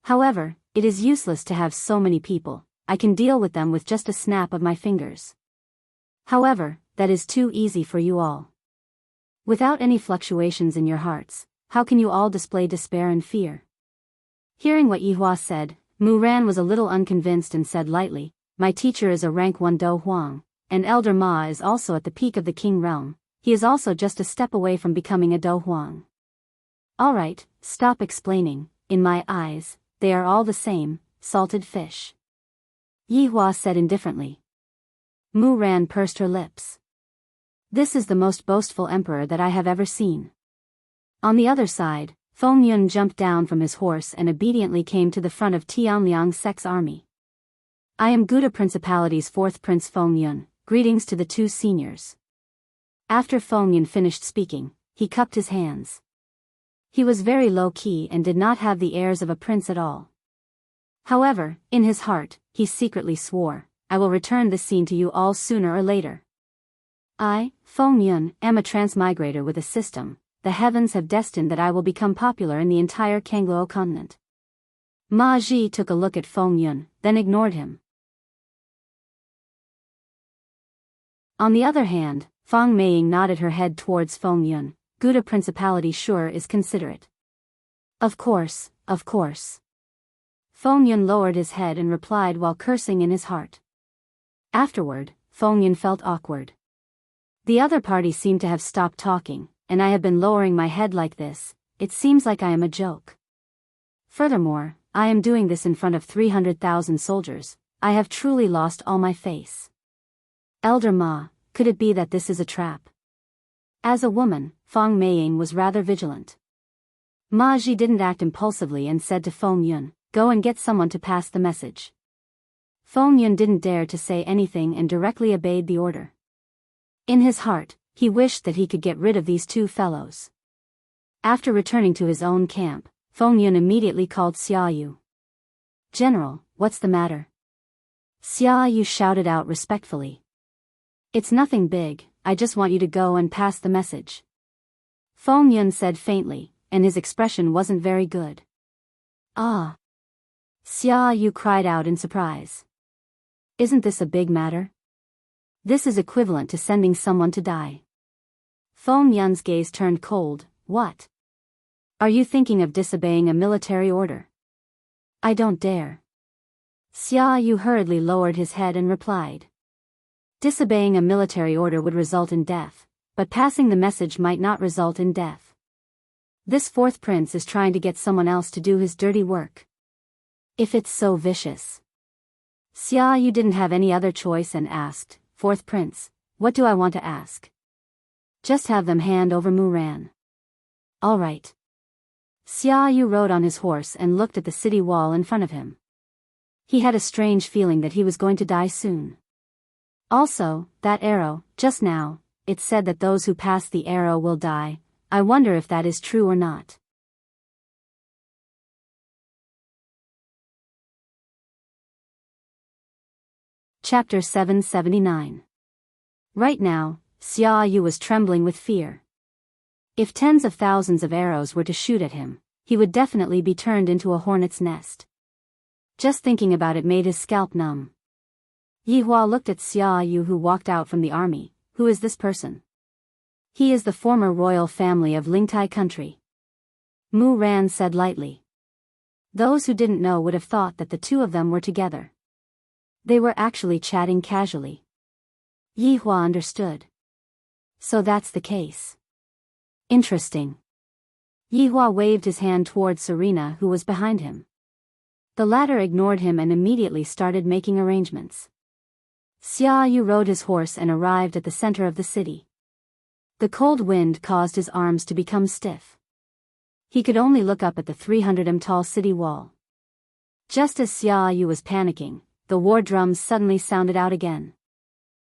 However, it is useless to have so many people, I can deal with them with just a snap of my fingers. However, that is too easy for you all. Without any fluctuations in your hearts, how can you all display despair and fear? Hearing what Yihua said, Mu Ran was a little unconvinced and said lightly, my teacher is a rank 1 Do Huang, and Elder Ma is also at the peak of the King realm, he is also just a step away from becoming a Do Huang. Alright, stop explaining, in my eyes, they are all the same, salted fish. Yihua said indifferently. Mu Ran pursed her lips. This is the most boastful emperor that I have ever seen. On the other side, Feng Yun jumped down from his horse and obediently came to the front of Tianliang sect's army. I am Gouda Principality's 4th Prince Feng Yun, greetings to the 2 seniors. After Feng Yun finished speaking, he cupped his hands. He was very low-key and did not have the airs of a prince at all. However, in his heart, he secretly swore, I will return this scene to you all sooner or later. I, Feng Yun, am a transmigrator with a system. The heavens have destined that I will become popular in the entire Kangluo continent. Ma Ji took a look at Feng Yun, then ignored him. On the other hand, Feng Meiying nodded her head towards Feng Yun. Gouda Principality sure is considerate. Of course, of course. Feng Yun lowered his head and replied while cursing in his heart. Afterward, Feng Yun felt awkward. The other party seemed to have stopped talking, and I have been lowering my head like this. It seems like I am a joke. Furthermore, I am doing this in front of 300,000 soldiers. I have truly lost all my face. Elder Ma, could it be that this is a trap? As a woman, Feng Meiying was rather vigilant. Ma Ji didn't act impulsively and said to Feng Yun, go and get someone to pass the message. Feng Yun didn't dare to say anything and directly obeyed the order. In his heart, he wished that he could get rid of these two fellows. After returning to his own camp, Feng Yun immediately called Xia Yu. General, what's the matter? Xia Yu shouted out respectfully. It's nothing big, I just want you to go and pass the message. Feng Yun said faintly, and his expression wasn't very good. Ah! Xia Yu cried out in surprise. Isn't this a big matter? This is equivalent to sending someone to die. Feng Yun's gaze turned cold. What? Are you thinking of disobeying a military order? I don't dare. Xia Yu hurriedly lowered his head and replied. Disobeying a military order would result in death, but passing the message might not result in death. This fourth prince is trying to get someone else to do his dirty work. If it's so vicious. Xia Yu didn't have any other choice and asked, Fourth prince, what do I want to ask? Just have them hand over Muran. All right. Xia Yu rode on his horse and looked at the city wall in front of him. He had a strange feeling that he was going to die soon. Also, that arrow, just now, it said that those who pass the arrow will die. I wonder if that is true or not. Chapter 779. Right now, Xia Yu was trembling with fear. If tens of thousands of arrows were to shoot at him, he would definitely be turned into a hornet's nest. Just thinking about it made his scalp numb. Yihua looked at Xia Yu, who walked out from the army. Who is this person? He is the former royal family of Lingtai country. Mu Ran said lightly. Those who didn't know would have thought that the two of them were together. They were actually chatting casually. Yihua understood. So that's the case. Interesting. Yihua waved his hand towards Serena, who was behind him. The latter ignored him and immediately started making arrangements. Xia Yu rode his horse and arrived at the center of the city. The cold wind caused his arms to become stiff. He could only look up at the 300 tall city wall. Just as Xia Yu was panicking, the war drums suddenly sounded out again.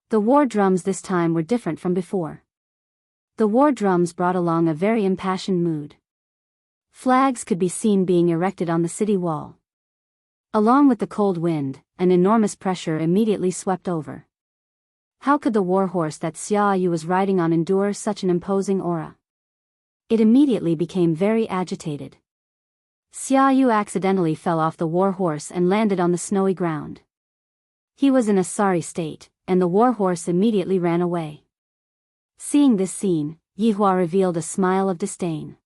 The war drums this time were different from before. The war drums brought along a very impassioned mood. Flags could be seen being erected on the city wall. Along with the cold wind, an enormous pressure immediately swept over. How could the war horse that Xia Yu was riding on endure such an imposing aura? It immediately became very agitated. Xia Yu accidentally fell off the war horse and landed on the snowy ground. He was in a sorry state, and the war horse immediately ran away. Seeing this scene, Yihua revealed a smile of disdain.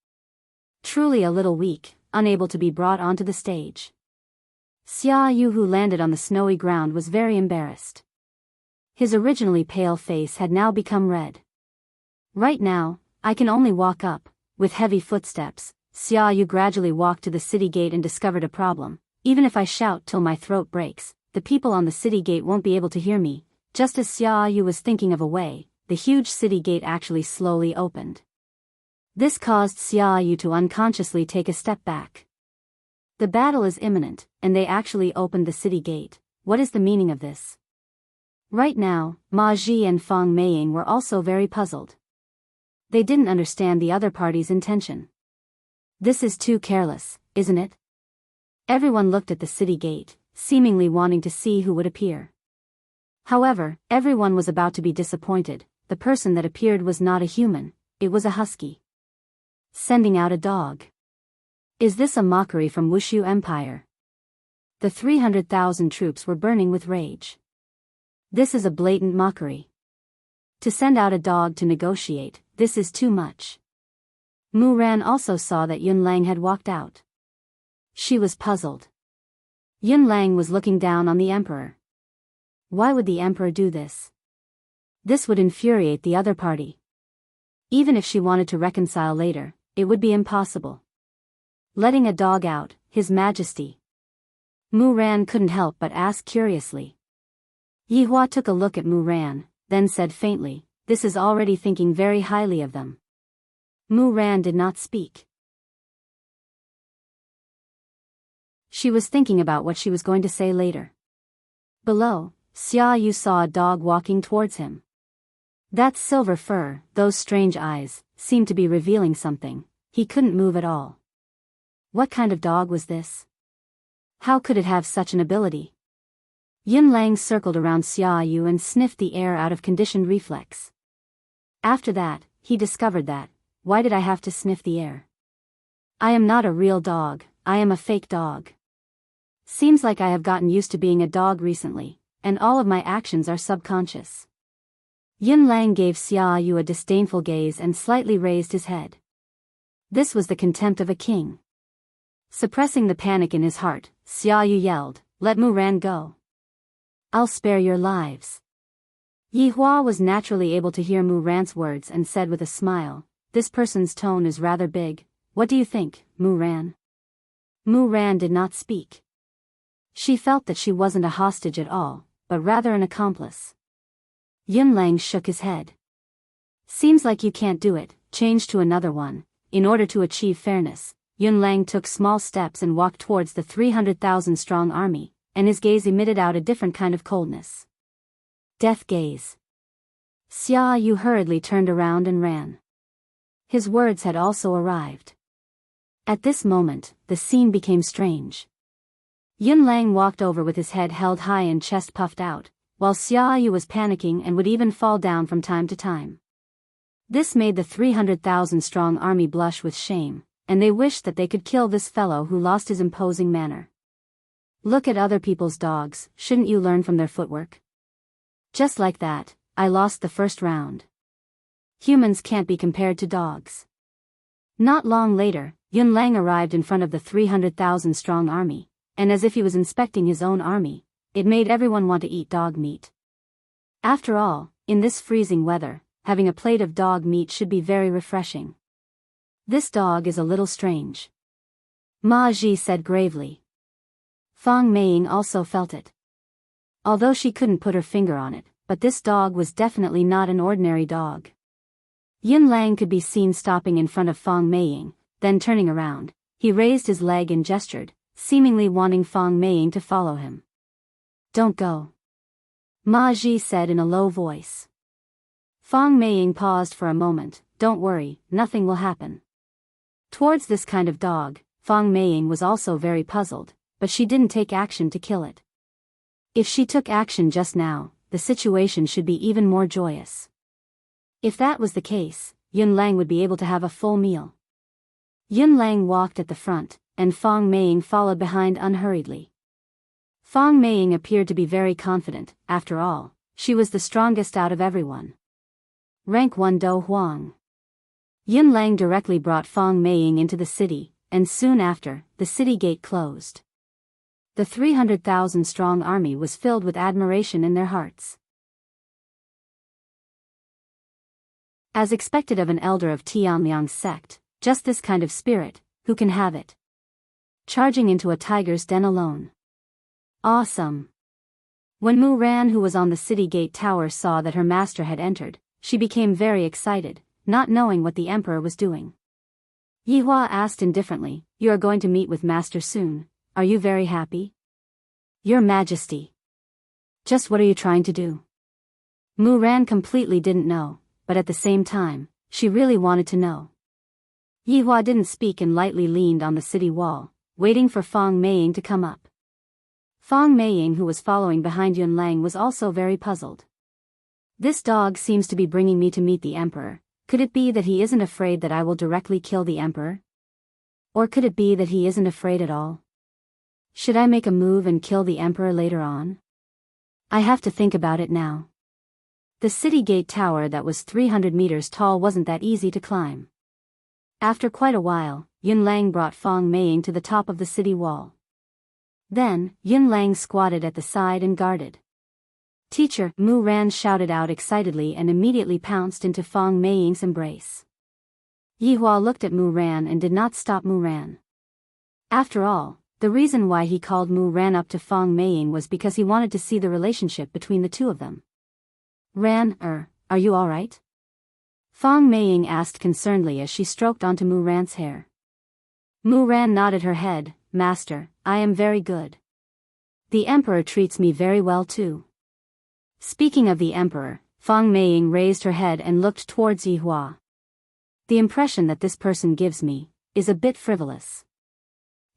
Truly a little weak, unable to be brought onto the stage. Xia Yu, who landed on the snowy ground, was very embarrassed. His originally pale face had now become red. Right now, I can only walk up. With heavy footsteps, Xia Yu gradually walked to the city gate and discovered a problem. Even if I shout till my throat breaks, the people on the city gate won't be able to hear me. Just as Xia Yu was thinking of a way, the huge city gate actually slowly opened. This caused Xia Yu to unconsciously take a step back. The battle is imminent, and they actually opened the city gate. What is the meaning of this? Right now, Ma Ji and Feng Meiying were also very puzzled. They didn't understand the other party's intention. This is too careless, isn't it? Everyone looked at the city gate, seemingly wanting to see who would appear. However, everyone was about to be disappointed. the person that appeared was not a human, it was a husky. Sending out a dog. Is this a mockery from Wushu Empire? The 300,000 troops were burning with rage. This is a blatant mockery. To send out a dog to negotiate, this is too much. Mu Ran also saw that Yun Lang had walked out. She was puzzled. Yun Lang was looking down on the emperor. Why would the emperor do this? This would infuriate the other party. Even if she wanted to reconcile later, it would be impossible. Letting a dog out, His Majesty. Mu Ran couldn't help but ask curiously. Yi Hua took a look at Mu Ran, then said faintly, "This is already thinking very highly of them." Mu Ran did not speak. She was thinking about what she was going to say later. Below, Xia Yu saw a dog walking towards him. That silver fur, those strange eyes, seemed to be revealing something. He couldn't move at all. What kind of dog was this? How could it have such an ability? Yun Lang circled around Xia Yu and sniffed the air out of conditioned reflex. After that, he discovered that, why did I have to sniff the air? I am not a real dog, I am a fake dog. Seems like I have gotten used to being a dog recently, and all of my actions are subconscious. Yun Lang gave Xia Yu a disdainful gaze and slightly raised his head. This was the contempt of a king. Suppressing the panic in his heart, Xia Yu yelled, "Let Mu Ran go. I'll spare your lives." Yi Hua was naturally able to hear Mu Ran's words and said with a smile, "This person's tone is rather big. What do you think, Mu Ran?" Mu Ran did not speak. She felt that she wasn't a hostage at all, but rather an accomplice. Yun Lang shook his head. "Seems like you can't do it, change to another one." In order to achieve fairness, Yun Lang took small steps and walked towards the 300,000 strong army, and his gaze emitted out a different kind of coldness. Death gaze. Xia Yu hurriedly turned around and ran. His words had also arrived. At this moment, the scene became strange. Yun Lang walked over with his head held high and chest puffed out, while Xia Yu was panicking and would even fall down from time to time. This made the 300,000 strong army blush with shame, and they wished that they could kill this fellow who lost his imposing manner. Look at other people's dogs, shouldn't you learn from their footwork? Just like that, I lost the first round. Humans can't be compared to dogs. Not long later, Yun Lang arrived in front of the 300,000 strong army, and as if he was inspecting his own army, it made everyone want to eat dog meat. After all, in this freezing weather, having a plate of dog meat should be very refreshing. This dog is a little strange. Ma Ji said gravely. Fang Meiying also felt it. Although she couldn't put her finger on it, but this dog was definitely not an ordinary dog. Yun Lang could be seen stopping in front of Fang Meiying, then turning around, he raised his leg and gestured, seemingly wanting Fang Meiying to follow him. "Don't go," Ma Ji said in a low voice. Fang Meiying paused for a moment. "Don't worry, nothing will happen." Towards this kind of dog, Fang Meiying was also very puzzled, but she didn't take action to kill it. If she took action just now, the situation should be even more joyous. If that was the case, Yun Lang would be able to have a full meal. Yun Lang walked at the front, and Fang Meiying followed behind unhurriedly. Fang Meiying appeared to be very confident. After all, she was the strongest out of everyone. Rank 1 Do Huang. Yun Lang directly brought Fang Meiying into the city, and soon after, the city gate closed. The 300,000 strong army was filled with admiration in their hearts. As expected of an elder of Tianliang's sect, just this kind of spirit, who can have it? Charging into a tiger's den alone. Awesome! When Mu Ran, who was on the city gate tower, saw that her master had entered, she became very excited, not knowing what the emperor was doing. Yi Hua asked indifferently, "You are going to meet with master soon, are you very happy?" "Your Majesty." "Just what are you trying to do?" Mu Ran completely didn't know, but at the same time, she really wanted to know. Yi Hua didn't speak and lightly leaned on the city wall, waiting for Fang Meiying to come up. Fang Meiying, who was following behind Yun Lang, was also very puzzled. This dog seems to be bringing me to meet the emperor. Could it be that he isn't afraid that I will directly kill the emperor? Or could it be that he isn't afraid at all? Should I make a move and kill the emperor later on? I have to think about it now. The city gate tower that was 300 meters tall wasn't that easy to climb. After quite a while, Yun Lang brought Fong Meiying to the top of the city wall. Then, Yun Lang squatted at the side and guarded. "Teacher," Mu Ran shouted out excitedly and immediately pounced into Fong Meiying's embrace. Yihua looked at Mu Ran and did not stop Mu Ran. After all, the reason why he called Mu Ran up to Fong Meiying was because he wanted to see the relationship between the two of them. "Ran, are you alright?" Fong Meiying asked concernedly as she stroked onto Mu Ran's hair. Mu Ran nodded her head. "Master, I am very good. The emperor treats me very well too." Speaking of the emperor, Fong Meiying raised her head and looked towards Yihua. "The impression that this person gives me is a bit frivolous.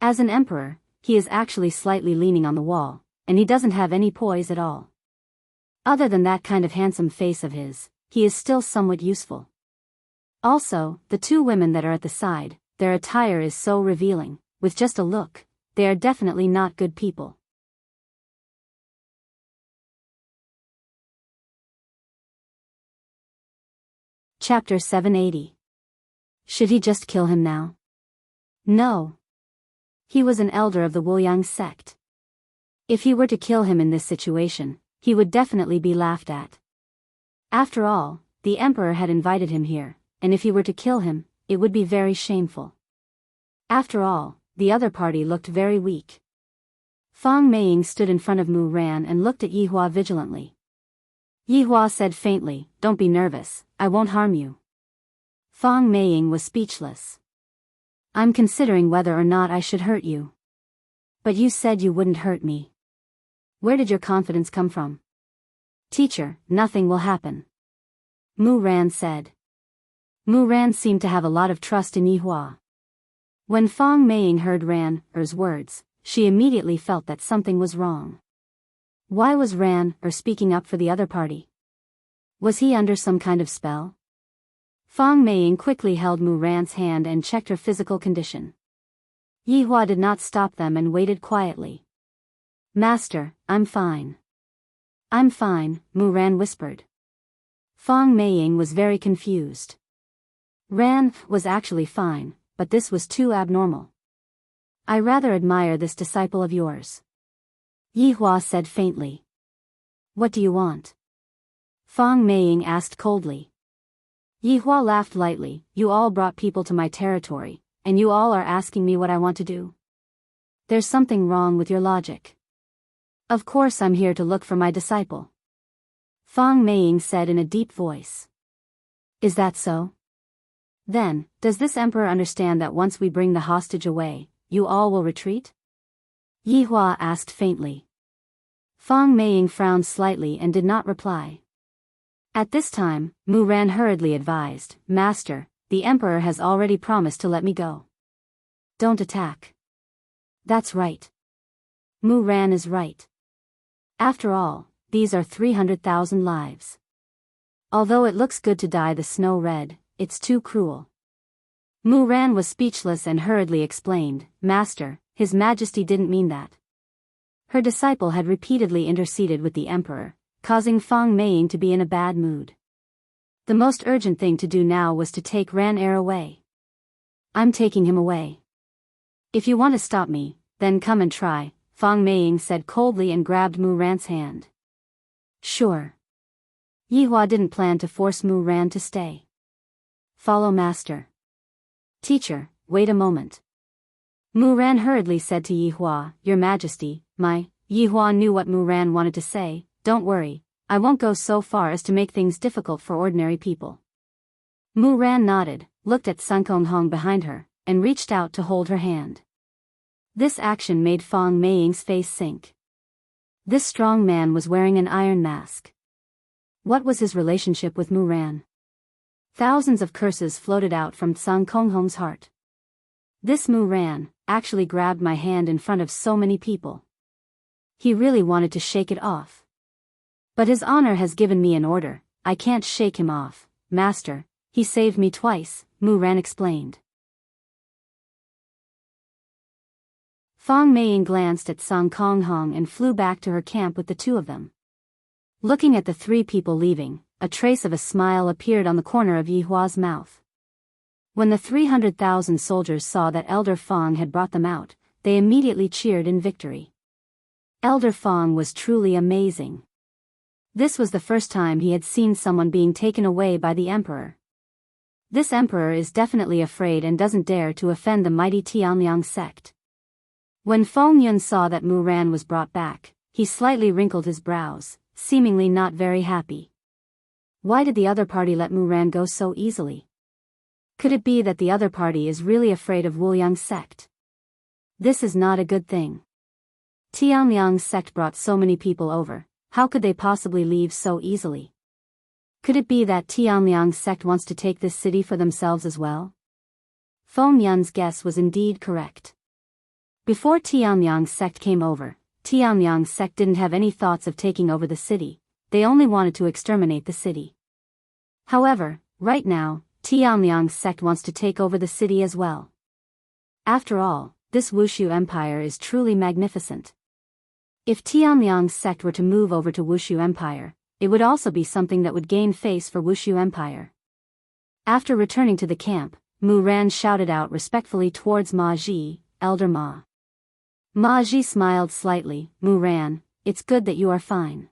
As an emperor, he is actually slightly leaning on the wall, and he doesn't have any poise at all. Other than that kind of handsome face of his, he is still somewhat useful. Also, the two women that are at the side, their attire is so revealing. With just a look, they are definitely not good people." Chapter 780. Should he just kill him now? No. He was an elder of the Wuliang sect. If he were to kill him in this situation, he would definitely be laughed at. After all, the emperor had invited him here, and if he were to kill him, it would be very shameful. After all, the other party looked very weak. Fong Meiying stood in front of Mu Ran and looked at Yihua vigilantly. Yihua said faintly, "Don't be nervous, I won't harm you." Fong Meiying was speechless. "I'm considering whether or not I should hurt you. But you said you wouldn't hurt me. Where did your confidence come from?" "Teacher, nothing will happen," Mu Ran said. Mu Ran seemed to have a lot of trust in Yihua. When Fong Meiying heard Ran's words, she immediately felt that something was wrong. Why was Ran speaking up for the other party? Was he under some kind of spell? Fong Meiying quickly held Mu Ran's hand and checked her physical condition. Yihua did not stop them and waited quietly. "Master, I'm fine." "I'm fine," Mu Ran whispered. Fong Meiying was very confused. Ran was actually fine, but this was too abnormal. "I rather admire this disciple of yours," Yihua said faintly. "What do you want?" Fong Meiying asked coldly. Yihua laughed lightly. "You all brought people to my territory, and you all are asking me what I want to do? There's something wrong with your logic." "Of course I'm here to look for my disciple," Fong Meiying said in a deep voice. "Is that so? Then, does this emperor understand that once we bring the hostage away, you all will retreat?" Yihua asked faintly. Fong Meiying frowned slightly and did not reply. At this time, Mu Ran hurriedly advised, "Master, the emperor has already promised to let me go. Don't attack." "That's right. Mu Ran is right. After all, these are 300,000 lives. Although it looks good to dye the snow red, it's too cruel." Mu Ran was speechless and hurriedly explained, "Master, His Majesty didn't mean that." Her disciple had repeatedly interceded with the emperor, causing Fong Meiying to be in a bad mood. The most urgent thing to do now was to take Ran away. "I'm taking him away. If you want to stop me, then come and try," Fong Meiying said coldly and grabbed Mu Ran's hand. "Sure." Yihua didn't plan to force Mu Ran to stay. "Follow Master." "Teacher, wait a moment." Mu Ran hurriedly said to Yihua, "Your Majesty, Yihua knew what Mu Ran wanted to say. "Don't worry, I won't go so far as to make things difficult for ordinary people." Mu Ran nodded, looked at Sun Kong Hong behind her, and reached out to hold her hand. This action made Fong Meiying's face sink. This strong man was wearing an iron mask. What was his relationship with Mu Ran? Thousands of curses floated out from Sun Kong Hong's heart. This Mu Ran actually grabbed my hand in front of so many people. He really wanted to shake it off. But his honor has given me an order, I can't shake him off, master. He saved me twice, Mu Ran explained. Fang Meiying glanced at Song Konghong and flew back to her camp with the two of them. Looking at the three people leaving, a trace of a smile appeared on the corner of Yihua's mouth. When the 300,000 soldiers saw that Elder Fang had brought them out, they immediately cheered in victory. Elder Fang was truly amazing. This was the first time he had seen someone being taken away by the emperor. This emperor is definitely afraid and doesn't dare to offend the mighty Tianliang sect. When Feng Yun saw that Mu Ran was brought back, he slightly wrinkled his brows, seemingly not very happy. Why did the other party let Mu Ran go so easily? Could it be that the other party is really afraid of Wuliang's sect? This is not a good thing. Tianliang's sect brought so many people over, how could they possibly leave so easily? Could it be that Tianliang's sect wants to take this city for themselves as well? Feng Yun's guess was indeed correct. Before Tianliang's sect came over, Tianliang's sect didn't have any thoughts of taking over the city, they only wanted to exterminate the city. However, right now, Tianliang's sect wants to take over the city as well. After all, this Wushu Empire is truly magnificent. If Tianliang's sect were to move over to Wushu Empire, it would also be something that would gain face for Wushu Empire. After returning to the camp, Mu Ran shouted out respectfully towards Ma Ji, Elder Ma. Ma Ji smiled slightly. Mu Ran, it's good that you are fine.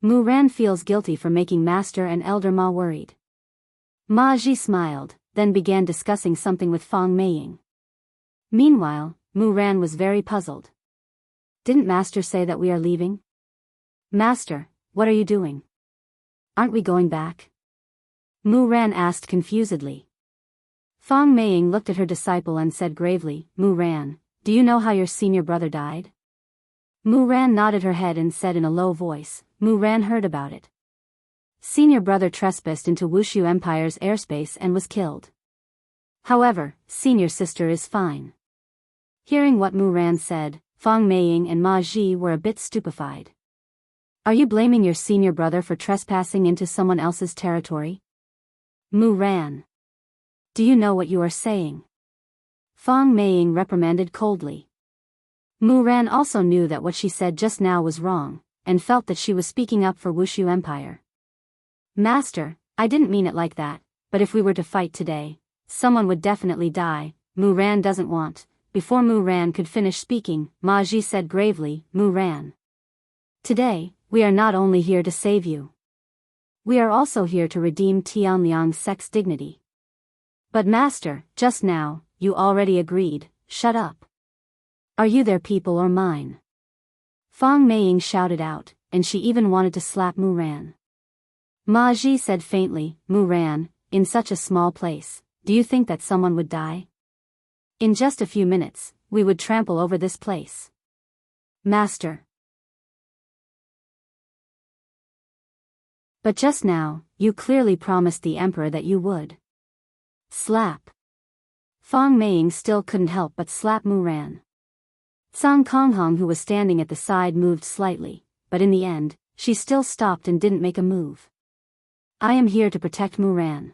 Mu Ran feels guilty for making Master and Elder Ma worried. Ma Ji smiled, then began discussing something with Fang Meiying. Meanwhile, Mu Ran was very puzzled. Didn't Master say that we are leaving? Master, what are you doing? Aren't we going back? Mu Ran asked confusedly. Fang Meiying looked at her disciple and said gravely, Mu Ran, do you know how your senior brother died? Mu Ran nodded her head and said in a low voice, Mu Ran heard about it. Senior brother trespassed into Wushu Empire's airspace and was killed. However, senior sister is fine. Hearing what Mu Ran said, Fang Meiying and Ma Ji were a bit stupefied. Are you blaming your senior brother for trespassing into someone else's territory? Mu Ran. Do you know what you are saying? Fang Meiying reprimanded coldly. Mu Ran also knew that what she said just now was wrong, and felt that she was speaking up for Wushu Empire. Master, I didn't mean it like that, but if we were to fight today, someone would definitely die. Mu Ran doesn't want. Before Mu Ran could finish speaking, Ma Ji said gravely, Mu Ran. Today, we are not only here to save you. We are also here to redeem Tianliang's sect's dignity. But Master, just now, you already agreed, shut up. Are you their people or mine? Fang Meiying shouted out, and she even wanted to slap Mu Ran. Ma Ji said faintly, Mu Ran, in such a small place, do you think that someone would die? In just a few minutes, we would trample over this place. Master. But just now, you clearly promised the emperor that you would. Slap. Fang Meiying still couldn't help but slap Mu Ran. Song Konghong, who was standing at the side, moved slightly, but in the end, she still stopped and didn't make a move. I am here to protect Mu Ran.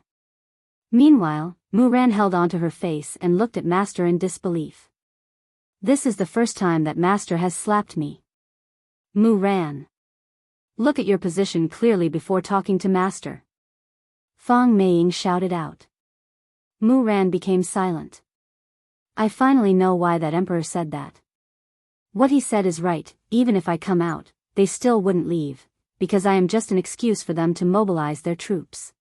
Meanwhile, Mu Ran held onto her face and looked at Master in disbelief. This is the first time that Master has slapped me. Mu Ran. Look at your position clearly before talking to Master. Fang Meiying shouted out. Mu Ran became silent. I finally know why that emperor said that. What he said is right, even if I come out, they still wouldn't leave, because I am just an excuse for them to mobilize their troops.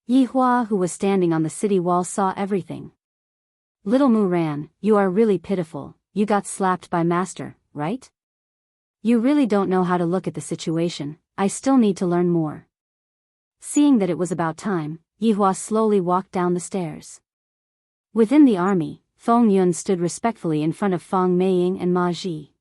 Yihua, who was standing on the city wall, saw everything. Little Mu Ran, you are really pitiful, you got slapped by Master, right? You really don't know how to look at the situation, I still need to learn more. Seeing that it was about time, Yihua slowly walked down the stairs. Within the army, Feng Yun stood respectfully in front of Fang Meiying and Ma Ji.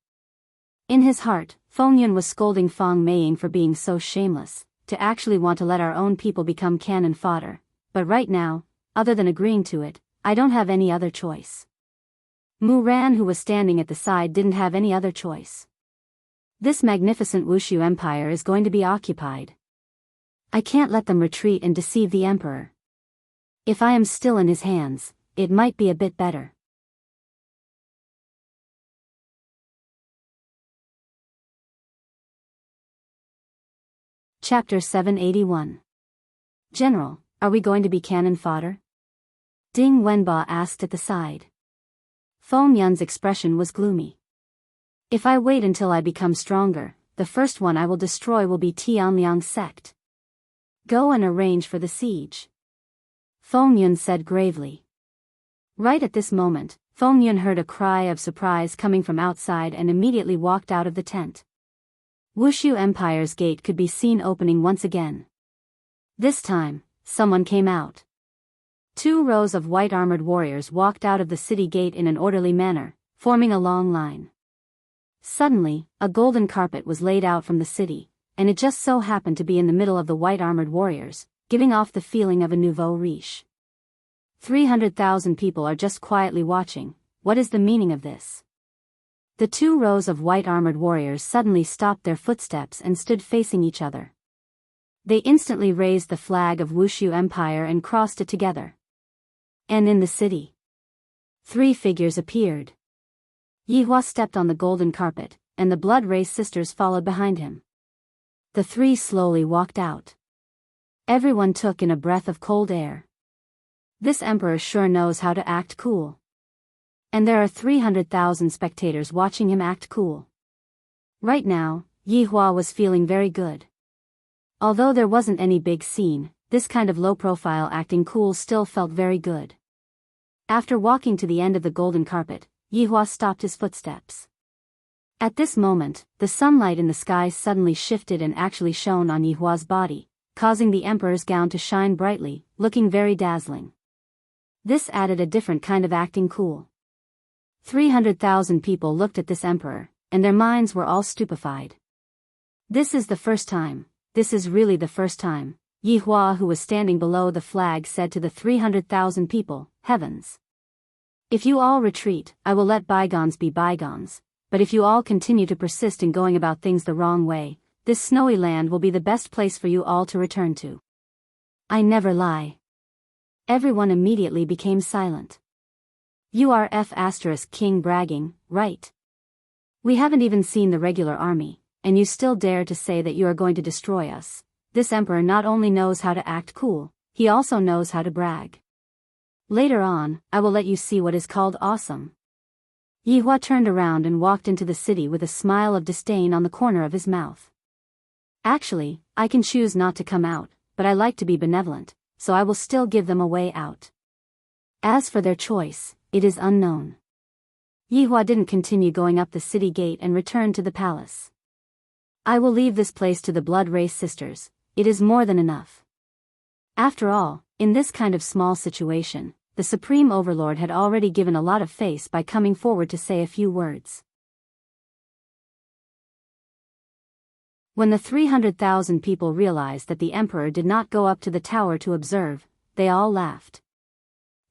In his heart, Feng Yun was scolding Fang Meiying for being so shameless, to actually want to let our own people become cannon fodder, but right now, other than agreeing to it, I don't have any other choice. Mu Ran, who was standing at the side, didn't have any other choice. This magnificent Wushu Empire is going to be occupied. I can't let them retreat and deceive the emperor. If I am still in his hands, it might be a bit better. Chapter 781. General, are we going to be cannon fodder? Ding Wenba asked at the side. Feng Yun's expression was gloomy. If I wait until I become stronger, the first one I will destroy will be Tianliang's sect. Go and arrange for the siege. Feng Yun said gravely. Right at this moment, Feng Yun heard a cry of surprise coming from outside and immediately walked out of the tent. Wushu Empire's gate could be seen opening once again. This time, someone came out. 2 rows of white-armored warriors walked out of the city gate in an orderly manner, forming a long line. Suddenly, a golden carpet was laid out from the city, and it just so happened to be in the middle of the white-armored warriors, giving off the feeling of a nouveau riche. 300,000 people are just quietly watching. What is the meaning of this? The 2 rows of white-armored warriors suddenly stopped their footsteps and stood facing each other. They instantly raised the flag of Wushu Empire and crossed it together. And in the city, 3 figures appeared. Yihua stepped on the golden carpet, and the Blood Race sisters followed behind him. The 3 slowly walked out. Everyone took in a breath of cold air. This emperor sure knows how to act cool. And there are 300,000 spectators watching him act cool. Right now, Yihua was feeling very good. Although there wasn't any big scene, this kind of low-profile acting cool still felt very good. After walking to the end of the golden carpet, Yihua stopped his footsteps. At this moment, the sunlight in the sky suddenly shifted and actually shone on Yihua's body, causing the emperor's gown to shine brightly, looking very dazzling. This added a different kind of acting cool. 300,000 people looked at this emperor, and their minds were all stupefied. This is the first time, this is really the first time, Yihua, who was standing below the flag, said to the 300,000 people, "Heavens! If you all retreat, I will let bygones be bygones, but if you all continue to persist in going about things the wrong way, this snowy land will be the best place for you all to return to." I never lie. Everyone immediately became silent. You are King bragging, right? We haven't even seen the regular army, and you still dare to say that you are going to destroy us. This emperor not only knows how to act cool, he also knows how to brag. Later on, I will let you see what is called awesome. Yihua turned around and walked into the city with a smile of disdain on the corner of his mouth. Actually, I can choose not to come out, but I like to be benevolent, so I will still give them a way out. As for their choice, it is unknown. Yihua didn't continue going up the city gate and returned to the palace. I will leave this place to the Blood Race sisters, it is more than enough. After all, in this kind of small situation, the Supreme Overlord had already given a lot of face by coming forward to say a few words. When the 300,000 people realized that the emperor did not go up to the tower to observe, they all laughed.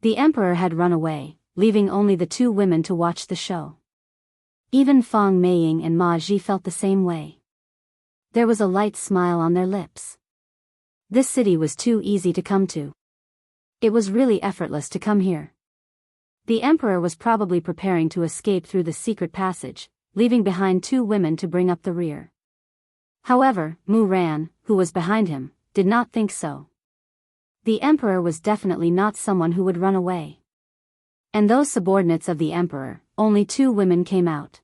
The emperor had run away, leaving only the 2 women to watch the show. Even Fang Meiying and Ma Ji felt the same way. There was a light smile on their lips. This city was too easy to come to. It was really effortless to come here. The emperor was probably preparing to escape through the secret passage, leaving behind 2 women to bring up the rear. However, Mu Ran, who was behind him, did not think so. The emperor was definitely not someone who would run away. And those subordinates of the emperor, only 2 women came out.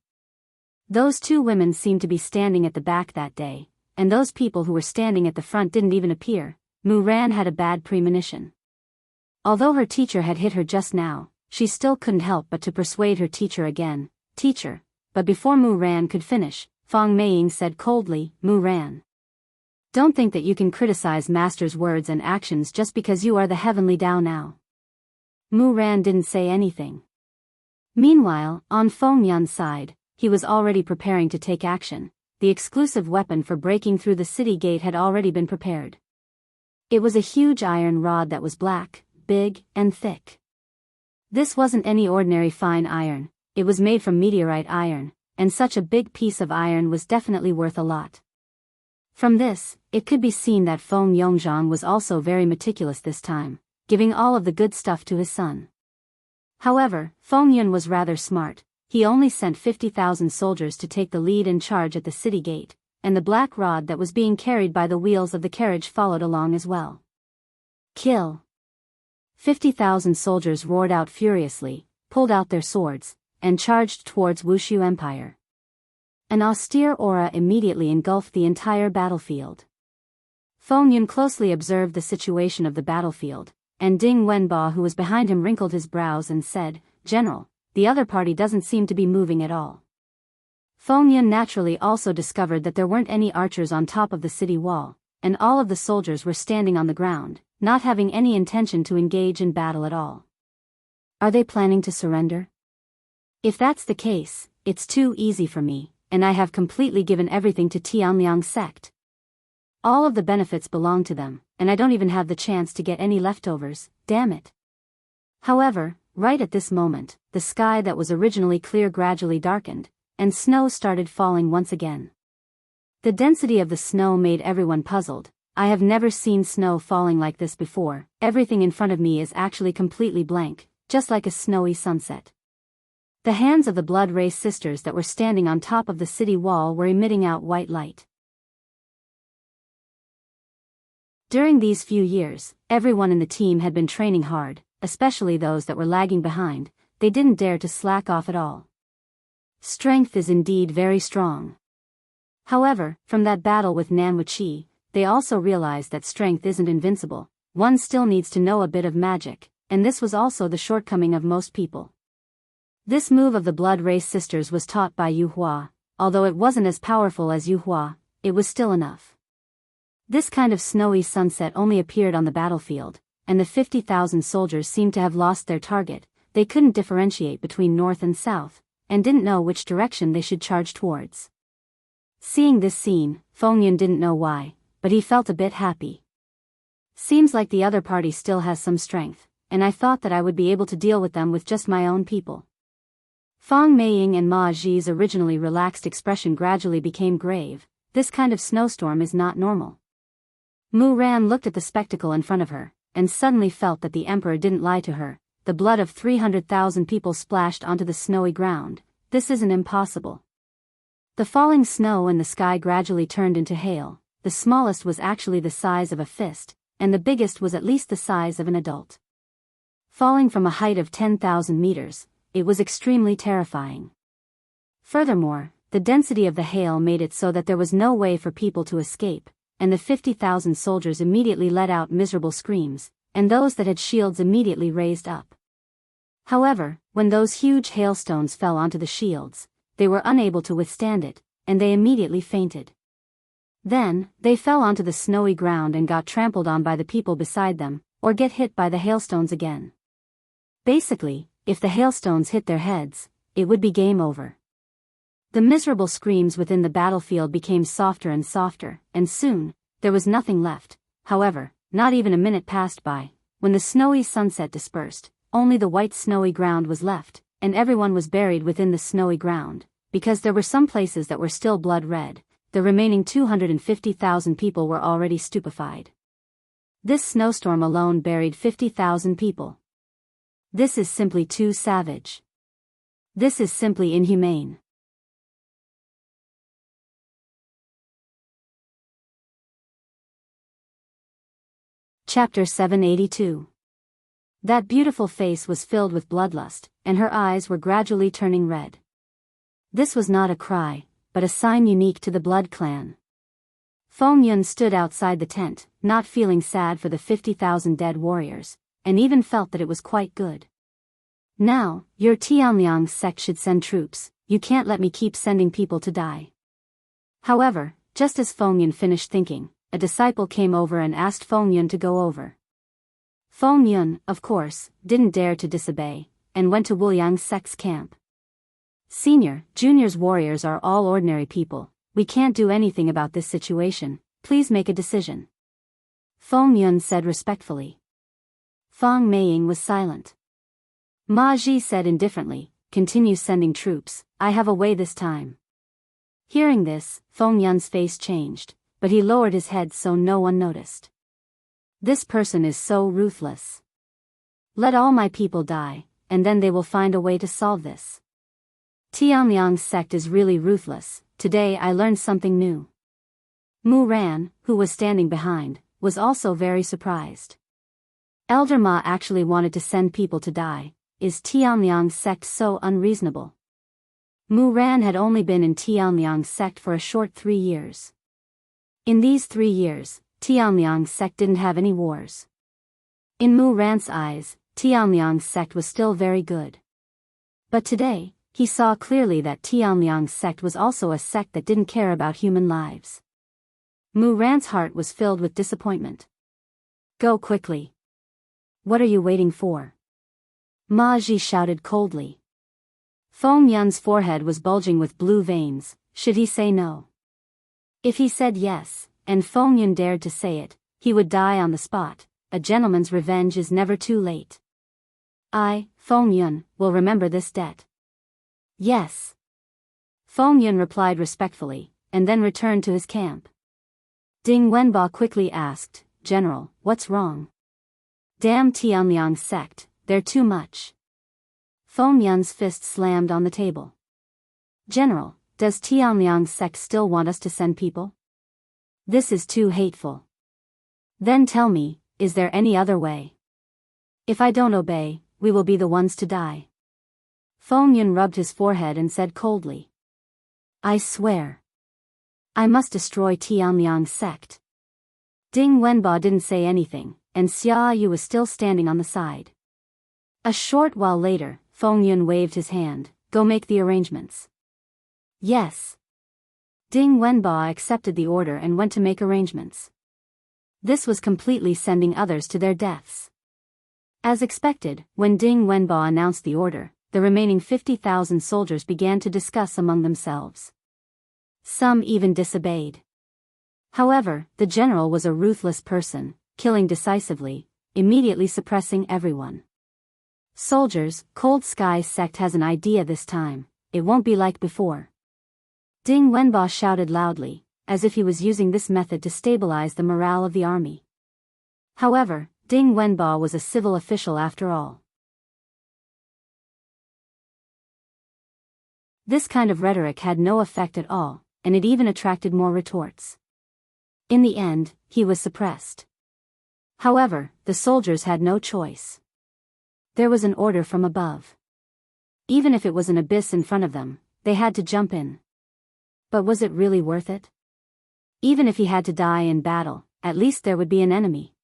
Those 2 women seemed to be standing at the back that day, and those people who were standing at the front didn't even appear. Mu Ran had a bad premonition. Although her teacher had hit her just now, she still couldn't help but to persuade her teacher again, "Teacher." But before Mu Ran could finish, Fang Meiying said coldly, "Mu Ran. Don't think that you can criticize Master's words and actions just because you are the heavenly Tao now." Mu Ran didn't say anything. Meanwhile, on Feng Yun's side, he was already preparing to take action. The exclusive weapon for breaking through the city gate had already been prepared. It was a huge iron rod that was black, big, and thick. This wasn't any ordinary fine iron, it was made from meteorite iron, and such a big piece of iron was definitely worth a lot. From this, it could be seen that Feng Yongzhang was also very meticulous this time, giving all of the good stuff to his son. However, Feng Yun was rather smart. He only sent 50,000 soldiers to take the lead and charge at the city gate, and the black rod that was being carried by the wheels of the carriage followed along as well. Kill! 50,000 soldiers roared out furiously, pulled out their swords, and charged towards Wushu Empire. An austere aura immediately engulfed the entire battlefield. Feng Yun closely observed the situation of the battlefield, and Ding Wenba, who was behind him, wrinkled his brows and said, "General, the other party doesn't seem to be moving at all." Feng Yun naturally also discovered that there weren't any archers on top of the city wall, and all of the soldiers were standing on the ground, not having any intention to engage in battle at all. Are they planning to surrender? If that's the case, it's too easy for me, and I have completely given everything to Tianliang sect. All of the benefits belong to them, and I don't even have the chance to get any leftovers, damn it. However, right at this moment, the sky that was originally clear gradually darkened, and snow started falling once again. The density of the snow made everyone puzzled. I have never seen snow falling like this before. Everything in front of me is actually completely blank, just like a snowy sunset. The hands of the blood race sisters that were standing on top of the city wall were emitting out white light. During these few years, everyone in the team had been training hard, especially those that were lagging behind. They didn't dare to slack off at all. Strength is indeed very strong. However, from that battle with Nan Wuqi, they also realized that strength isn't invincible. One still needs to know a bit of magic, and this was also the shortcoming of most people. This move of the blood race sisters was taught by Yu Hua. Although it wasn't as powerful as Yu Hua, it was still enough. This kind of snowy sunset only appeared on the battlefield, and the 50,000 soldiers seemed to have lost their target. They couldn't differentiate between north and south, and didn't know which direction they should charge towards. Seeing this scene, Feng Yun didn't know why, but he felt a bit happy. Seems like the other party still has some strength, and I thought that I would be able to deal with them with just my own people. Fang Meiying and Ma Ji's originally relaxed expression gradually became grave. This kind of snowstorm is not normal. Mu Ran looked at the spectacle in front of her, and suddenly felt that the emperor didn't lie to her. The blood of 300,000 people splashed onto the snowy ground. This isn't impossible. The falling snow in the sky gradually turned into hail. The smallest was actually the size of a fist, and the biggest was at least the size of an adult. Falling from a height of 10,000 meters, it was extremely terrifying. Furthermore, the density of the hail made it so that there was no way for people to escape, and the 50,000 soldiers immediately let out miserable screams, and those that had shields immediately raised up. However, when those huge hailstones fell onto the shields, they were unable to withstand it, and they immediately fainted. Then, they fell onto the snowy ground and got trampled on by the people beside them, or get hit by the hailstones again. Basically, if the hailstones hit their heads, it would be game over. The miserable screams within the battlefield became softer and softer, and soon, there was nothing left. However, not even a minute passed by. When the snowy sunset dispersed, only the white snowy ground was left, and everyone was buried within the snowy ground. Because there were some places that were still blood red, the remaining 250,000 people were already stupefied. This snowstorm alone buried 50,000 people. This is simply too savage. This is simply inhumane. Chapter 782. That beautiful face was filled with bloodlust, and her eyes were gradually turning red. This was not a cry, but a sign unique to the Blood Clan. Feng Yun stood outside the tent, not feeling sad for the 50,000 dead warriors, and even felt that it was quite good. Now, your Tianliang sect should send troops. You can't let me keep sending people to die. However, just as Feng Yun finished thinking, a disciple came over and asked Feng Yun to go over. Feng Yun, of course, didn't dare to disobey, and went to Wuliang sect's camp. Senior, junior's warriors are all ordinary people. We can't do anything about this situation. Please make a decision. Feng Yun said respectfully. Fang Meiying was silent. Ma Ji said indifferently, continue sending troops, I have a way this time. Hearing this, Feng Yun's face changed, but he lowered his head so no one noticed. This person is so ruthless. Let all my people die, and then they will find a way to solve this. Tianliang's sect is really ruthless. Today I learned something new. Mu Ran, who was standing behind, was also very surprised. Elder Ma actually wanted to send people to die. Is Tianliang's sect so unreasonable? Mu Ran had only been in Tianliang's sect for a short 3 years. In these 3 years, Tianliang's sect didn't have any wars. In Mu Ran's eyes, Tianliang's sect was still very good. But today, he saw clearly that Tianliang's sect was also a sect that didn't care about human lives. Mu Ran's heart was filled with disappointment. Go quickly. What are you waiting for? Ma Ji shouted coldly. Feng Yun's forehead was bulging with blue veins. Should he say no? If he said yes, and Feng Yun dared to say it, he would die on the spot. A gentleman's revenge is never too late. I, Feng Yun, will remember this debt. Yes. Feng Yun replied respectfully, and then returned to his camp. Ding Wenba quickly asked, General, what's wrong? Damn Tianliang's sect, they're too much. Feng Yun's fist slammed on the table. General, does Tianliang's sect still want us to send people? This is too hateful. Then tell me, is there any other way? If I don't obey, we will be the ones to die. Feng Yun rubbed his forehead and said coldly. I swear. I must destroy Tianliang's sect. Ding Wenba didn't say anything, and Xia Yu was still standing on the side. A short while later, Feng Yun waved his hand, go make the arrangements. Yes. Ding Wenba accepted the order and went to make arrangements. This was completely sending others to their deaths. As expected, when Ding Wenba announced the order, the remaining 50,000 soldiers began to discuss among themselves. Some even disobeyed. However, the general was a ruthless person, killing decisively, immediately suppressing everyone. Soldiers, Cold Sky sect has an idea this time, it won't be like before. Ding Wenba shouted loudly, as if he was using this method to stabilize the morale of the army. However, Ding Wenba was a civil official after all. This kind of rhetoric had no effect at all, and it even attracted more retorts. In the end, he was suppressed. However, the soldiers had no choice. There was an order from above. Even if it was an abyss in front of them, they had to jump in. But was it really worth it? Even if he had to die in battle, at least there would be an enemy.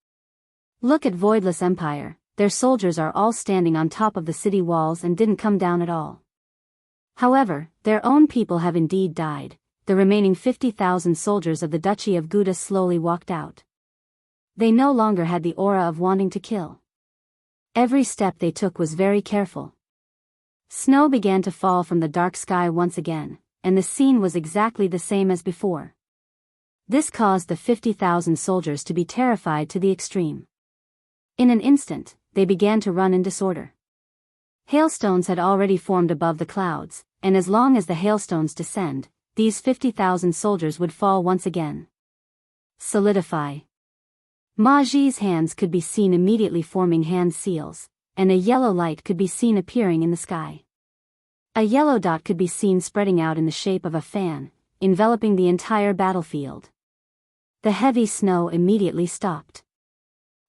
Look at Voidless Empire, their soldiers are all standing on top of the city walls and didn't come down at all. However, their own people have indeed died. The remaining 50,000 soldiers of the Duchy of Gouda slowly walked out. They no longer had the aura of wanting to kill. Every step they took was very careful. Snow began to fall from the dark sky once again, and the scene was exactly the same as before. This caused the 50,000 soldiers to be terrified to the extreme. In an instant, they began to run in disorder. Hailstones had already formed above the clouds, and as long as the hailstones descend, these 50,000 soldiers would fall once again. Solidify. Ma Ji's hands could be seen immediately forming hand seals, and a yellow light could be seen appearing in the sky. A yellow dot could be seen spreading out in the shape of a fan, enveloping the entire battlefield. The heavy snow immediately stopped.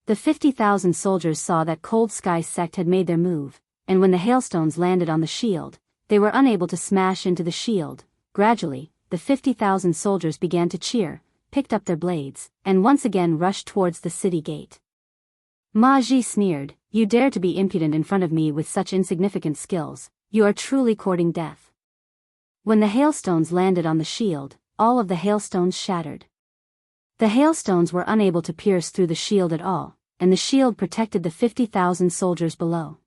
The 50,000 soldiers saw that Cold Sky sect had made their move, and when the hailstones landed on the shield, they were unable to smash into the shield. Gradually, the 50,000 soldiers began to cheer, picked up their blades, and once again rushed towards the city gate. Ma Ji sneered, you dare to be impudent in front of me with such insignificant skills, you are truly courting death. When the hailstones landed on the shield, all of the hailstones shattered. The hailstones were unable to pierce through the shield at all, and the shield protected the 50,000 soldiers below.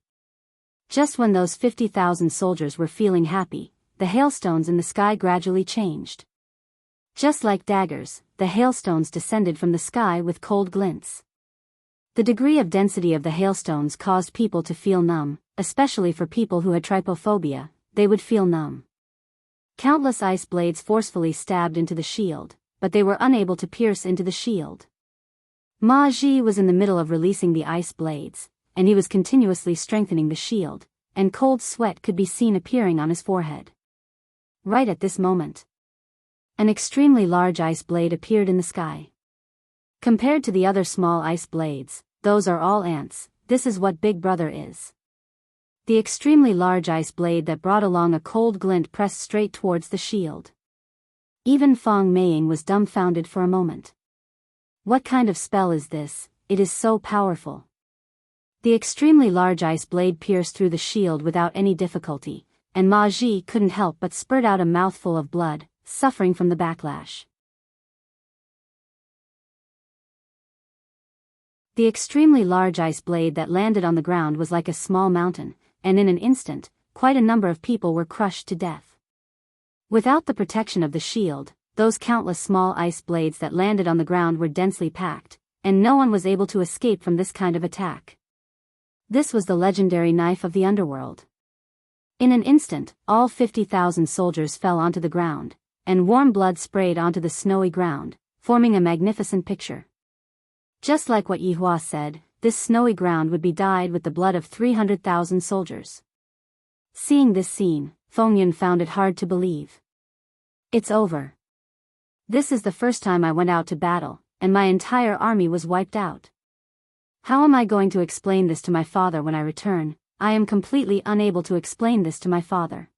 Just when those 50,000 soldiers were feeling happy, the hailstones in the sky gradually changed. Just like daggers, the hailstones descended from the sky with cold glints. The degree of density of the hailstones caused people to feel numb, especially for people who had trypophobia, they would feel numb. Countless ice blades forcefully stabbed into the shield, but they were unable to pierce into the shield. Ma Ji was in the middle of releasing the ice blades, and he was continuously strengthening the shield, and cold sweat could be seen appearing on his forehead. Right at this moment, an extremely large ice blade appeared in the sky. Compared to the other small ice blades, those are all ants. This is what Big Brother is. The extremely large ice blade that brought along a cold glint pressed straight towards the shield. Even Fong Meiying was dumbfounded for a moment. What kind of spell is this? It is so powerful. The extremely large ice blade pierced through the shield without any difficulty, and Ma Ji couldn't help but spurt out a mouthful of blood, suffering from the backlash. The extremely large ice blade that landed on the ground was like a small mountain, and in an instant, quite a number of people were crushed to death. Without the protection of the shield, those countless small ice blades that landed on the ground were densely packed, and no one was able to escape from this kind of attack. This was the legendary knife of the underworld. In an instant, all 50,000 soldiers fell onto the ground, and warm blood sprayed onto the snowy ground, forming a magnificent picture. Just like what Yihua said, this snowy ground would be dyed with the blood of 300,000 soldiers. Seeing this scene, Feng Yun found it hard to believe. It's over. This is the first time I went out to battle, and my entire army was wiped out. How am I going to explain this to my father when I return? I am completely unable to explain this to my father.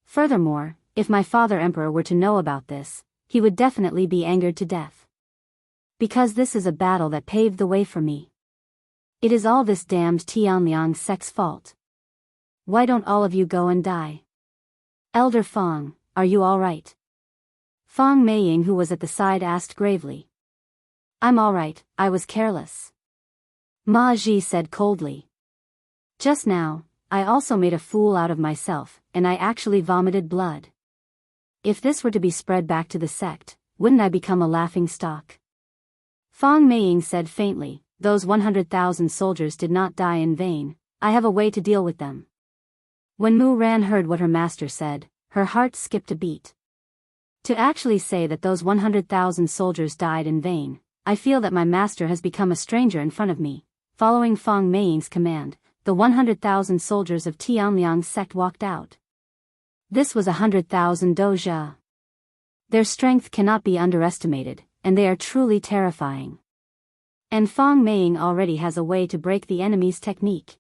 Furthermore, if my father emperor were to know about this, he would definitely be angered to death. Because this is a battle that paved the way for me. It is all this damned Tianliang sect's fault. Why don't all of you go and die? Elder Fong, are you all right? Fong Meiying, who was at the side, asked gravely. I'm all right, I was careless. Ma Ji said coldly. Just now, I also made a fool out of myself, and I actually vomited blood. If this were to be spread back to the sect, wouldn't I become a laughing stock? Fong Meiying said faintly, those 100,000 soldiers did not die in vain, I have a way to deal with them. When Mu Ran heard what her master said, her heart skipped a beat. To actually say that those 100,000 soldiers died in vain, I feel that my master has become a stranger in front of me. Following Fong Meiying's command, the 100,000 soldiers of Tianliang's sect walked out. This was 100,000 doja. Their strength cannot be underestimated, and they are truly terrifying. And Fong Meiying already has a way to break the enemy's technique.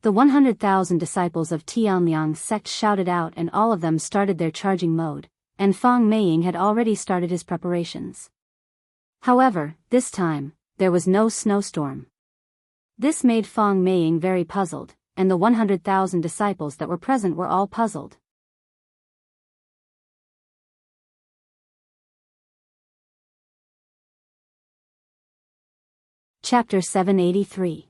The 100,000 disciples of Tianliang's sect shouted out, and all of them started their charging mode, and Fong Meiying had already started his preparations. However, this time, there was no snowstorm. This made Fong Meiying very puzzled, and the 100,000 disciples that were present were all puzzled. Chapter 783.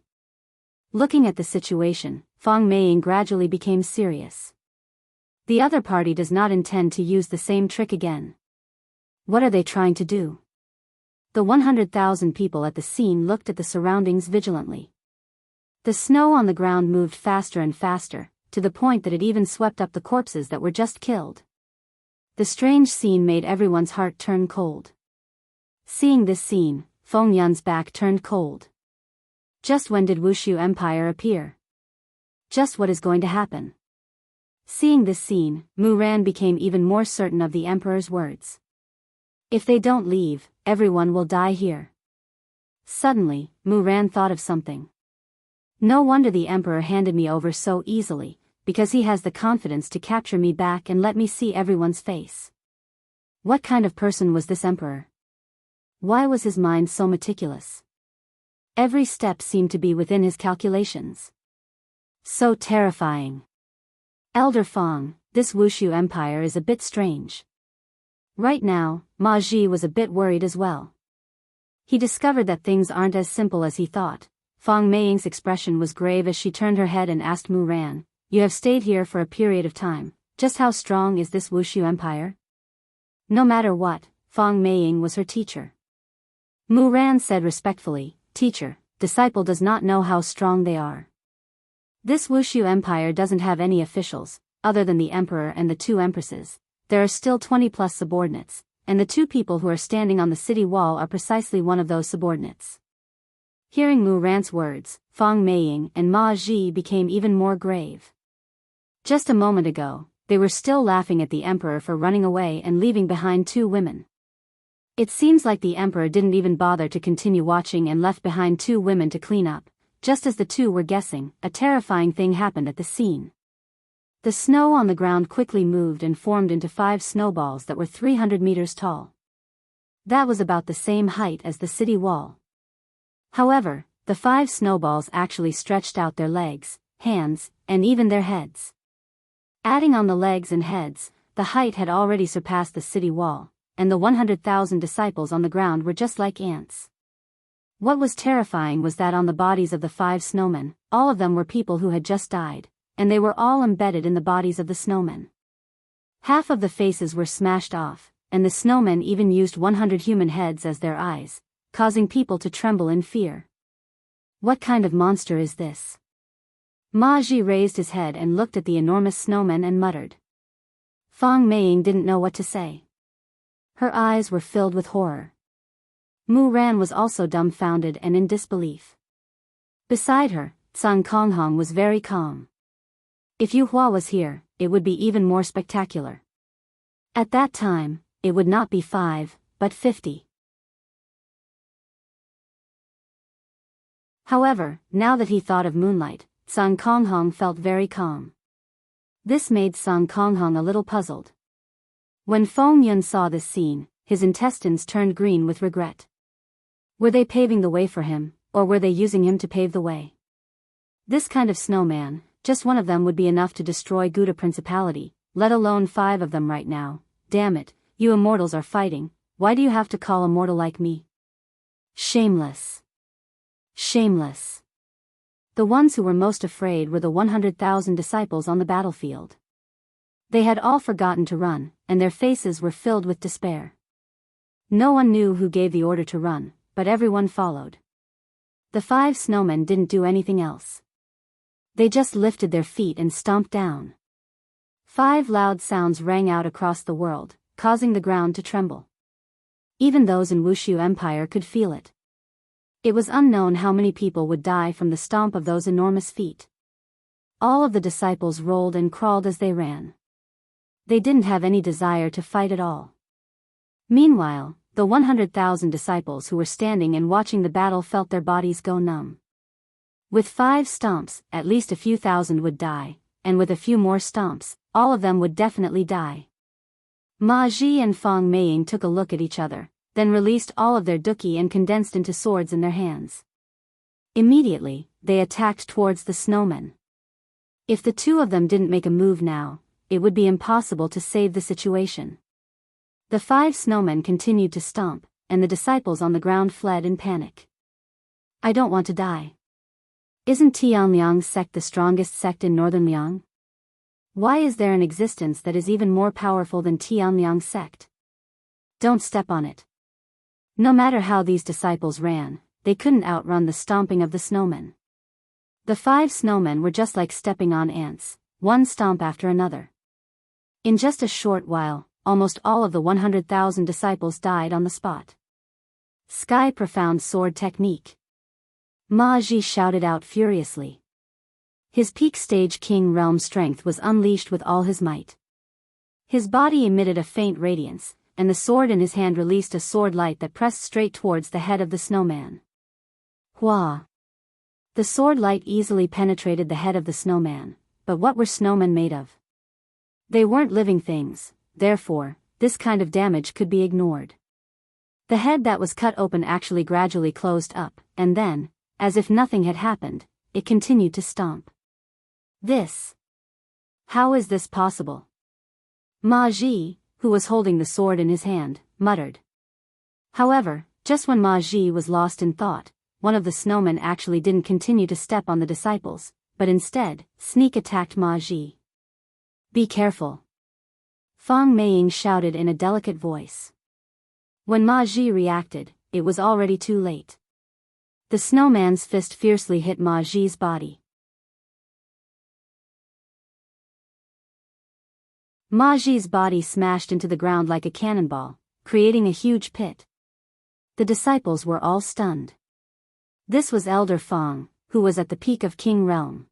Looking at the situation, Fong Meiying gradually became serious. The other party does not intend to use the same trick again. What are they trying to do? The 100,000 people at the scene looked at the surroundings vigilantly. The snow on the ground moved faster and faster, to the point that it even swept up the corpses that were just killed. The strange scene made everyone's heart turn cold. Seeing this scene, Feng Yun's back turned cold. Just when did Wushu Empire appear? Just what is going to happen? Seeing this scene, Mu Ran became even more certain of the emperor's words. If they don't leave, everyone will die here. Suddenly, Mu Ran thought of something. No wonder the emperor handed me over so easily, because he has the confidence to capture me back and let me see everyone's face. What kind of person was this emperor? Why was his mind so meticulous? Every step seemed to be within his calculations. So terrifying. Elder Fong, this Wushu Empire is a bit strange. Right now, Ma Ji was a bit worried as well. He discovered that things aren't as simple as he thought. Fong Meiying's expression was grave as she turned her head and asked Mu Ran, you have stayed here for a period of time, just how strong is this Wushu Empire? No matter what, Fong Meiying was her teacher. Mu Ran said respectfully, teacher, disciple does not know how strong they are. This Wushu Empire doesn't have any officials, other than the emperor and the two empresses. There are still 20+ subordinates, and the two people who are standing on the city wall are precisely one of those subordinates. Hearing Mu Ran's words, Fang Meiying and Ma Ji became even more grave. Just a moment ago, they were still laughing at the emperor for running away and leaving behind two women. It seems like the emperor didn't even bother to continue watching and left behind two women to clean up. Just as the two were guessing, a terrifying thing happened at the scene. The snow on the ground quickly moved and formed into 5 snowballs that were 300 meters tall. That was about the same height as the city wall. However, the 5 snowballs actually stretched out their legs, hands, and even their heads. Adding on the legs and heads, the height had already surpassed the city wall, and the 100,000 disciples on the ground were just like ants. What was terrifying was that on the bodies of the 5 snowmen, all of them were people who had just died, and they were all embedded in the bodies of the snowmen. Half of the faces were smashed off, and the snowmen even used 100 human heads as their eyes, causing people to tremble in fear. What kind of monster is this? Ma Ji raised his head and looked at the enormous snowmen and muttered. Fang Meiying didn't know what to say. Her eyes were filled with horror. Mu Ran was also dumbfounded and in disbelief. Beside her, Sun Konghong was very calm. If Yu Hua was here, it would be even more spectacular. At that time, it would not be 5, but 50. However, now that he thought of moonlight, Sun Konghong felt very calm. This made Sun Konghong a little puzzled. When Feng Yun saw this scene, his intestines turned green with regret. Were they paving the way for him, or were they using him to pave the way? This kind of snowman, just one of them would be enough to destroy Gouda Principality, let alone 5 of them right now. Damn it, you immortals are fighting, why do you have to call a mortal like me? Shameless. Shameless. The ones who were most afraid were the 100,000 disciples on the battlefield. They had all forgotten to run, and their faces were filled with despair. No one knew who gave the order to run, but everyone followed. The 5 snowmen didn't do anything else. They just lifted their feet and stomped down. 5 loud sounds rang out across the world, causing the ground to tremble. Even those in Wushu Empire could feel it. It was unknown how many people would die from the stomp of those enormous feet. All of the disciples rolled and crawled as they ran. They didn't have any desire to fight at all. Meanwhile, the 100,000 disciples who were standing and watching the battle felt their bodies go numb. With 5 stomps, at least a few thousand would die, and with a few more stomps, all of them would definitely die. Ma Ji and Fang Meiying took a look at each other, then released all of their duki and condensed into swords in their hands. Immediately, they attacked towards the snowmen. If the two of them didn't make a move now, it would be impossible to save the situation. The 5 snowmen continued to stomp, and the disciples on the ground fled in panic. I don't want to die. Isn't Tianliang's sect the strongest sect in northern Liang? Why is there an existence that is even more powerful than Tianliang's sect? Don't step on it. No matter how these disciples ran, they couldn't outrun the stomping of the snowmen. The 5 snowmen were just like stepping on ants, one stomp after another. In just a short while, almost all of the 100,000 disciples died on the spot. Sky Profound Sword Technique. Ma Ji shouted out furiously. His peak stage King Realm strength was unleashed with all his might. His body emitted a faint radiance, and the sword in his hand released a sword light that pressed straight towards the head of the snowman. Hua! The sword light easily penetrated the head of the snowman, but what were snowmen made of? They weren't living things, therefore, this kind of damage could be ignored. The head that was cut open actually gradually closed up, and then, as if nothing had happened, it continued to stomp. This. How is this possible? Ma Ji, who was holding the sword in his hand, muttered. However, just when Ma Ji was lost in thought, one of the snowmen actually didn't continue to step on the disciples, but instead, sneak attacked Ma Ji. Be careful. Fang Meiying shouted in a delicate voice. When Ma Ji reacted, it was already too late. The snowman's fist fiercely hit Ma Ji's body. Ma Ji's body smashed into the ground like a cannonball, creating a huge pit. The disciples were all stunned. This was Elder Fong, who was at the peak of King Realm.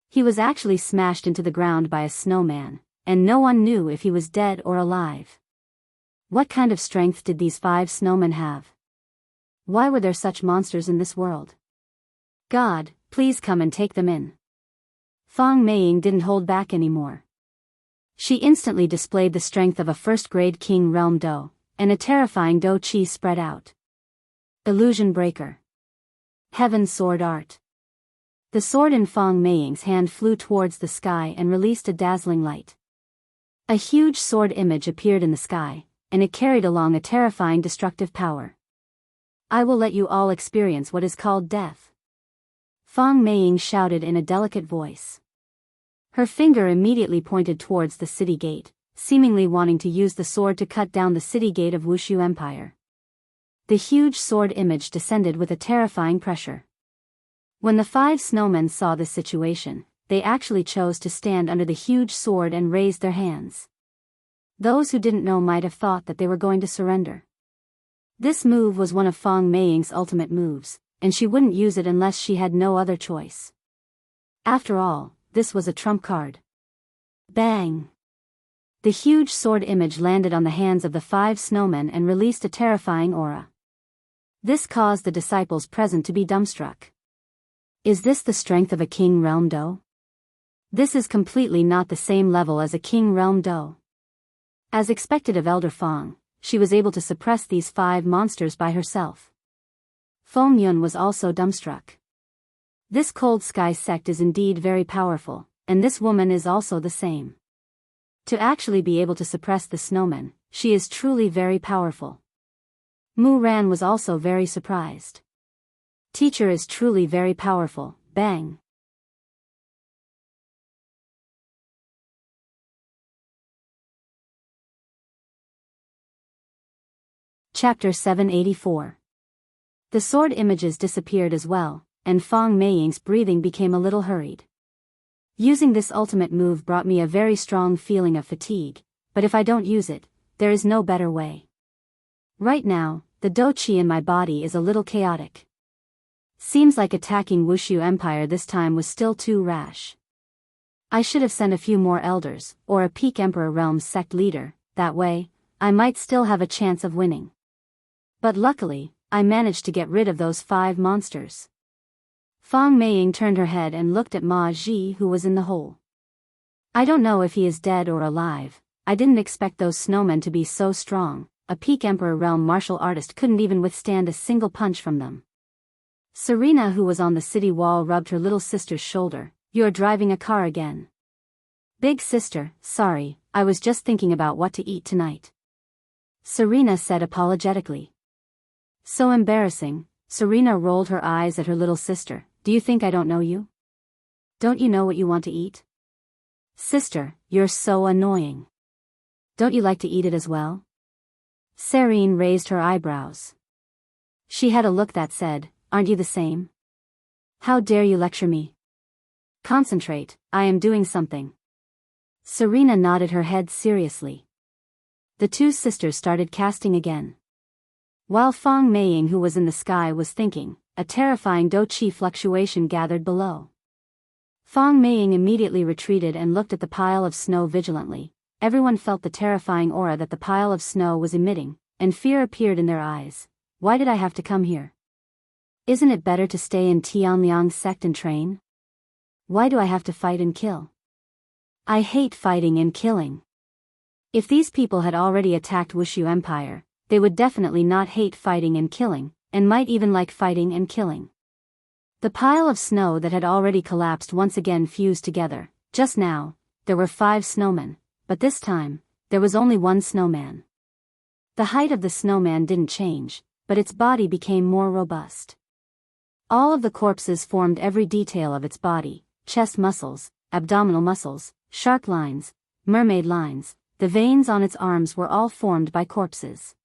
He was actually smashed into the ground by a snowman, and no one knew if he was dead or alive. What kind of strength did these 5 snowmen have? Why were there such monsters in this world? God, please come and take them in. Fong Meiying didn't hold back anymore. She instantly displayed the strength of a first-grade King Realm Do, and a terrifying Do Chi spread out. Illusion Breaker. Heaven Sword Art. The sword in Fong Meiying's hand flew towards the sky and released a dazzling light. A huge sword image appeared in the sky, and it carried along a terrifying destructive power. I will let you all experience what is called death. Fong Meiying shouted in a delicate voice. Her finger immediately pointed towards the city gate, seemingly wanting to use the sword to cut down the city gate of Wushu Empire. The huge sword image descended with a terrifying pressure. When the 5 snowmen saw this situation, they actually chose to stand under the huge sword and raise their hands. Those who didn't know might have thought that they were going to surrender. This move was one of Fong Meiying's ultimate moves, and she wouldn't use it unless she had no other choice. After all, this was a trump card. Bang! The huge sword image landed on the hands of the 5 snowmen and released a terrifying aura. This caused the disciples present to be dumbstruck. Is this the strength of a King Realm Do? This is completely not the same level as a King Realm Do. As expected of Elder Fong, she was able to suppress these 5 monsters by herself. Fong Yun was also dumbstruck. This Cold Sky sect is indeed very powerful, and this woman is also the same. To actually be able to suppress the snowmen, she is truly very powerful. Mu Ran was also very surprised. Teacher is truly very powerful, bang. Chapter 784. The sword images disappeared as well, and Fong Meiying's breathing became a little hurried. Using this ultimate move brought me a very strong feeling of fatigue, but if I don't use it, there is no better way. Right now, the Do Chi in my body is a little chaotic. Seems like attacking Wushu Empire this time was still too rash. I should have sent a few more elders, or a Peak Emperor Realm sect leader, that way, I might still have a chance of winning. But luckily, I managed to get rid of those 5 monsters. Fong Meiying turned her head and looked at Ma Ji, who was in the hole. I don't know if he is dead or alive. I didn't expect those snowmen to be so strong. A Peak Emperor Realm martial artist couldn't even withstand a single punch from them. Serena, who was on the city wall, rubbed her little sister's shoulder. You're driving a car again. Big sister, sorry, I was just thinking about what to eat tonight. Serena said apologetically. So embarrassing. Serena rolled her eyes at her little sister. Do you think I don't know you? Don't you know what you want to eat? Sister, you're so annoying. Don't you like to eat it as well? Serene raised her eyebrows. She had a look that said, aren't you the same? How dare you lecture me? Concentrate, I am doing something. Serena nodded her head seriously. The 2 sisters started casting again. While Fong Meiying, who was in the sky, was thinking, a terrifying Do Chi fluctuation gathered below. Fong Meiying immediately retreated and looked at the pile of snow vigilantly. Everyone felt the terrifying aura that the pile of snow was emitting, and fear appeared in their eyes. Why did I have to come here? Isn't it better to stay in Tianliang sect and train? Why do I have to fight and kill? I hate fighting and killing. If these people had already attacked Wushu Empire, they would definitely not hate fighting and killing, and might even like fighting and killing. The pile of snow that had already collapsed once again fused together. Just now, there were 5 snowmen, but this time, there was only 1 snowman. The height of the snowman didn't change, but its body became more robust. All of the corpses formed every detail of its body: chest muscles, abdominal muscles, shark lines, mermaid lines. The veins on its arms were all formed by corpses.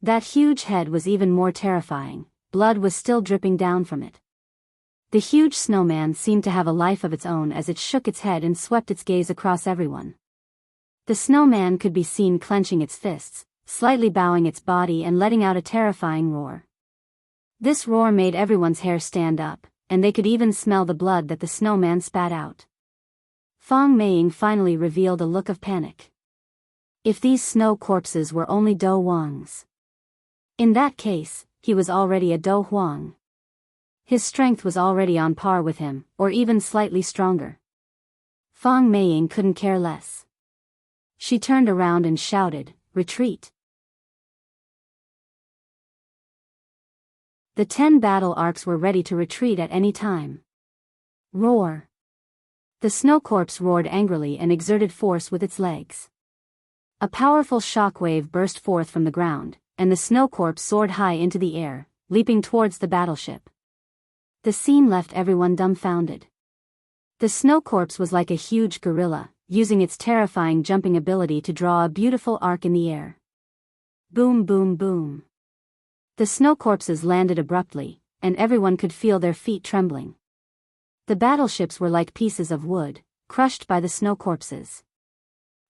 That huge head was even more terrifying. Blood was still dripping down from it. The huge snowman seemed to have a life of its own as it shook its head and swept its gaze across everyone. The snowman could be seen clenching its fists, slightly bowing its body and letting out a terrifying roar. This roar made everyone's hair stand up, and they could even smell the blood that the snowman spat out. Fong Meiying finally revealed a look of panic. If these snow corpses were only Do Huang's. In that case, he was already a Do Huang. His strength was already on par with him, or even slightly stronger. Fong Meiying couldn't care less. She turned around and shouted, "Retreat!" The 10 battle arcs were ready to retreat at any time. Roar! The snow corpse roared angrily and exerted force with its legs. A powerful shockwave burst forth from the ground, and the snow corpse soared high into the air, leaping towards the battleship. The scene left everyone dumbfounded. The snow corpse was like a huge gorilla, using its terrifying jumping ability to draw a beautiful arc in the air. Boom, boom, boom. The snow corpses landed abruptly, and everyone could feel their feet trembling. The battleships were like pieces of wood, crushed by the snow corpses.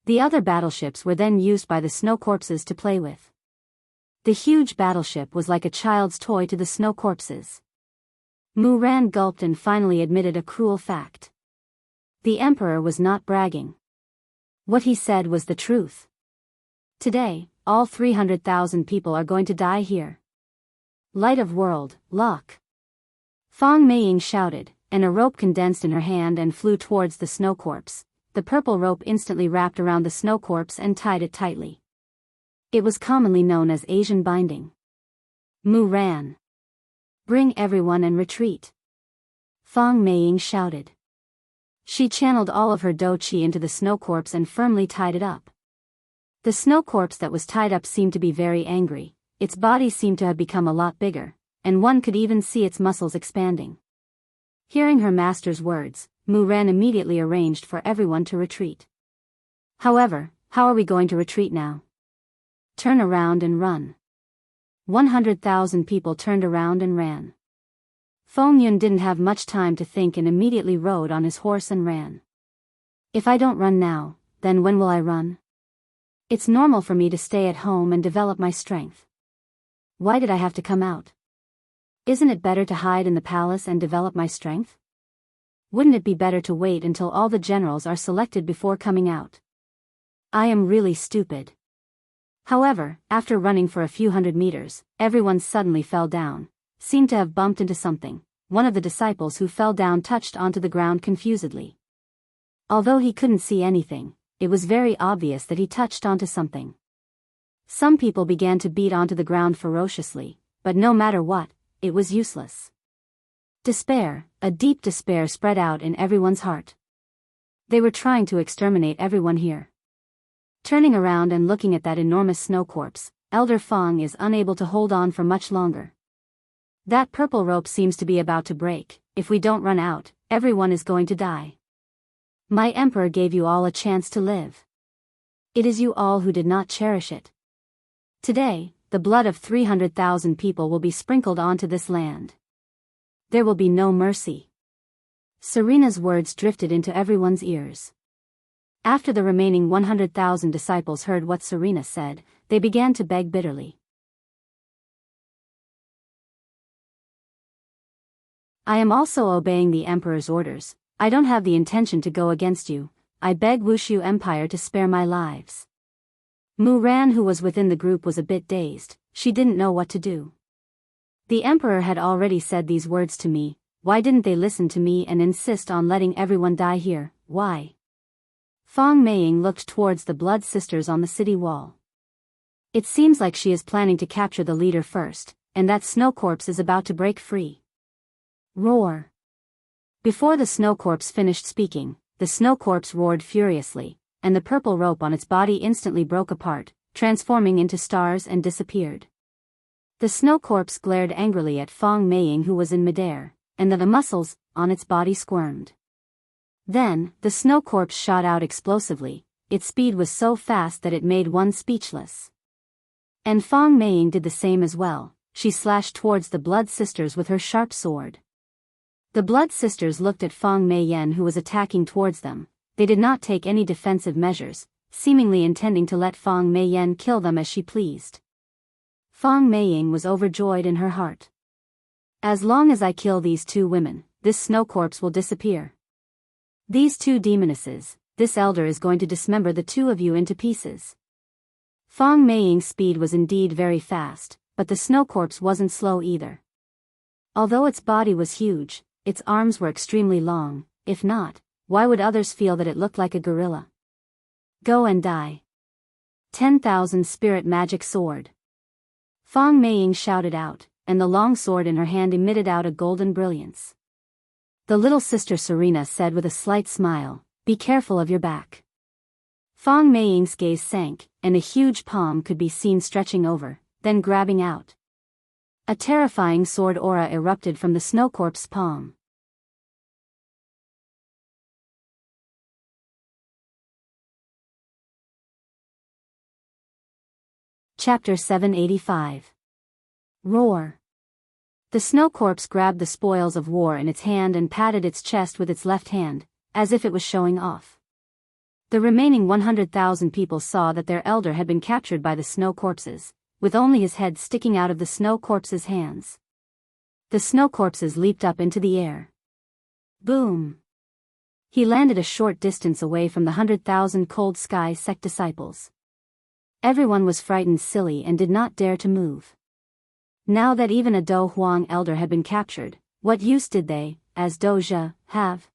The other battleships were then used by the snow corpses to play with. The huge battleship was like a child's toy to the snow corpses. Mu Ran gulped and finally admitted a cruel fact. The emperor was not bragging. What he said was the truth. Today, all 300,000 people are going to die here. Light of world, lock! Fong Meiying shouted, and a rope condensed in her hand and flew towards the snow corpse. The purple rope instantly wrapped around the snow corpse and tied it tightly. It was commonly known as Asian binding. Mu ran. Bring everyone and retreat. Fong Meiying shouted. She channeled all of her do qi into the snow corpse and firmly tied it up. The snow corpse that was tied up seemed to be very angry. Its body seemed to have become a lot bigger, and one could even see its muscles expanding. Hearing her master's words, Mu Ran immediately arranged for everyone to retreat. However, how are we going to retreat now? Turn around and run. 100,000 people turned around and ran. Feng Yun didn't have much time to think and immediately rode on his horse and ran. If I don't run now, then when will I run? It's normal for me to stay at home and develop my strength. Why did I have to come out? Isn't it better to hide in the palace and develop my strength? Wouldn't it be better to wait until all the generals are selected before coming out? I am really stupid. However, after running for a few hundred meters, everyone suddenly fell down, seemed to have bumped into something. One of the disciples who fell down touched onto the ground confusedly. Although he couldn't see anything, it was very obvious that he touched onto something. Some people began to beat onto the ground ferociously, but no matter what, it was useless. Despair, a deep despair spread out in everyone's heart. They were trying to exterminate everyone here. Turning around and looking at that enormous snow corpse, Elder Fong is unable to hold on for much longer. That purple rope seems to be about to break. If we don't run out, everyone is going to die. My emperor gave you all a chance to live. It is you all who did not cherish it. Today, the blood of 300,000 people will be sprinkled onto this land. There will be no mercy. Serena's words drifted into everyone's ears. After the remaining 100,000 disciples heard what Serena said, they began to beg bitterly. I am also obeying the emperor's orders. I don't have the intention to go against you. I beg Wushu Empire to spare my lives. Mu Ran, who was within the group, was a bit dazed. She didn't know what to do. The emperor had already said these words to me. Why didn't they listen to me and insist on letting everyone die here? Why? Fong Meiying looked towards the blood sisters on the city wall. It seems like she is planning to capture the leader first, and that snow corpse is about to break free. Roar! Before the snow corpse finished speaking, the snow corpse roared furiously, and the purple rope on its body instantly broke apart, transforming into stars and disappeared. The snow corpse glared angrily at Fong Meiying, who was in midair, and the muscles on its body squirmed. Then, the snow corpse shot out explosively. Its speed was so fast that it made one speechless. And Fong Meiying did the same as well. She slashed towards the blood sisters with her sharp sword. The blood sisters looked at Fong Meiying, who was attacking towards them. They did not take any defensive measures, seemingly intending to let Fang Meiyan kill them as she pleased. Fang Meiying was overjoyed in her heart. As long as I kill these two women, this snow corpse will disappear. These two demonesses, this elder is going to dismember the two of you into pieces. Fang Meiying's speed was indeed very fast, but the snow corpse wasn't slow either. Although its body was huge, its arms were extremely long. If not, why would others feel that it looked like a gorilla? Go and die. 10,000 spirit magic sword. Fang Meiying shouted out, and the long sword in her hand emitted out a golden brilliance. The little sister Serena said with a slight smile, "Be careful of your back." Fang Meiying's gaze sank, and a huge palm could be seen stretching over, then grabbing out. A terrifying sword aura erupted from the snow corpse's palm. Chapter 785. Roar. The snow corpse grabbed the spoils of war in its hand and patted its chest with its left hand, as if it was showing off. The remaining 100,000 people saw that their elder had been captured by the snow corpses, with only his head sticking out of the snow corpse's hands. The snow corpses leaped up into the air. Boom! He landed a short distance away from the 100,000 cold sky sect disciples. Everyone was frightened silly and did not dare to move. Now that even a Do Huang elder had been captured, what use did they, as Doja, have?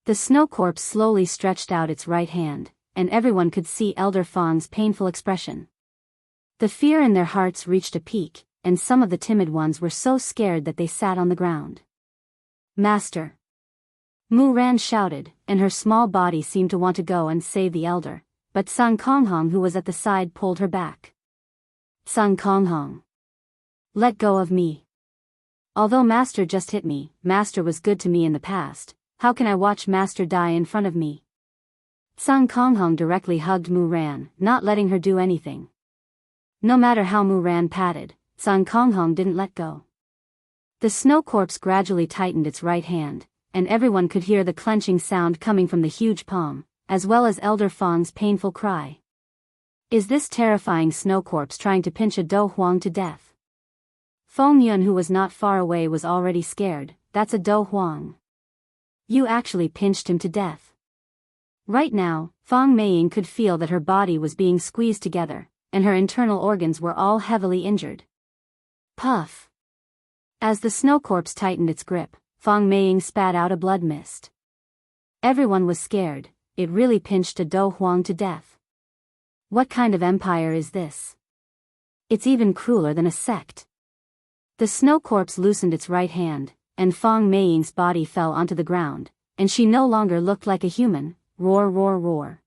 The snow corpse slowly stretched out its right hand, and everyone could see Elder Fang's painful expression. The fear in their hearts reached a peak, and some of the timid ones were so scared that they sat on the ground. Master! Mu Ran shouted, and her small body seemed to want to go and save the elder, but Sun Konghong who was at the side pulled her back. Sun Konghong! Let go of me. Although Master just hit me, Master was good to me in the past, how can I watch Master die in front of me? Sun Konghong directly hugged Mu Ran, not letting her do anything. No matter how Mu Ran patted, Sun Konghong didn't let go. The snow corpse gradually tightened its right hand, and everyone could hear the clenching sound coming from the huge palm, as well as Elder Fang's painful cry. Is this terrifying snow corpse trying to pinch a Do Huang to death? Feng Yun who was not far away was already scared. That's a Do Huang. You actually pinched him to death. Right now, Fang Meiying could feel that her body was being squeezed together, and her internal organs were all heavily injured. Puff! As the snow corpse tightened its grip, Fang Meiying spat out a blood mist. Everyone was scared. It really pinched a Do Huang to death. What kind of empire is this? It's even crueler than a sect. The snow corpse loosened its right hand, and Fang Meiying's body fell onto the ground, and she no longer looked like a human. Roar, roar, roar.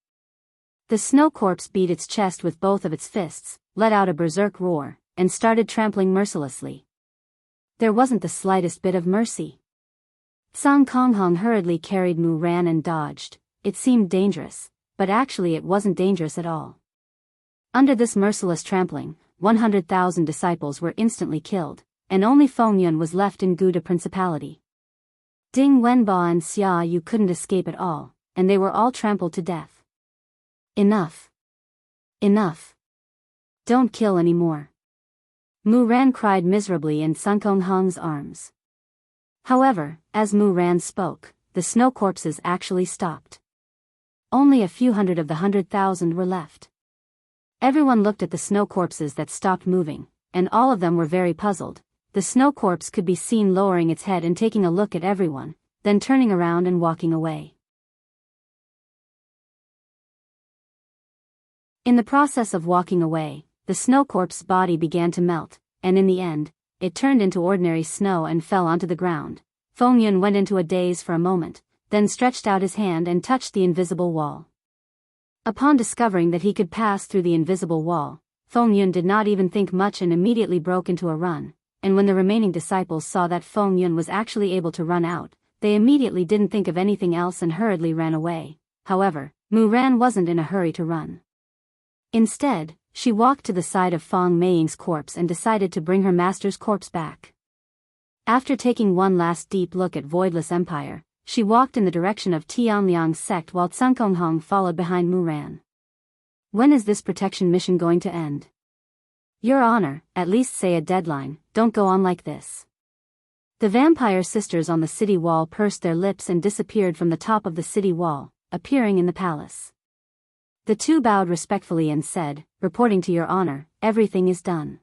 The snow corpse beat its chest with both of its fists, let out a berserk roar, and started trampling mercilessly. There wasn't the slightest bit of mercy. Sun Konghong hurriedly carried Mu Ran and dodged. It seemed dangerous, but actually it wasn't dangerous at all. Under this merciless trampling, 100,000 disciples were instantly killed, and only Feng Yun was left in Guda Principality. Ding Wenba and Xia Yu couldn't escape at all, and they were all trampled to death. Enough. Enough. Don't kill anymore. Mu Ran cried miserably in Sun Konghong's arms. However, as Mu Ran spoke, the snow corpses actually stopped. Only a few hundred of the 100,000 were left. Everyone looked at the snow corpses that stopped moving, and all of them were very puzzled. The snow corpse could be seen lowering its head and taking a look at everyone, then turning around and walking away. In the process of walking away, the snow corpse's body began to melt, and in the end, it turned into ordinary snow and fell onto the ground. Feng Yun went into a daze for a moment, then stretched out his hand and touched the invisible wall. Upon discovering that he could pass through the invisible wall, Feng Yun did not even think much and immediately broke into a run, and when the remaining disciples saw that Feng Yun was actually able to run out, they immediately didn't think of anything else and hurriedly ran away. However, Mu Ran wasn't in a hurry to run. Instead, she walked to the side of Fang Meiying's corpse and decided to bring her master's corpse back. After taking one last deep look at Voidless Empire, she walked in the direction of Tianliang's sect while Sun Konghong followed behind Mu Ran. When is this protection mission going to end? Your Honor, at least say a deadline, don't go on like this. The vampire sisters on the city wall pursed their lips and disappeared from the top of the city wall, appearing in the palace. The two bowed respectfully and said, reporting to Your Honor, everything is done.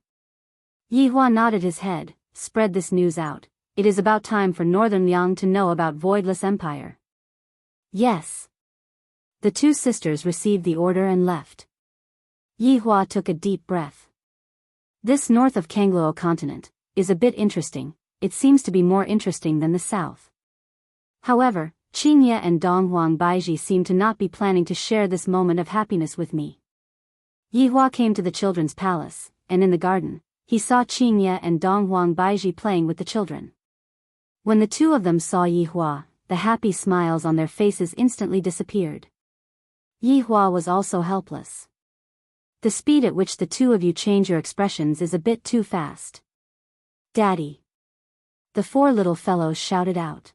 Yihua nodded his head, spread this news out. It is about time for Northern Yang to know about Voidless Empire. Yes. The two sisters received the order and left. Yihua took a deep breath. This north of Kangluo continent is a bit interesting. It seems to be more interesting than the south. However, Qingye and Donghuang Baiji seem to not be planning to share this moment of happiness with me. Yihua came to the children's palace, and in the garden, he saw Qingye and Donghuang Baiji playing with the children. When the two of them saw Yihua, the happy smiles on their faces instantly disappeared. Yihua was also helpless. The speed at which the two of you change your expressions is a bit too fast. Daddy! The four little fellows shouted out.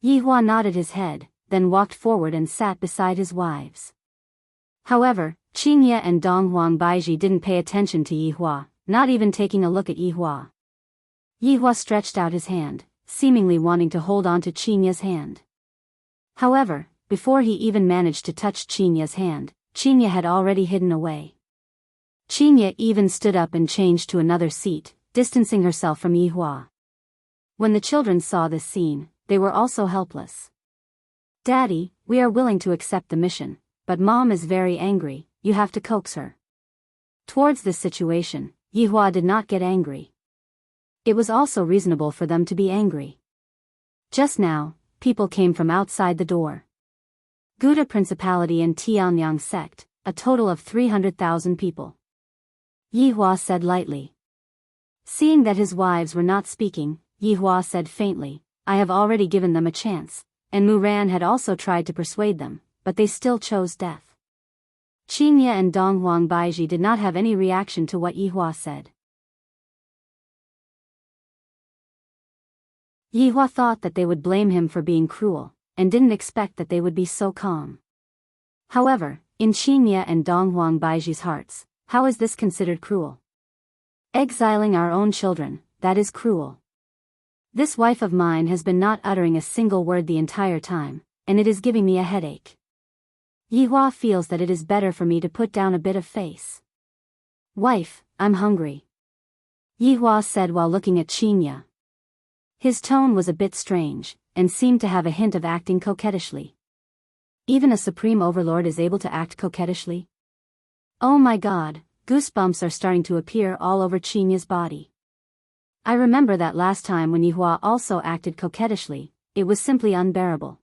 Yihua nodded his head, then walked forward and sat beside his wives. However, Qingye and Donghuang Baiji didn't pay attention to Yihua, not even taking a look at Yihua. Yihua stretched out his hand, seemingly wanting to hold on to Qingye's hand. However, before he even managed to touch Qingye's hand, Qingye had already hidden away. Qingye even stood up and changed to another seat, distancing herself from Yihua. When the children saw this scene, they were also helpless. Daddy, we are willing to accept the mission, but Mom is very angry, you have to coax her. Towards this situation, Yihua did not get angry. It was also reasonable for them to be angry. Just now, people came from outside the door. Gouda Principality and Tianyang sect, a total of 300,000 people. Yihua said lightly. Seeing that his wives were not speaking, Yihua said faintly, I have already given them a chance, and Muran had also tried to persuade them, but they still chose death. Qingye and Donghuang Baiji did not have any reaction to what Yihua said. Yihua thought that they would blame him for being cruel, and didn't expect that they would be so calm. However, in Qingye and Donghuang Baiji's hearts, how is this considered cruel? Exiling our own children, that is cruel. This wife of mine has been not uttering a single word the entire time, and it is giving me a headache. Yihua feels that it is better for me to put down a bit of face. Wife, I'm hungry. Yihua said while looking at Qingye. His tone was a bit strange, and seemed to have a hint of acting coquettishly. Even a supreme overlord is able to act coquettishly? Oh my god, goosebumps are starting to appear all over Qingye's body. I remember that last time when Yihua also acted coquettishly, it was simply unbearable.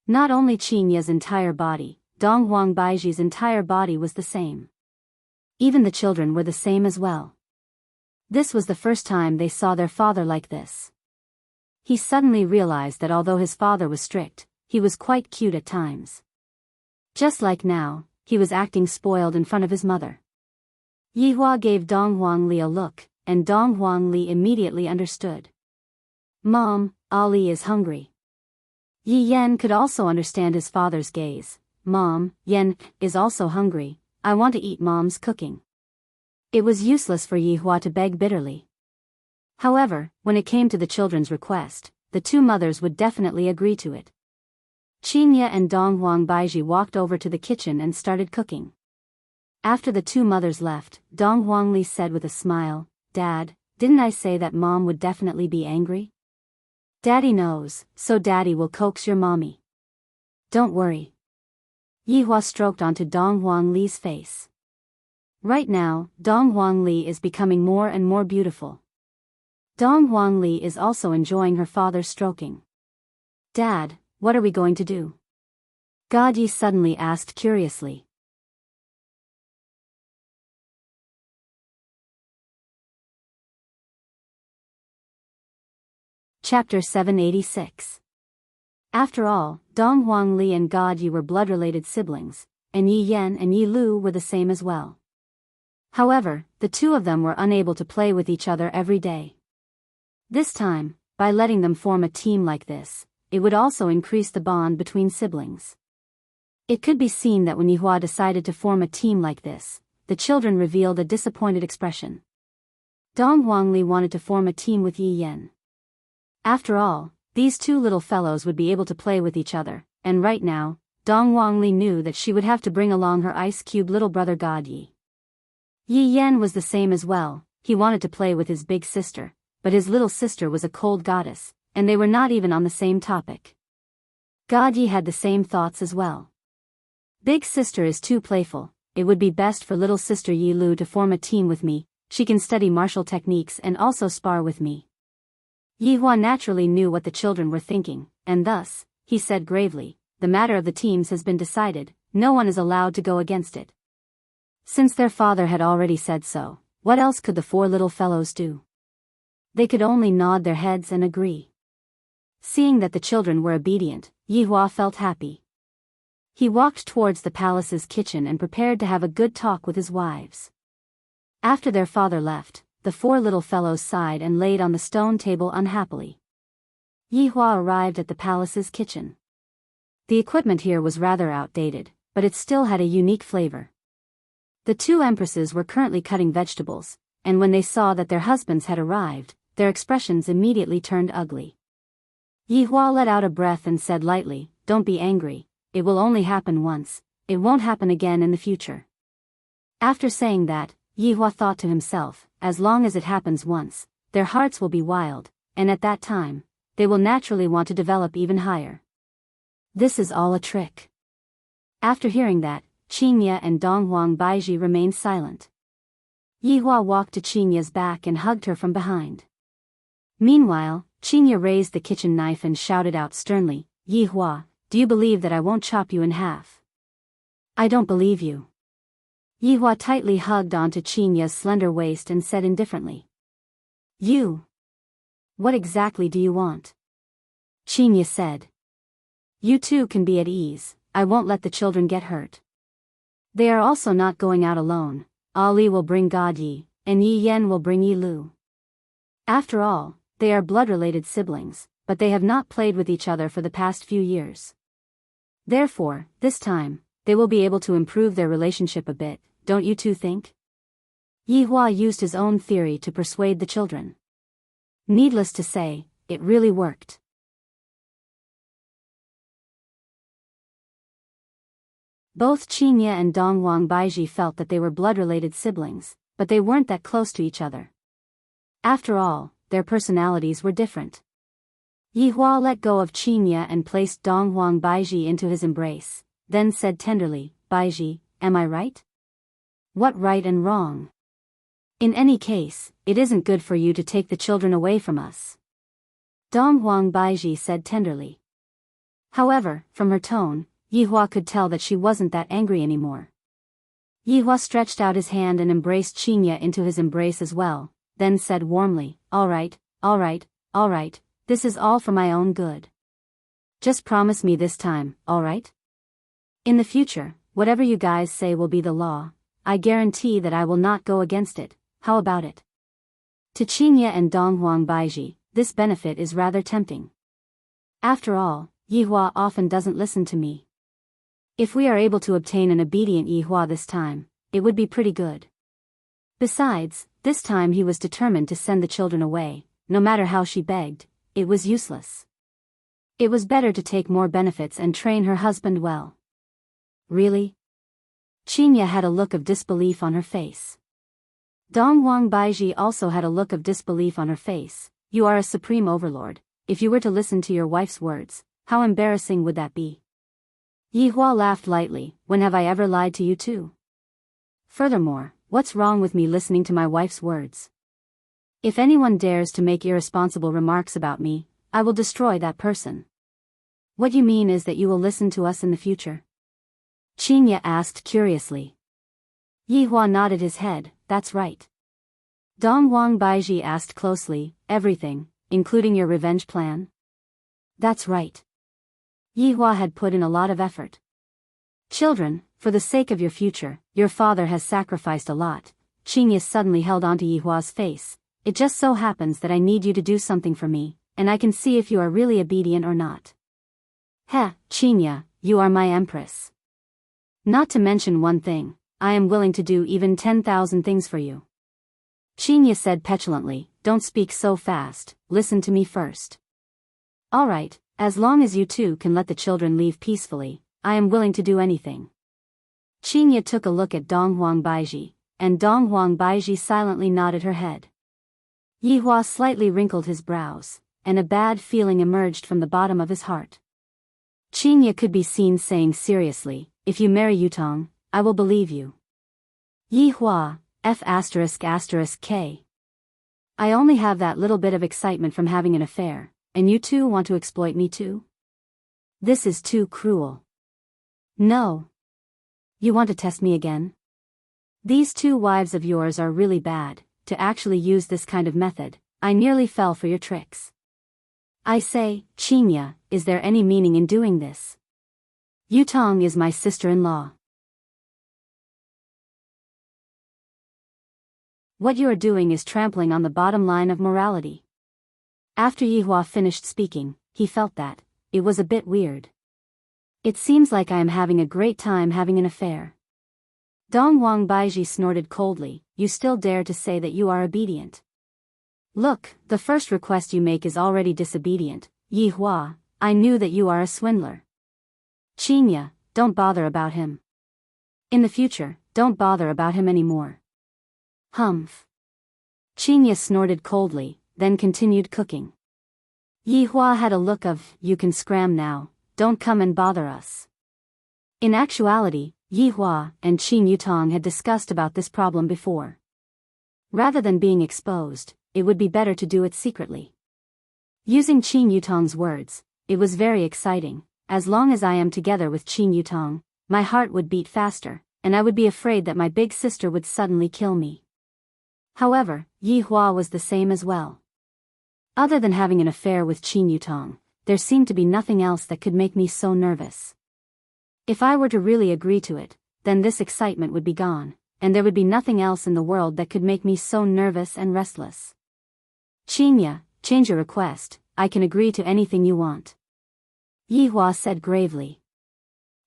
Not only Qingye's entire body, Donghuang Baiji's entire body was the same. Even the children were the same as well. This was the first time they saw their father like this. He suddenly realized that although his father was strict, he was quite cute at times. Just like now, he was acting spoiled in front of his mother. Yihua gave Donghuang Li a look, and Donghuang Li immediately understood. Mom, Ali is hungry. Yi Yan could also understand his father's gaze. Mom, Yan, is also hungry, I want to eat Mom's cooking. It was useless for Yihua to beg bitterly. However, when it came to the children's request, the two mothers would definitely agree to it. Qingye and Donghuang Baiji walked over to the kitchen and started cooking. After the two mothers left, Donghuang Li said with a smile, Dad, didn't I say that Mom would definitely be angry? Daddy knows, so Daddy will coax your mommy. Don't worry. Yihua stroked onto Donghuang Li's face. Right now, Donghuang Li is becoming more and more beautiful. Donghuang Li is also enjoying her father's stroking. Dad, what are we going to do? Gadi suddenly asked curiously. Chapter 786. After all, Donghuang Li and Gadi were blood-related siblings, and Yi Yan and Yi Lu were the same as well. However, the two of them were unable to play with each other every day. This time, by letting them form a team like this, it would also increase the bond between siblings. It could be seen that when Yihua decided to form a team like this, the children revealed a disappointed expression. Dong Huangli wanted to form a team with Yi Yan. After all, these two little fellows would be able to play with each other, and right now, Dong Huangli knew that she would have to bring along her ice-cube little brother God Yi. Yi Yan was the same as well. He wanted to play with his big sister, but his little sister was a cold goddess, and they were not even on the same topic. God Yi had the same thoughts as well. Big sister is too playful. It would be best for little sister Yi Lu to form a team with me. She can study martial techniques and also spar with me. Yihua naturally knew what the children were thinking, and thus, he said gravely, the matter of the teams has been decided, no one is allowed to go against it. Since their father had already said so, what else could the four little fellows do? They could only nod their heads and agree. Seeing that the children were obedient, Yihua felt happy. He walked towards the palace's kitchen and prepared to have a good talk with his wives. After their father left, the four little fellows sighed and laid on the stone table unhappily. Yihua arrived at the palace's kitchen. The equipment here was rather outdated, but it still had a unique flavor. The two empresses were currently cutting vegetables, and when they saw that their husbands had arrived, their expressions immediately turned ugly. Yihua let out a breath and said lightly, "Don't be angry, it will only happen once, it won't happen again in the future." After saying that, Yihua thought to himself, as long as it happens once, their hearts will be wild, and at that time, they will naturally want to develop even higher. This is all a trick. After hearing that, Qingye and Donghuang Baiji remained silent. Yihua walked to Qingye's back and hugged her from behind. Meanwhile, Qingye raised the kitchen knife and shouted out sternly, "Yihua, do you believe that I won't chop you in half?" "I don't believe you." Yihua tightly hugged onto Qingye's slender waist and said indifferently, "You? What exactly do you want?" Qingye said, "You two can be at ease, I won't let the children get hurt. They are also not going out alone, Ali will bring God Yi, and Yi Yan will bring Yi Lu. After all, they are blood-related siblings, but they have not played with each other for the past few years. Therefore, this time, they will be able to improve their relationship a bit, don't you two think?" Yihua used his own theory to persuade the children. Needless to say, it really worked. Both Qingye and Donghuang Baiji felt that they were blood-related siblings, but they weren't that close to each other. After all, their personalities were different. Yihua let go of Qingye and placed Donghuang Baiji into his embrace, then said tenderly, "Baiji, am I right? What right and wrong? In any case, it isn't good for you to take the children away from us." Donghuang Baiji said tenderly. However, from her tone, Yihua could tell that she wasn't that angry anymore. Yihua stretched out his hand and embraced Qingye into his embrace as well, then said warmly, all right, this is all for my own good. Just promise me this time, alright? In the future, whatever you guys say will be the law. I guarantee that I will not go against it, how about it?" To Qingye and Donghuang Baiji, this benefit is rather tempting. After all, Yihua often doesn't listen to me. If we are able to obtain an obedient Yihua this time, it would be pretty good. Besides, this time he was determined to send the children away, no matter how she begged, it was useless. It was better to take more benefits and train her husband well. Really? Qingye had a look of disbelief on her face. Donghuang Baiji also had a look of disbelief on her face. You are a supreme overlord. If you were to listen to your wife's words, how embarrassing would that be? Yihua laughed lightly. When have I ever lied to you too? Furthermore, what's wrong with me listening to my wife's words? If anyone dares to make irresponsible remarks about me, I will destroy that person. What you mean is that you will listen to us in the future? Qingye asked curiously. Yihua nodded his head, that's right. Donghuang Baiji asked closely, everything, including your revenge plan? That's right. Yihua had put in a lot of effort. Children, for the sake of your future, your father has sacrificed a lot. Qingye suddenly held onto Yihua's face. It just so happens that I need you to do something for me, and I can see if you are really obedient or not. Heh, Qingye, you are my empress. Not to mention one thing, I am willing to do even 10,000 things for you. Chinya said petulantly, don't speak so fast, listen to me first. Alright, as long as you two can let the children leave peacefully, I am willing to do anything. Chinya took a look at Dong Huang Baiji, and Dong Huang Baiji silently nodded her head. Yihua slightly wrinkled his brows, and a bad feeling emerged from the bottom of his heart. Chinya could be seen saying seriously, if you marry Yutong, I will believe you. Yihua, F***K. I only have that little bit of excitement from having an affair, and you two want to exploit me too? This is too cruel. No. You want to test me again? These two wives of yours are really bad, to actually use this kind of method. I nearly fell for your tricks. I say, Chinya, is there any meaning in doing this? Yutong is my sister-in-law. What you are doing is trampling on the bottom line of morality. After Yihua finished speaking, he felt that it was a bit weird. It seems like I am having a great time having an affair. Dong Huang Baiji snorted coldly, you still dare to say that you are obedient. Look, the first request you make is already disobedient. Yihua, I knew that you are a swindler. Chinya, don't bother about him. In the future, don't bother about him anymore. Humph. Chinya snorted coldly, then continued cooking. Yihua had a look of, you can scram now, don't come and bother us. In actuality, Yihua and Qin Yutong had discussed about this problem before. Rather than being exposed, it would be better to do it secretly. Using Qin Yutong's words, it was very exciting. As long as I am together with Qin Yutong, my heart would beat faster, and I would be afraid that my big sister would suddenly kill me. However, Yihua was the same as well. Other than having an affair with Qin Yutong, there seemed to be nothing else that could make me so nervous. If I were to really agree to it, then this excitement would be gone, and there would be nothing else in the world that could make me so nervous and restless. Chinya, change your request, I can agree to anything you want. Yihua said gravely.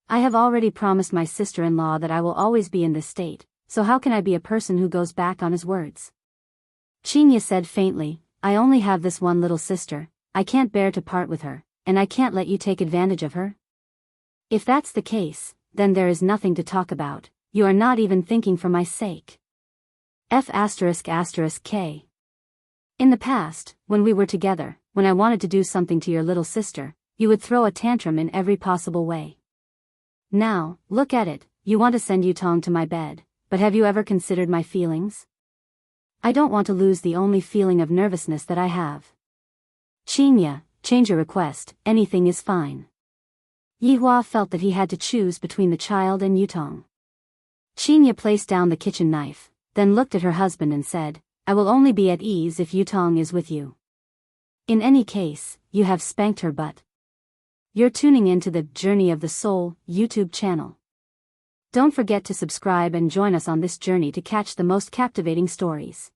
I have already promised my sister-in-law that I will always be in this state, so how can I be a person who goes back on his words? Chinya said faintly, I only have this one little sister, I can't bear to part with her, and I can't let you take advantage of her. If that's the case, then there is nothing to talk about, you are not even thinking for my sake. F***K. In the past, when we were together, when I wanted to do something to your little sister, you would throw a tantrum in every possible way. Now, look at it, you want to send Yutong to my bed, but have you ever considered my feelings? I don't want to lose the only feeling of nervousness that I have. Chinya, change your request, anything is fine. Yihua felt that he had to choose between the child and Yutong. Chinya placed down the kitchen knife, then looked at her husband and said, I will only be at ease if Yutong is with you. In any case, you have spanked her butt. You're tuning into the Journey of the Soul YouTube channel. Don't forget to subscribe and join us on this journey to catch the most captivating stories.